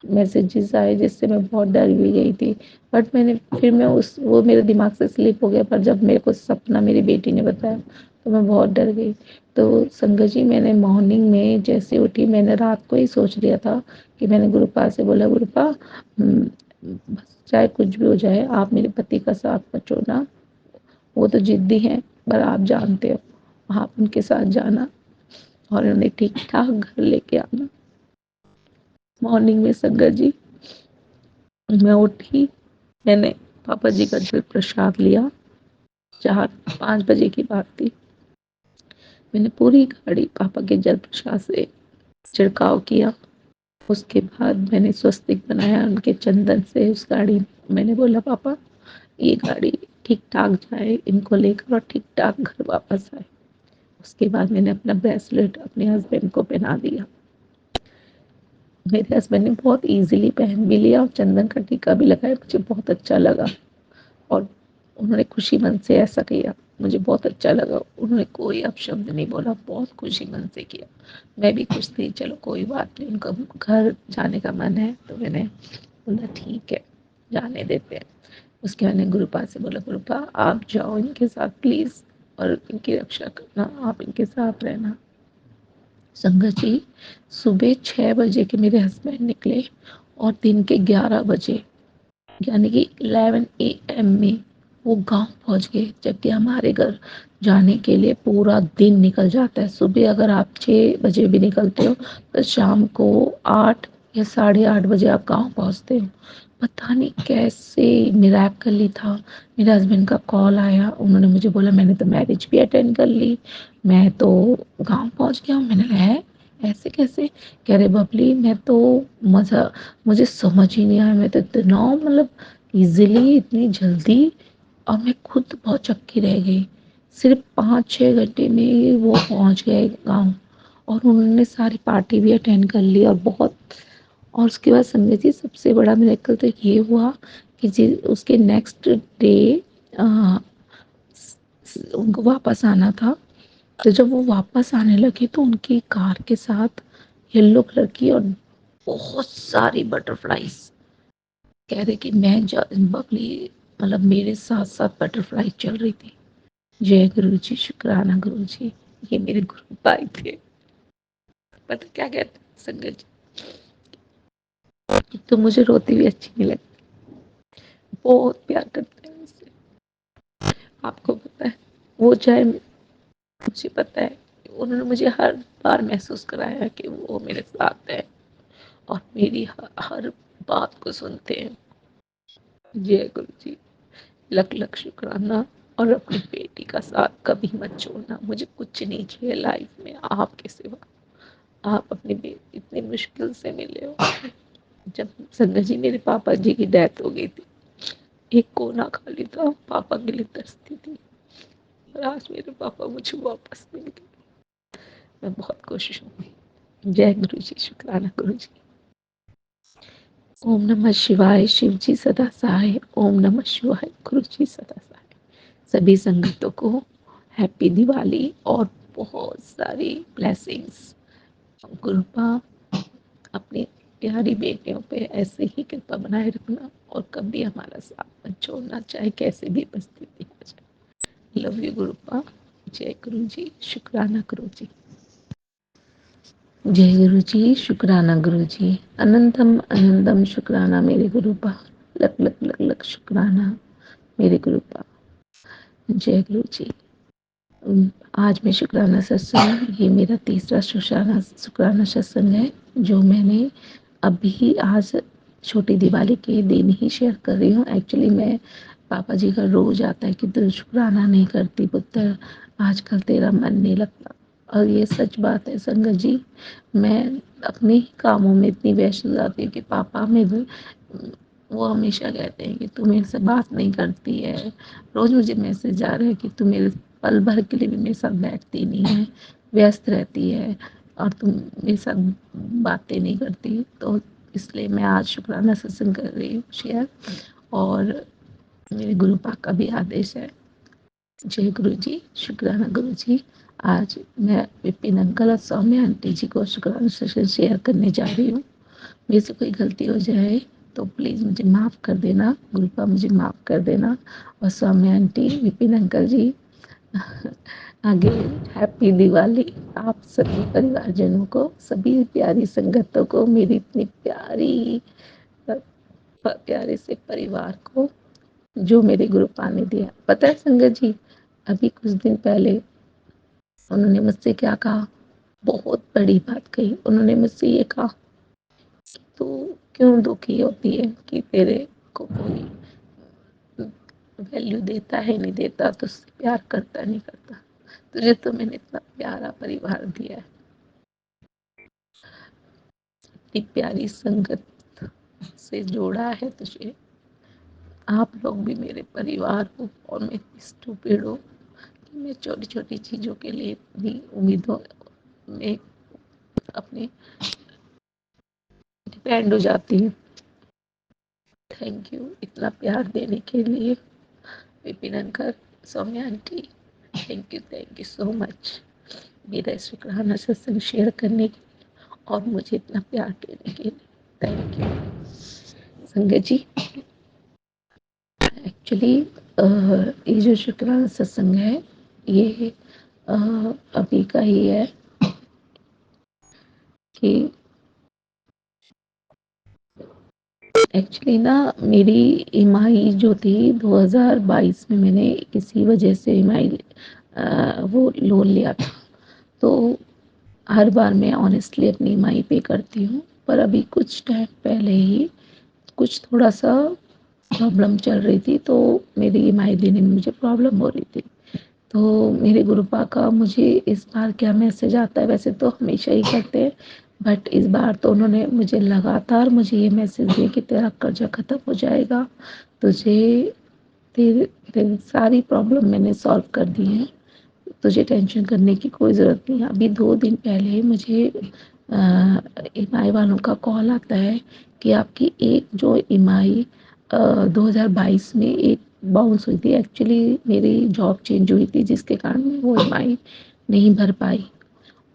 मैसेजेस आए जिससे मैं बहुत डर भी गई थी। बट मैं वो मेरे दिमाग से स्लिप हो गया, पर जब मेरे को सपना मेरी बेटी ने बताया तो मैं बहुत डर गई। तो संगत जी मैंने मॉर्निंग में जैसे उठी, मैंने रात को ही सोच लिया था कि मैंने गुरुपा से बोला गुरुपा बस चाहे कुछ भी हो जाए आप मेरे पति का साथ मत छोड़ना, वो तो ज़िद्दी हैं, पर आप जानते हो, आप उनके साथ जाना और उन्हें ठीक-ठाक घर लेके आना। मॉर्निंग में संगत जी मैं उठी, मैंने पापा जी का जल प्रसाद लिया, 4-5 बजे की बात थी। मैंने पूरी गाड़ी पापा के जल प्रसाद से छिड़काव किया। उसके बाद मैंने स्वस्तिक बनाया उनके चंदन से उस गाड़ी में। मैंने बोला पापा ये गाड़ी ठीक-ठाक जाए, इनको लेकर और ठीक-ठाक घर वापस आए। उसके बाद मैंने अपना ब्रेसलेट अपने हस्बैंड को पहना दिया। मेरे हस्बैंड ने बहुत ईज़िली पहन भी लिया और चंदन का टीका भी लगाया, मुझे बहुत अच्छा लगा। और उन्होंने खुशी मन से ऐसा किया, मुझे बहुत अच्छा लगा। उन्होंने कोई अपशब्द नहीं बोला, बहुत खुशी मन से किया। मैं भी खुश थी, चलो कोई बात नहीं, उनका घर जाने का मन है तो मैंने बोला ठीक है जाने देते हैं। उसके मैंने गुरुपा से बोला, गुरुपा आप जाओ इनके साथ प्लीज़ और इनकी रक्षा करना, आप इनके साथ रहना। संगत जी, सुबह 6 बजे के मेरे हस्बैंड निकले और दिन के 11 बजे यानी कि 11 AM में वो गांव पहुंच गए, जबकि हमारे घर जाने के लिए पूरा दिन निकल जाता है। सुबह अगर आप 6 बजे भी निकलते हो तो शाम को 8 या 8:30 बजे आप गांव पहुंचते हो। पता नहीं कैसे मिरेकल था। मेरे हस्बैंड का कॉल आया, उन्होंने मुझे बोला मैंने तो मैरिज भी अटेंड कर ली, मैं तो गांव पहुंच गया हूँ। मैंने कहा है ऐसे कैसे? कह रहे बबली मैं तो मज़ा मुझे समझ ही नहीं आया, मैं तो इतना मतलब इजीली इतनी जल्दी, और मैं खुद बहुत चक्की रह गई। सिर्फ 5-6 घंटे में वो पहुंच गए गांव और उन्होंने सारी पार्टी भी अटेंड कर ली और बहुत। और उसके बाद संगत जी सबसे बड़ा मिरेकल तो ये हुआ कि जी उसके नेक्स्ट डे उनको वापस आना था। तो जब वो वापस आने लगे तो उनकी कार के साथ येलो कलर की और बहुत सारी बटरफ्लाईज, कह रहे कि मैं बबली मतलब मेरे साथ साथ बटरफ्लाई चल रही थी। जय गुरु जी, शुक्राना गुरु जी, ये मेरे गुरु भाई थे। पता क्या कहते हैं संगत जी, तो मुझे रोती भी अच्छी नहीं लगती, बहुत प्यार करते हैं मुझसे। आपको पता है वो चाहे, मुझे पता है उन्होंने मुझे हर बार महसूस कराया कि वो मेरे साथ है और मेरी हर बात को सुनते हैं। जय गुरु जी, लख लख शुक्राना। और अपनी बेटी का साथ कभी मत छोड़ना, मुझे कुछ नहीं चाहिए लाइफ में आपके सिवा। आप अपनी बेटी इतनी मुश्किल से मिले हो। जब संगत जी मेरे पापा जी की डेथ हो गई थी, एक कोना खाली था, पापा के लिए तरसती थी और आज मेरे पापा मुझे वापस मिल गए। मैं बहुत खुश हूँ। जय गुरु जी, शुक्राना गुरु जी। ओम नमः शिवाय, शिव जी सदा सहाय। ओम नमः शिवाय, गुरु जी सदा सहाय। सभी संगतों को हैप्पी दिवाली और बहुत सारी ब्लेसिंग्स। कृपा अपनी प्यारी बेटियों पे ऐसे ही कृपा बनाए रखना और कभी हमारा साथ मत छोड़ना, चाहे कैसे भी परिस्थिति आ जाए। Love you गुरुपा। जय गुरु जी, शुक्राना गुरु जी। जय गुरु जी, शुक्राना गुरु जी। अनंतम अनंतम शुक्राना मेरे गुरुपा। लख लख लख लख शुक्राना मेरे गुरुपा। जय गुरु जी। आज मैं शुक्राना सत्संग, ये मेरा तीसरा शुक्राना सत्संग है जो मैंने अभी आज छोटी दिवाली के दिन ही शेयर कर रही हूँ। एक्चुअली मैं पापा जी का रोज आता है कि तू शुक्राना नहीं करती पुत्र, आजकल तेरा मन नहीं लगता। और ये सच बात है संगत जी, मैं अपने ही कामों में इतनी व्यस्त हो जाती हूँ कि पापा में वो हमेशा कहते हैं कि तू मेरे से बात नहीं करती है। रोज मुझे मैसेज आ रहा है कि तू मेरे पल भर के लिए भी मेरे साथ बैठती नहीं है, व्यस्त रहती है और तुम मेरे साथ बातें नहीं करती। तो इसलिए मैं आज शुक्राना सत्संग कर रही हूँ शेयर, और मेरे गुरु पाक का भी आदेश है। जय गुरु जी, शुक्राना गुरु जी। आज मैं विपिन अंकल और सौम्या आंटी जी को शुक्राना सत्संग शेयर करने जा रही हूँ। मेरे से कोई गलती हो जाए तो प्लीज़ मुझे माफ़ कर देना, गुरुपा मुझे माफ़ कर देना। और सौम्या आंटी, विपिन अंकल जी, आगे हैप्पी दिवाली आप सभी परिवारजनों को, सभी प्यारी संगतों को, मेरी इतनी प्यारी प्यारे से परिवार को जो मेरे गुरुपा ने दिया। पता है संगत जी, अभी कुछ दिन पहले उन्होंने मुझसे क्या कहा, बहुत बड़ी बात कही। उन्होंने मुझसे ये कहा, तू क्यों दुखी होती है कि तेरे को कोई वैल्यू देता है नहीं देता, तुझसे प्यार करता नहीं करता, तुझे तो मैंने इतना प्यारा परिवार दिया है, इतनी प्यारी संगत से जोड़ा है तुझे, आप लोग भी मेरे परिवार हो। और मैं इतनी स्टूपिड हूँ कि मैं छोटी छोटी चीज़ों के लिए इतनी उम्मीदों में अपने डिपेंड हो जाती हूँ। थैंक यू इतना प्यार देने के लिए। Vipin uncle, Saumya aunty, thank you so much मेरा शुक्राना सत्संग शेयर करने के लिए और मुझे इतना प्यार देने के लिए। थैंक यू संगत जी। एक्चुअली ये जो शुक्राना सत्संग है ये अभी का ही है कि एक्चुअली ना मेरी ईएमआई जो थी 2022 में मैंने किसी वजह से ईएमआई वो लोन लिया था। तो हर बार मैं ऑनेस्टली अपनी ईएमआई पे करती हूँ, पर अभी कुछ टाइम पहले ही कुछ थोड़ा सा प्रॉब्लम चल रही थी, तो मेरी ईएमआई देने में मुझे प्रॉब्लम हो रही थी। तो मेरे गुरुपा का मुझे इस बार क्या मैसेज आता है, वैसे तो हमेशा ही करते हैं, बट इस बार तो उन्होंने मुझे लगातार मुझे ये मैसेज दिया कि तेरा कर्जा ख़त्म हो जाएगा, तुझे तेरे तेरी सारी प्रॉब्लम मैंने सॉल्व कर दी है, तुझे टेंशन करने की कोई ज़रूरत नहीं है। अभी 2 दिन पहले मुझे ईएमआई वालों का कॉल आता है कि आपकी एक जो ईएमआई 2022 में एक बाउंस हुई थी। एक्चुअली मेरी जॉब चेंज हुई थी जिसके कारण मैं वो ईएमआई नहीं भर पाई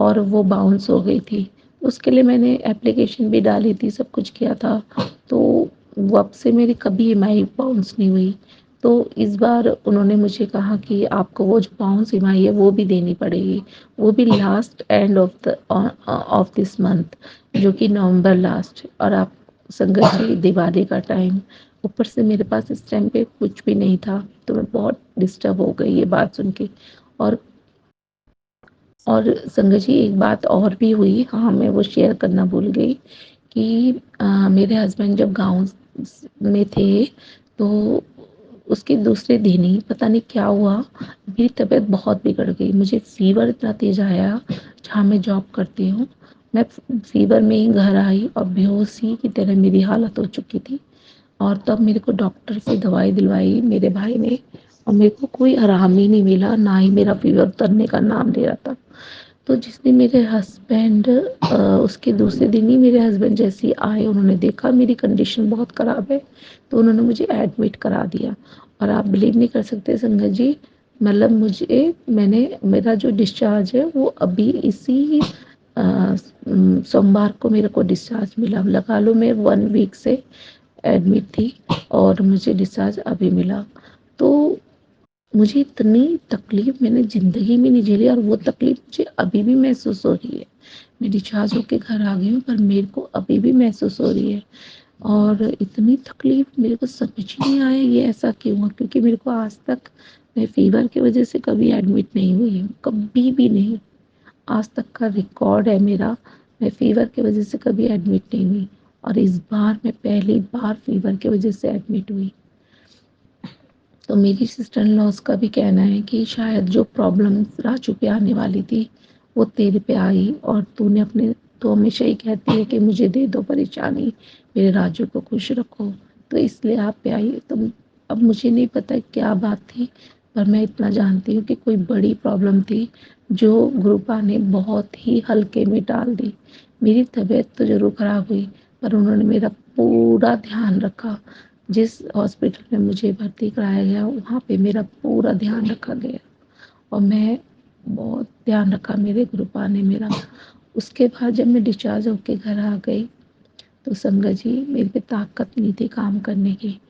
और वो बाउंस हो गई थी। उसके लिए मैंने एप्लीकेशन भी डाली थी, सब कुछ किया था, तो वो अब से मेरी कभी ईएमआई बाउंस नहीं हुई। तो इस बार उन्होंने मुझे कहा कि आपको वो जो बाउंस ईएमआई है वो भी देनी पड़ेगी, वो भी last end of this month, जो कि नवंबर लास्ट। और आप संगत जी, दिवाली का टाइम, ऊपर से मेरे पास इस टाइम पे कुछ भी नहीं था, तो मैं बहुत डिस्टर्ब हो गई ये बात सुन के। और संगत जी एक बात और भी हुई, हाँ मैं वो शेयर करना भूल गई कि मेरे हस्बैंड जब गाँव में थे तो उसके दूसरे दिन ही पता नहीं क्या हुआ, मेरी तबीयत बहुत बिगड़ गई, मुझे फ़ीवर इतना तेज़ आया। जहाँ मैं जॉब करती हूँ, मैं फ़ीवर में ही घर आई और बेहोशी की तरह मेरी हालत हो चुकी थी। और तब मेरे को डॉक्टर से दवाई दिलवाई मेरे भाई ने, और मेरे को कोई आराम ही नहीं मिला, ना ही मेरा फ़ीवर उतरने का नाम ले रहा था। तो जिस दिन मेरे हस्बैंड उसके दूसरे दिन ही मेरे हस्बैंड जैसे ही आए, उन्होंने देखा मेरी कंडीशन बहुत ख़राब है, तो उन्होंने मुझे एडमिट करा दिया। और आप बिलीव नहीं कर सकते संगत जी, मतलब मेरा जो डिस्चार्ज है वो अभी इसी सोमवार को मेरे को डिस्चार्ज मिला। लगा लो मैं 1 वीक से एडमिट थी और मुझे डिस्चार्ज अभी मिला। तो मुझे इतनी तकलीफ़ मैंने ज़िंदगी में नहीं झेली और वो तकलीफ़ मुझे अभी भी महसूस हो रही है। मैं डिस्चार्ज होके घर आ गई हूँ, पर मेरे को अभी भी महसूस हो रही है। और इतनी तकलीफ़ मेरे को समझ ही नहीं आया ये ऐसा क्यों हुआ, क्योंकि मेरे को आज तक मैं फ़ीवर की वजह से कभी एडमिट नहीं हुई हूँ, कभी भी नहीं। आज तक का रिकॉर्ड है मेरा, मैं फ़ीवर की वजह से कभी एडमिट नहीं हुई, और इस बार मैं पहली बार फ़ीवर की वजह से एडमिट हुई। तो मेरी सिस्टर इन लॉज़ का भी कहना है कि शायद जो प्रॉब्लम राजू पे आने वाली थी वो तेरे पे आई, और तो हमेशा ही कहती है कि मुझे दे दो परेशानी, मेरे राजू को खुश रखो, तो इसलिए आप पे आई। तो अब मुझे नहीं पता क्या बात थी, पर मैं इतना जानती हूँ कि कोई बड़ी प्रॉब्लम थी जो गुरुपा ने बहुत ही हल्के में डाल दी। मेरी तबीयत तो ज़रूर ख़राब हुई, पर उन्होंने मेरा पूरा ध्यान रखा। जिस हॉस्पिटल में मुझे भर्ती कराया गया वहाँ पे मेरा पूरा ध्यान रखा गया, और मैं बहुत ध्यान रखा मेरे गुरुपा ने मेरा। उसके बाद जब मैं डिस्चार्ज होके घर आ गई तो संगत जी मेरे पे ताकत नहीं थी काम करने की,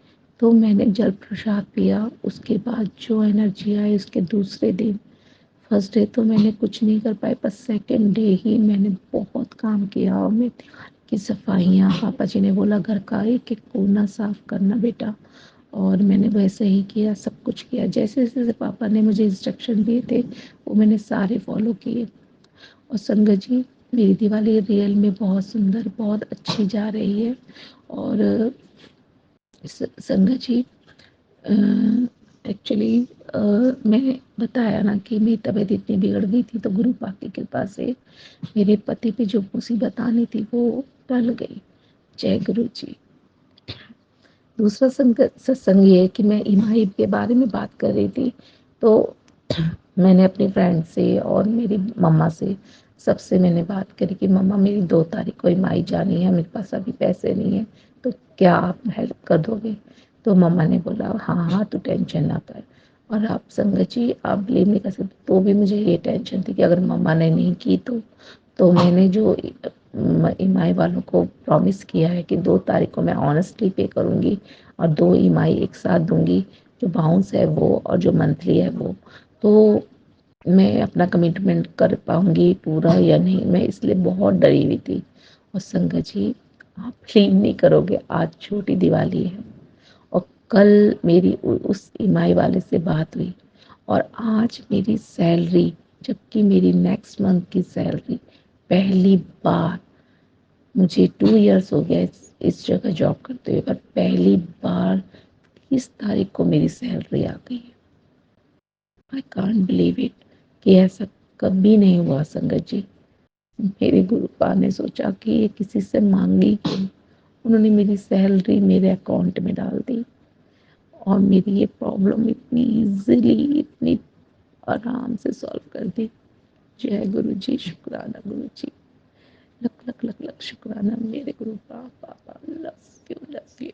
तो मैंने जल प्रसाद पिया। उसके बाद जो एनर्जी आई, उसके दूसरे दिन, फर्स्ट डे तो मैंने कुछ नहीं कर पाई, पर सेकंड डे ही मैंने बहुत काम किया। और मैं की सफाइयाँ, पापा जी ने बोला घर का एक एक कोना साफ करना बेटा, और मैंने वैसे ही किया, सब कुछ किया जैसे जैसे पापा ने मुझे इंस्ट्रक्शन दिए थे वो मैंने सारे फॉलो किए। और संगत जी मेरी दिवाली रियल में बहुत सुंदर, बहुत अच्छी जा रही है। और संगत जी एक्चुअली मैं बताया ना कि मेरी तबीयत इतनी बिगड़ गई थी, तो गुरु पाक की कृपा से मेरे पति पे जो मुसीबत आनी थी वो टल गई। जय गुरु जी। दूसरा सत्संग ये है कि मैं ईमाई के बारे में बात कर रही थी, तो मैंने अपनी फ्रेंड से और मेरी मम्मा से सबसे मैंने बात करी कि मम्मा मेरी 2 तारीख को ईमाई जानी है, मेरे पास अभी पैसे नहीं है, तो क्या आप हेल्प कर दोगे। तो मम्मा ने बोला हाँ हाँ तू टेंशन ना कर। और आप संगत जी आप ब्लेम नहीं कर सकते, तो भी मुझे ये टेंशन थी कि अगर मम्मा ने नहीं की तो मैंने जो ईएमआई वालों को प्रॉमिस किया है कि 2 तारीख को मैं ऑनेस्टली पे करूँगी और 2 ईएमआई एक साथ दूंगी, जो बाउंस है वो और जो मंथली है वो, तो मैं अपना कमिटमेंट कर पाऊंगी पूरा या नहीं, मैं इसलिए बहुत डरी हुई थी। और संगत जी आप बिलीव नहीं करोगे, आज छोटी दिवाली है और कल मेरी उस ईएमआई वाले से बात हुई और आज मेरी सैलरी, जबकि मेरी नेक्स्ट मंथ की सैलरी पहली बार, मुझे 2 इयर्स हो गया इस जगह जॉब करते हुए, पर पहली बार 30 तारीख को मेरी सैलरी आ गई है। आई कांट बिलीव इट कि ऐसा कभी नहीं हुआ संगत जी। मेरे गुरुपा ने सोचा कि ये किसी से मांगी क्यों, उन्होंने मेरी सैलरी मेरे अकाउंट में डाल दी और मेरी ये प्रॉब्लम इतनी इजीली, इतनी आराम से सॉल्व कर दी। जय गुरु जी, शुक्राना गुरु जी, लख लख लख लख शुक्राना मेरे गुरुपा। पापा लव यू लव यू।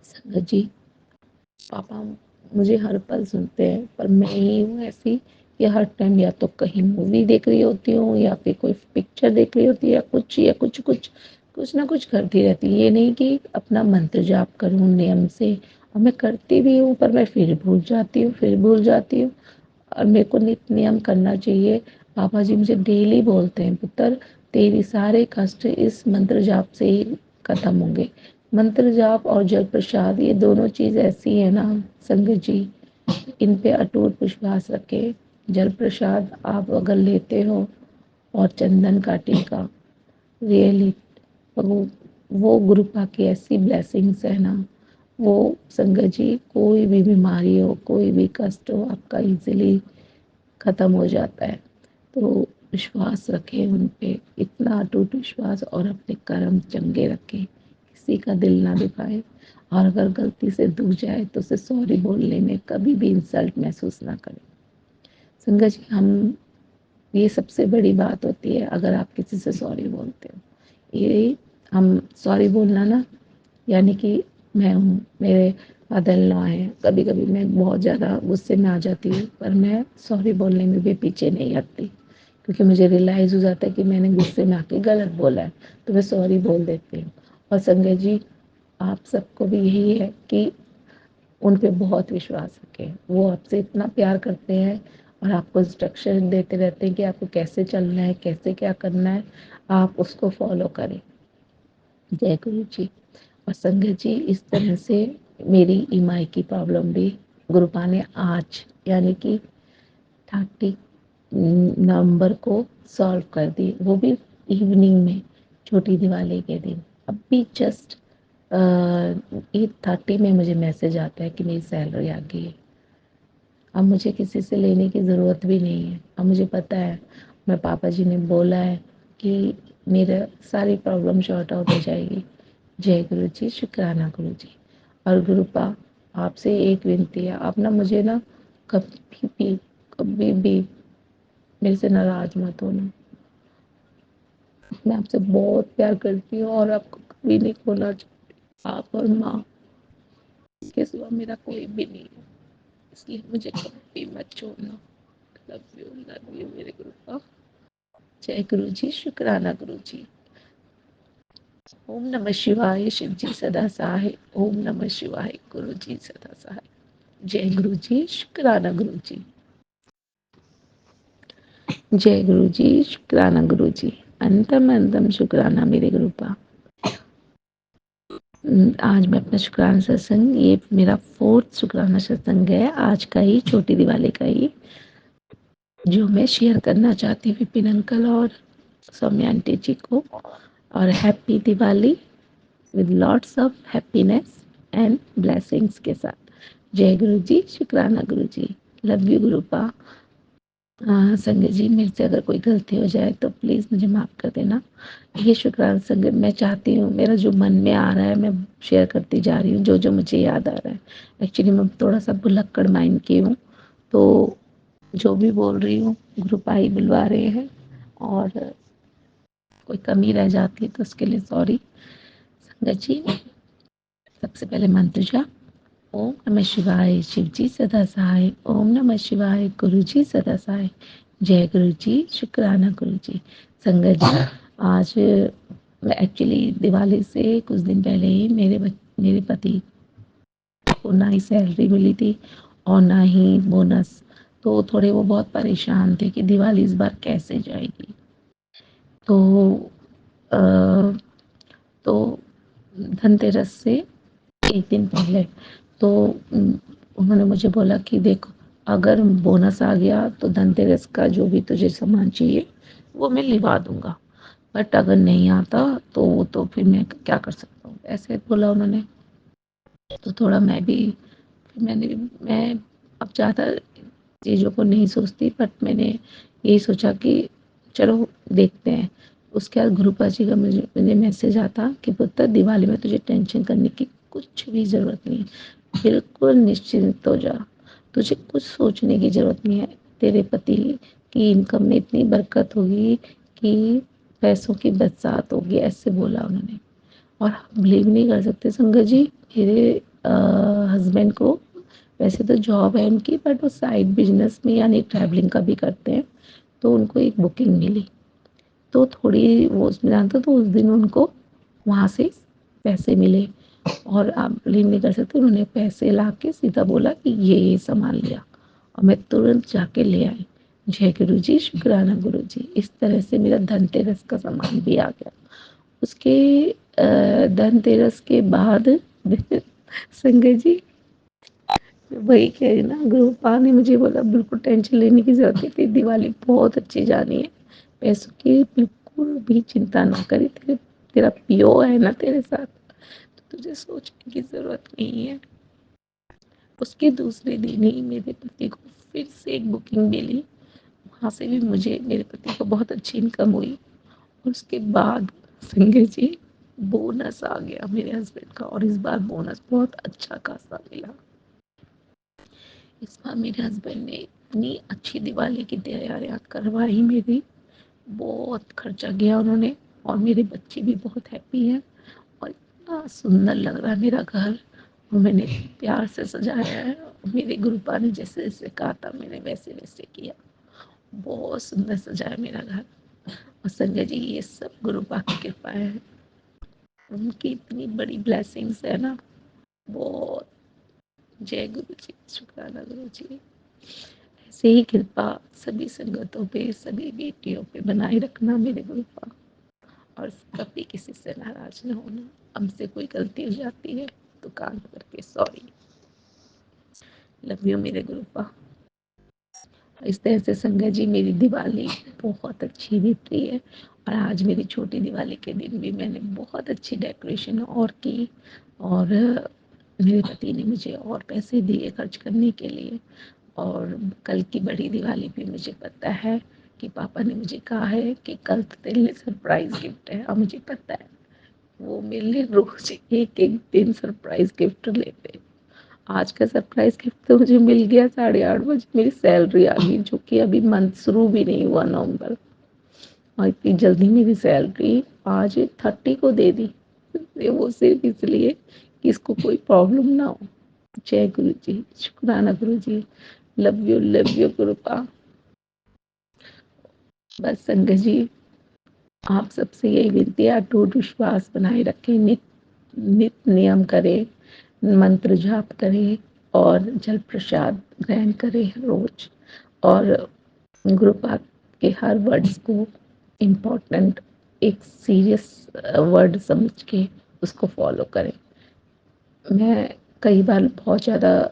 संगत जी पापा मुझे हर पल सुनते हैं, पर मैं ही हूँ ऐसी कि हर टाइम या तो कहीं मूवी देख रही होती हूँ या फिर कोई पिक्चर देख रही होती है या कुछ ना कुछ करती रहती। ये नहीं कि अपना मंत्र जाप करूँ नियम से, और मैं करती भी हूँ पर मैं फिर भूल जाती हूँ और मेरे को नित्य नियम करना चाहिए। पापा जी मुझे डेली बोलते हैं पुत्र तेरी सारे कष्ट इस मंत्र जाप से ही खत्म होंगे। मंत्र जाप और जल प्रसाद ये दोनों चीज़ ऐसी है ना संगत जी, इन पे अटूट विश्वास रखें। जल प्रसाद आप अगर लेते हो और चंदन का टीका, रियली वो गुरुपा की ऐसी ब्लेसिंग्स है ना, वो संगत जी कोई भी बीमारी हो, कोई भी कष्ट हो, आपका इजीली ख़त्म हो जाता है। तो विश्वास रखें उन पे, इतना अटूट विश्वास, और अपने कर्म चंगे रखें, किसी का दिल ना दुखाए, और अगर गलती से दुख जाए तो उसे सॉरी बोलने में कभी भी इंसल्ट महसूस ना करें। संगत जी ये सबसे बड़ी बात होती है अगर आप किसी से सॉरी बोलते हो, ये हम सॉरी बोलना ना, यानी कि मैं हूँ, मेरे फादर इन लॉ हैं, कभी कभी मैं बहुत ज़्यादा गुस्से में आ जाती हूँ पर मैं सॉरी बोलने में भी पीछे नहीं हटती, क्योंकि मुझे रियलाइज़ हो जाता है कि मैंने गुस्से में आके गलत बोला है, तो मैं सॉरी बोल देती हूँ। और संगत जी आप सबको भी यही है कि उन पे बहुत विश्वास रखें, वो आपसे इतना प्यार करते हैं और आपको इंस्ट्रक्शन देते रहते हैं कि आपको कैसे चलना है, कैसे क्या करना है, आप उसको फॉलो करें। जय गुरु जी। और संगत जी इस तरह से मेरी ईएमआई की प्रॉब्लम भी गुरुपा ने आज यानी कि 30 नवंबर को सॉल्व कर दी, वो भी इवनिंग में, छोटी दिवाली के दिन। अभी जस्ट 8:30 में मुझे मैसेज आता है कि मेरी सैलरी आ गई है। अब मुझे किसी से लेने की ज़रूरत भी नहीं है, अब मुझे पता है, मैं पापा जी ने बोला है कि मेरा सारी प्रॉब्लम सॉर्ट आउट हो जाएगी। जय गुरु जी, शुक्राना गुरु जी। और गुरुपा आपसे एक विनती है, आप ना मुझे ना कभी भी मेरे से नाराज मत होना। मैं आपसे बहुत प्यार करती हूँ और आपको कभी नहीं खोना चाहती। आप और माँ के सिवा मेरा कोई भी नहीं है, इसलिए मुझे कभी मत छोड़ना। लव यू मेरे गुरुपा। जय गुरु जी, शुक्राना गुरु जी। ओम नमः शिवाय, शिव जी सदा सहाय। ओम नमः शिवाय, गुरु जी सदा सहाय। जय गुरु जी, शुक्राना गुरु जी। जय गुरु जी, शुक्राना गुरु जी। अंतम शुक्राना मेरे गुरुपा। आज मैं अपना शुक्राना सत्संग, ये मेरा 4th शुक्राना सत्संग है आज का ही, छोटी दिवाली का ही, जो मैं शेयर करना चाहती हूँ विपिन अंकल और सौम्या आंटी जी को। और happy Diwali with lots of happiness and blessings के साथ। जय गुरु जी, शुक्राना गुरु जी, लव यू गुरुपा। संगत जी मेरे से अगर कोई गलती हो जाए तो प्लीज़ मुझे माफ़ कर देना। ये शुक्राना संगत मैं चाहती हूँ, मेरा जो मन में आ रहा है मैं शेयर करती जा रही हूँ, जो मुझे याद आ रहा है। एक्चुअली मैं थोड़ा सा भुलक्कड़ माइंड की हूँ, तो जो भी बोल रही हूँ गुरुपा ही बुलवा रहे हैं, और कोई कमी रह जाती है तो उसके लिए सॉरी। संगत जी सबसे पहले मंत्र जाप। ओम नमः शिवाय, शिव जी सदा सहाय। ओम नमः शिवाय, गुरु जी सदा सहाय। जय गुरु जी, शुक्राना गुरु जी। संगत जी, आज एक्चुअली दिवाली से कुछ दिन पहले ही मेरे पति को ना ही सैलरी मिली थी और ना ही बोनस, तो थोड़े वो बहुत परेशान थे कि दिवाली इस बार कैसे जाएगी। तो अ, तो धनतेरस से एक दिन पहले तो उन्होंने मुझे बोला कि देखो, अगर बोनस आ गया तो धनतेरस का जो भी तुझे सामान चाहिए वो मैं लिवा दूंगा, बट अगर नहीं आता तो वो तो फिर मैं क्या कर सकता हूँ, ऐसे बोला उन्होंने। तो थोड़ा मैं अब ज़्यादा चीज़ों को नहीं सोचती, बट मैंने यही सोचा कि चलो देखते हैं। उसके बाद गुरुपा जी का मुझे मैसेज आता कि पुत्र, दिवाली में तुझे टेंशन करने की कुछ भी ज़रूरत नहीं है, बिल्कुल निश्चिंत हो जा, तुझे कुछ सोचने की ज़रूरत नहीं है। तेरे पति की इनकम में इतनी बरकत होगी कि पैसों की बरसात होगी, ऐसे बोला उन्होंने। और आप बिलीव नहीं कर सकते संगत जी, मेरे हस्बैंड को वैसे तो जॉब है उनकी, बट वो साइड बिजनेस में यानी ट्रैवलिंग का भी करते हैं। तो उनको एक बुकिंग मिली, तो थोड़ी वो उसमें जानते, तो उस दिन उनको वहाँ से पैसे मिले। और आप बिलीव नहीं कर सकते, उन्होंने पैसे ला के सीधा बोला कि ये सामान लिया, और मैं तुरंत जाके ले आई। जय गुरु जी, शुक्राना गुरु जी। इस तरह से मेरा धनतेरस का सामान भी आ गया। उसके धनतेरस के बाद संगत जी, वही कह रही ना, गुरुपा ने मुझे बोला बिल्कुल टेंशन लेने की जरूरत नहीं थी, दिवाली बहुत अच्छी जानी है, पैसों की बिल्कुल भी चिंता ना करी, तेरा पियो है ना तेरे साथ, तो तुझे सोचने की जरूरत नहीं है। उसके दूसरे दिन ही मेरे पति को फिर से एक बुकिंग मिली, वहाँ से भी मुझे मेरे पति को बहुत अच्छी इनकम हुई। और उसके बाद संजय जी, बोनस आ गया मेरे हस्बैंड का, और इस बार बोनस बहुत अच्छा खासा मिला। इस बार मेरे हस्बैंड ने इतनी अच्छी दिवाली की तैयारियां करवाई, मेरी बहुत खर्चा किया उन्होंने, और मेरे बच्चे भी बहुत हैप्पी हैं, और इतना सुंदर लग रहा है मेरा घर, और मैंने प्यार से सजाया है। और मेरे गुरुपा ने जैसे जैसे कहा था मैंने वैसे वैसे किया, बहुत सुंदर सजाया मेरा घर। और संजय जी, ये सब गुरुपा की कृपा है, उनकी इतनी बड़ी ब्लेसिंग्स है ना, बहुत। जय गुरु जी, शुक्राना गुरु जी। ऐसे ही कृपा सभी संगतों पे, सभी बेटियों पे बनाए रखना मेरे गुरुपा, और कभी किसी से नाराज न होना। हमसे कोई गलती हो जाती है तो कान करके सॉरी, लव यू मेरे गुरुपा। इस तरह से संगत जी, मेरी दिवाली बहुत अच्छी बीत रही है। और आज मेरी छोटी दिवाली के दिन भी मैंने बहुत अच्छी डेकोरेशन और की, और मेरे पति ने मुझे और पैसे दिए खर्च करने के लिए। और कल की बड़ी दिवाली भी मुझे पता है कि पापा ने मुझे कहा है कि कल तो तेरे लिए सरप्राइज गिफ्ट है, और मुझे पता है वो मेरे लिए रोज एक एक दिन सरप्राइज गिफ्ट लेते। आज का सरप्राइज गिफ्ट तो मुझे मिल गया 8:30 बजे, मेरी सैलरी आ गई, जो कि अभी मंथ शुरू भी नहीं हुआ नवंबर, और इतनी जल्दी मेरी सैलरी आज 30 को दे दी, वो सिर्फ इसलिए कि इसको कोई प्रॉब्लम ना हो। जय गुरु जी, शुक्राना गुरु जी, लव यू गुरुपा। बस संगत जी, आप सबसे यही विनती है, अटूट विश्वास बनाए रखें, नित नियम करें, मंत्र जाप करें, और जल प्रसाद ग्रहण करें रोज, और गुरुपा के हर वर्ड्स को इम्पोर्टेंट, एक सीरियस वर्ड समझ के उसको फॉलो करें। मैं कई बार बहुत ज़्यादा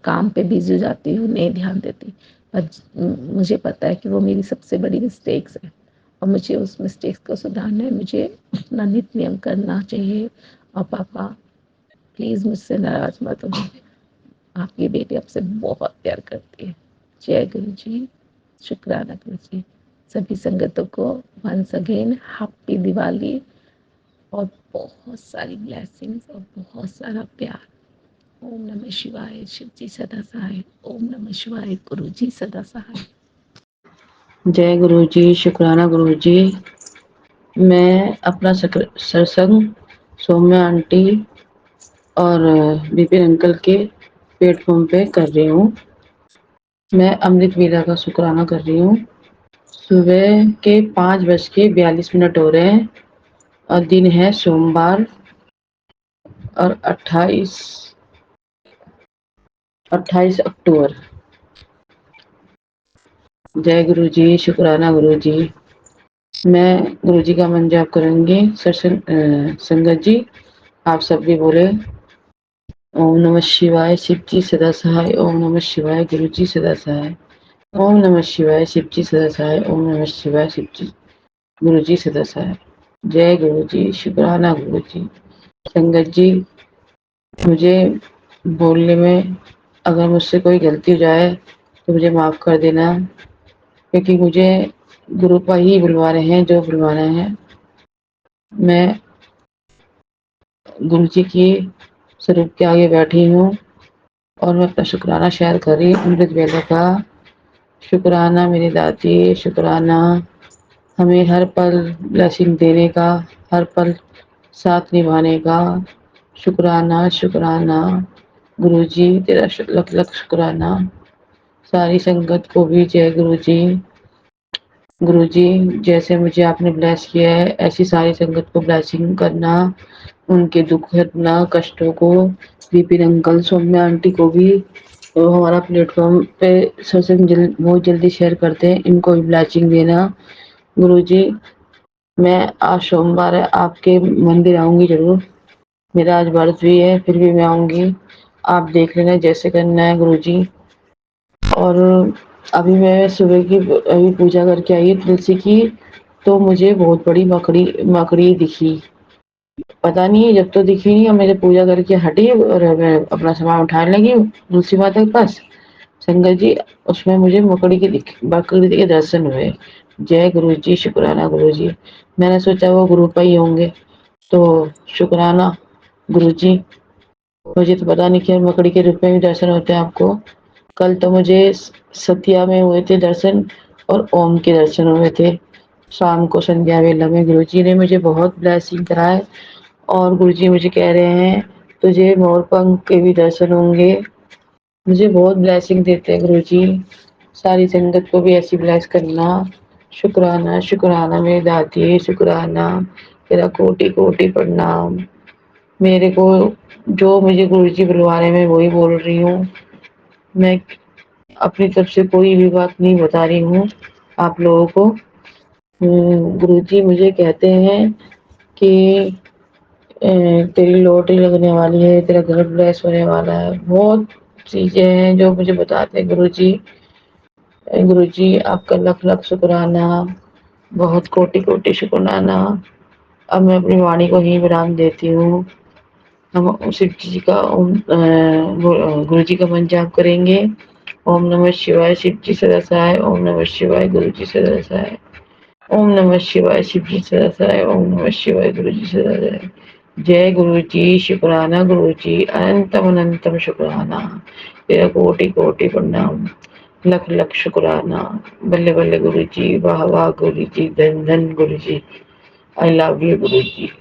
काम पे बिजी हो जाती हूँ, नहीं ध्यान देती, पर मुझे पता है कि वो मेरी सबसे बड़ी मिस्टेक्स है, और मुझे उस मिस्टेक्स को सुधारना है, मुझे अपना नित्य नियम करना चाहिए। और पापा प्लीज़ मुझसे नाराज मत हो, आपकी बेटी आपसे बहुत प्यार करती है। जय गुरु जी, शुक्राना गुरु जी। सभी संगतों को वंस अगेन हैप्पी दिवाली, और बहुत सारी ब्लेसिंग्स और बहुत सारा प्यार। ओम नमः शिवाय, शिव जी सदा सहाय। ओम नमः शिवाय, गुरु जी सदा सहाय। जय गुरु जी, शुक्राना गुरु जी। मैं अपना सत्संग सौम्या आंटी और विपिन अंकल के प्लेटफॉर्म पे कर रही हूँ। मैं अमृत वेला का शुक्राना कर रही हूँ। सुबह के 5:42 हो रहे हैं और दिन है सोमवार और 28 अक्टूबर। जय गुरु जी, शुक्राना गुरु जी। मैं गुरु जी का मन जाप करूंगी। संगत जी आप सब भी बोले ओम नमः शिवाय, शिव जी सदा सहाय। ओम नमः शिवाय, गुरु जी सदा सहाय। ओम नमः शिवाय, शिव जी सदा सहाय। ओम नमः शिवाय, शिव जी गुरु जी सदा सहाय। जय गुरु जी, शुक्राना गुरु जी। संगत जी मुझे बोलने में अगर मुझसे कोई गलती हो जाए तो मुझे माफ कर देना, क्योंकि मुझे गुरुपा ही बुलवा रहे हैं जो बुलवाना है। मैं गुरु जी की स्वरूप के आगे बैठी हूँ और मैं अपना शुक्राना शेयर कर रही हूँ अमृत वेला का। शुक्राना मेरी दाती, शुक्राना हमें हर पल ब्लेसिंग देने का, हर पल साथ निभाने का। शुक्राना शुक्राना गुरु जी, तेरा लख लख शुक्राना। सारी संगत को भी जय गुरु जी। गुरु जी जैसे मुझे आपने ब्लेस किया है ऐसी सारी संगत को ब्लेसिंग करना, उनके दुख हरना, कष्टों को। विपिन अंकल, सौम्या आंटी को भी तो हमारा प्लेटफॉर्म पे सत्संग बहुत जल्दी शेयर करते हैं, इनको भी ब्लेसिंग देना। गुरु जी मैं आज सोमवार है, आपके मंदिर आऊंगी जरूर। मेरा आज व्रत भी है, फिर भी मैं आऊंगी। आप देख लेना जैसे करना है गुरु जी। और अभी मैं सुबह की अभी पूजा करके आई तुलसी की, तो मुझे बहुत बड़ी मकड़ी दिखी। पता नहीं जब तो दिखी नहीं, और मेरे पूजा करके हटी और मैं अपना सामान उठाने लगी तुलसी माता के पास। संगत जी उसमें मुझे मकड़ी के दर्शन हुए। जय गुरु जी, शुक्राना गुरु जी। मैंने सोचा वो गुरु का ही होंगे, तो शुक्राना गुरु जी। मुझे तो पता नहीं कि मकड़ी के रूप में भी दर्शन होते हैं आपको। कल तो मुझे सत्या में हुए थे दर्शन और ओम के दर्शन हुए थे शाम को संध्या वेला में। गुरु जी ने मुझे बहुत ब्लेसिंग कराए और गुरु जी मुझे कह रहे हैं तुझे मोर पंख के भी दर्शन होंगे। मुझे बहुत ब्लेसिंग देते हैं गुरु जी। सारी संगत को भी ऐसी ब्लेस करना। शुक्राना शुक्राना मेरी दाती, शुक्राना तेरा कोटि कोटि प्रणाम। मेरे को जो मुझे गुरु जी बुलवा रहे हैं मैं वही बोल रही हूँ। मैं अपनी तरफ से कोई भी बात नहीं बता रही हूँ आप लोगों को। गुरु जी मुझे कहते हैं कि तेरी लॉटरी लगने वाली है, तेरा घर ब्लेस होने वाला है। बहुत चीजें हैं जो मुझे बताते हैं गुरु जी। गुरु जी आपका लख लख शुक्राना, बहुत कोटि कोटि शुक्राना। अब मैं अपनी वाणी को ही विराम देती हूँ। हम शिव जी का गुरु जी का मन जाप करेंगे। ओम नमः शिवाय, शिव जी सदा सहाय। ओम नमः शिवाय, गुरु जी सदा सहाय। ओम नमः शिवाय, शिव जी सदा सहाय। ओम नमः शिवाय, गुरु जी सदा सहाय। जय गुरु जी, शुक्राना गुरु जी, अनंतम अनंतम शुक्राना। तेरा कोटि कोटि प्रणाम, लख लख शुक्राना। बल्ले बल्ले गुरु जी, वाह वाह गुरु जी, धन धन गुरु जी। I love you Guru ji.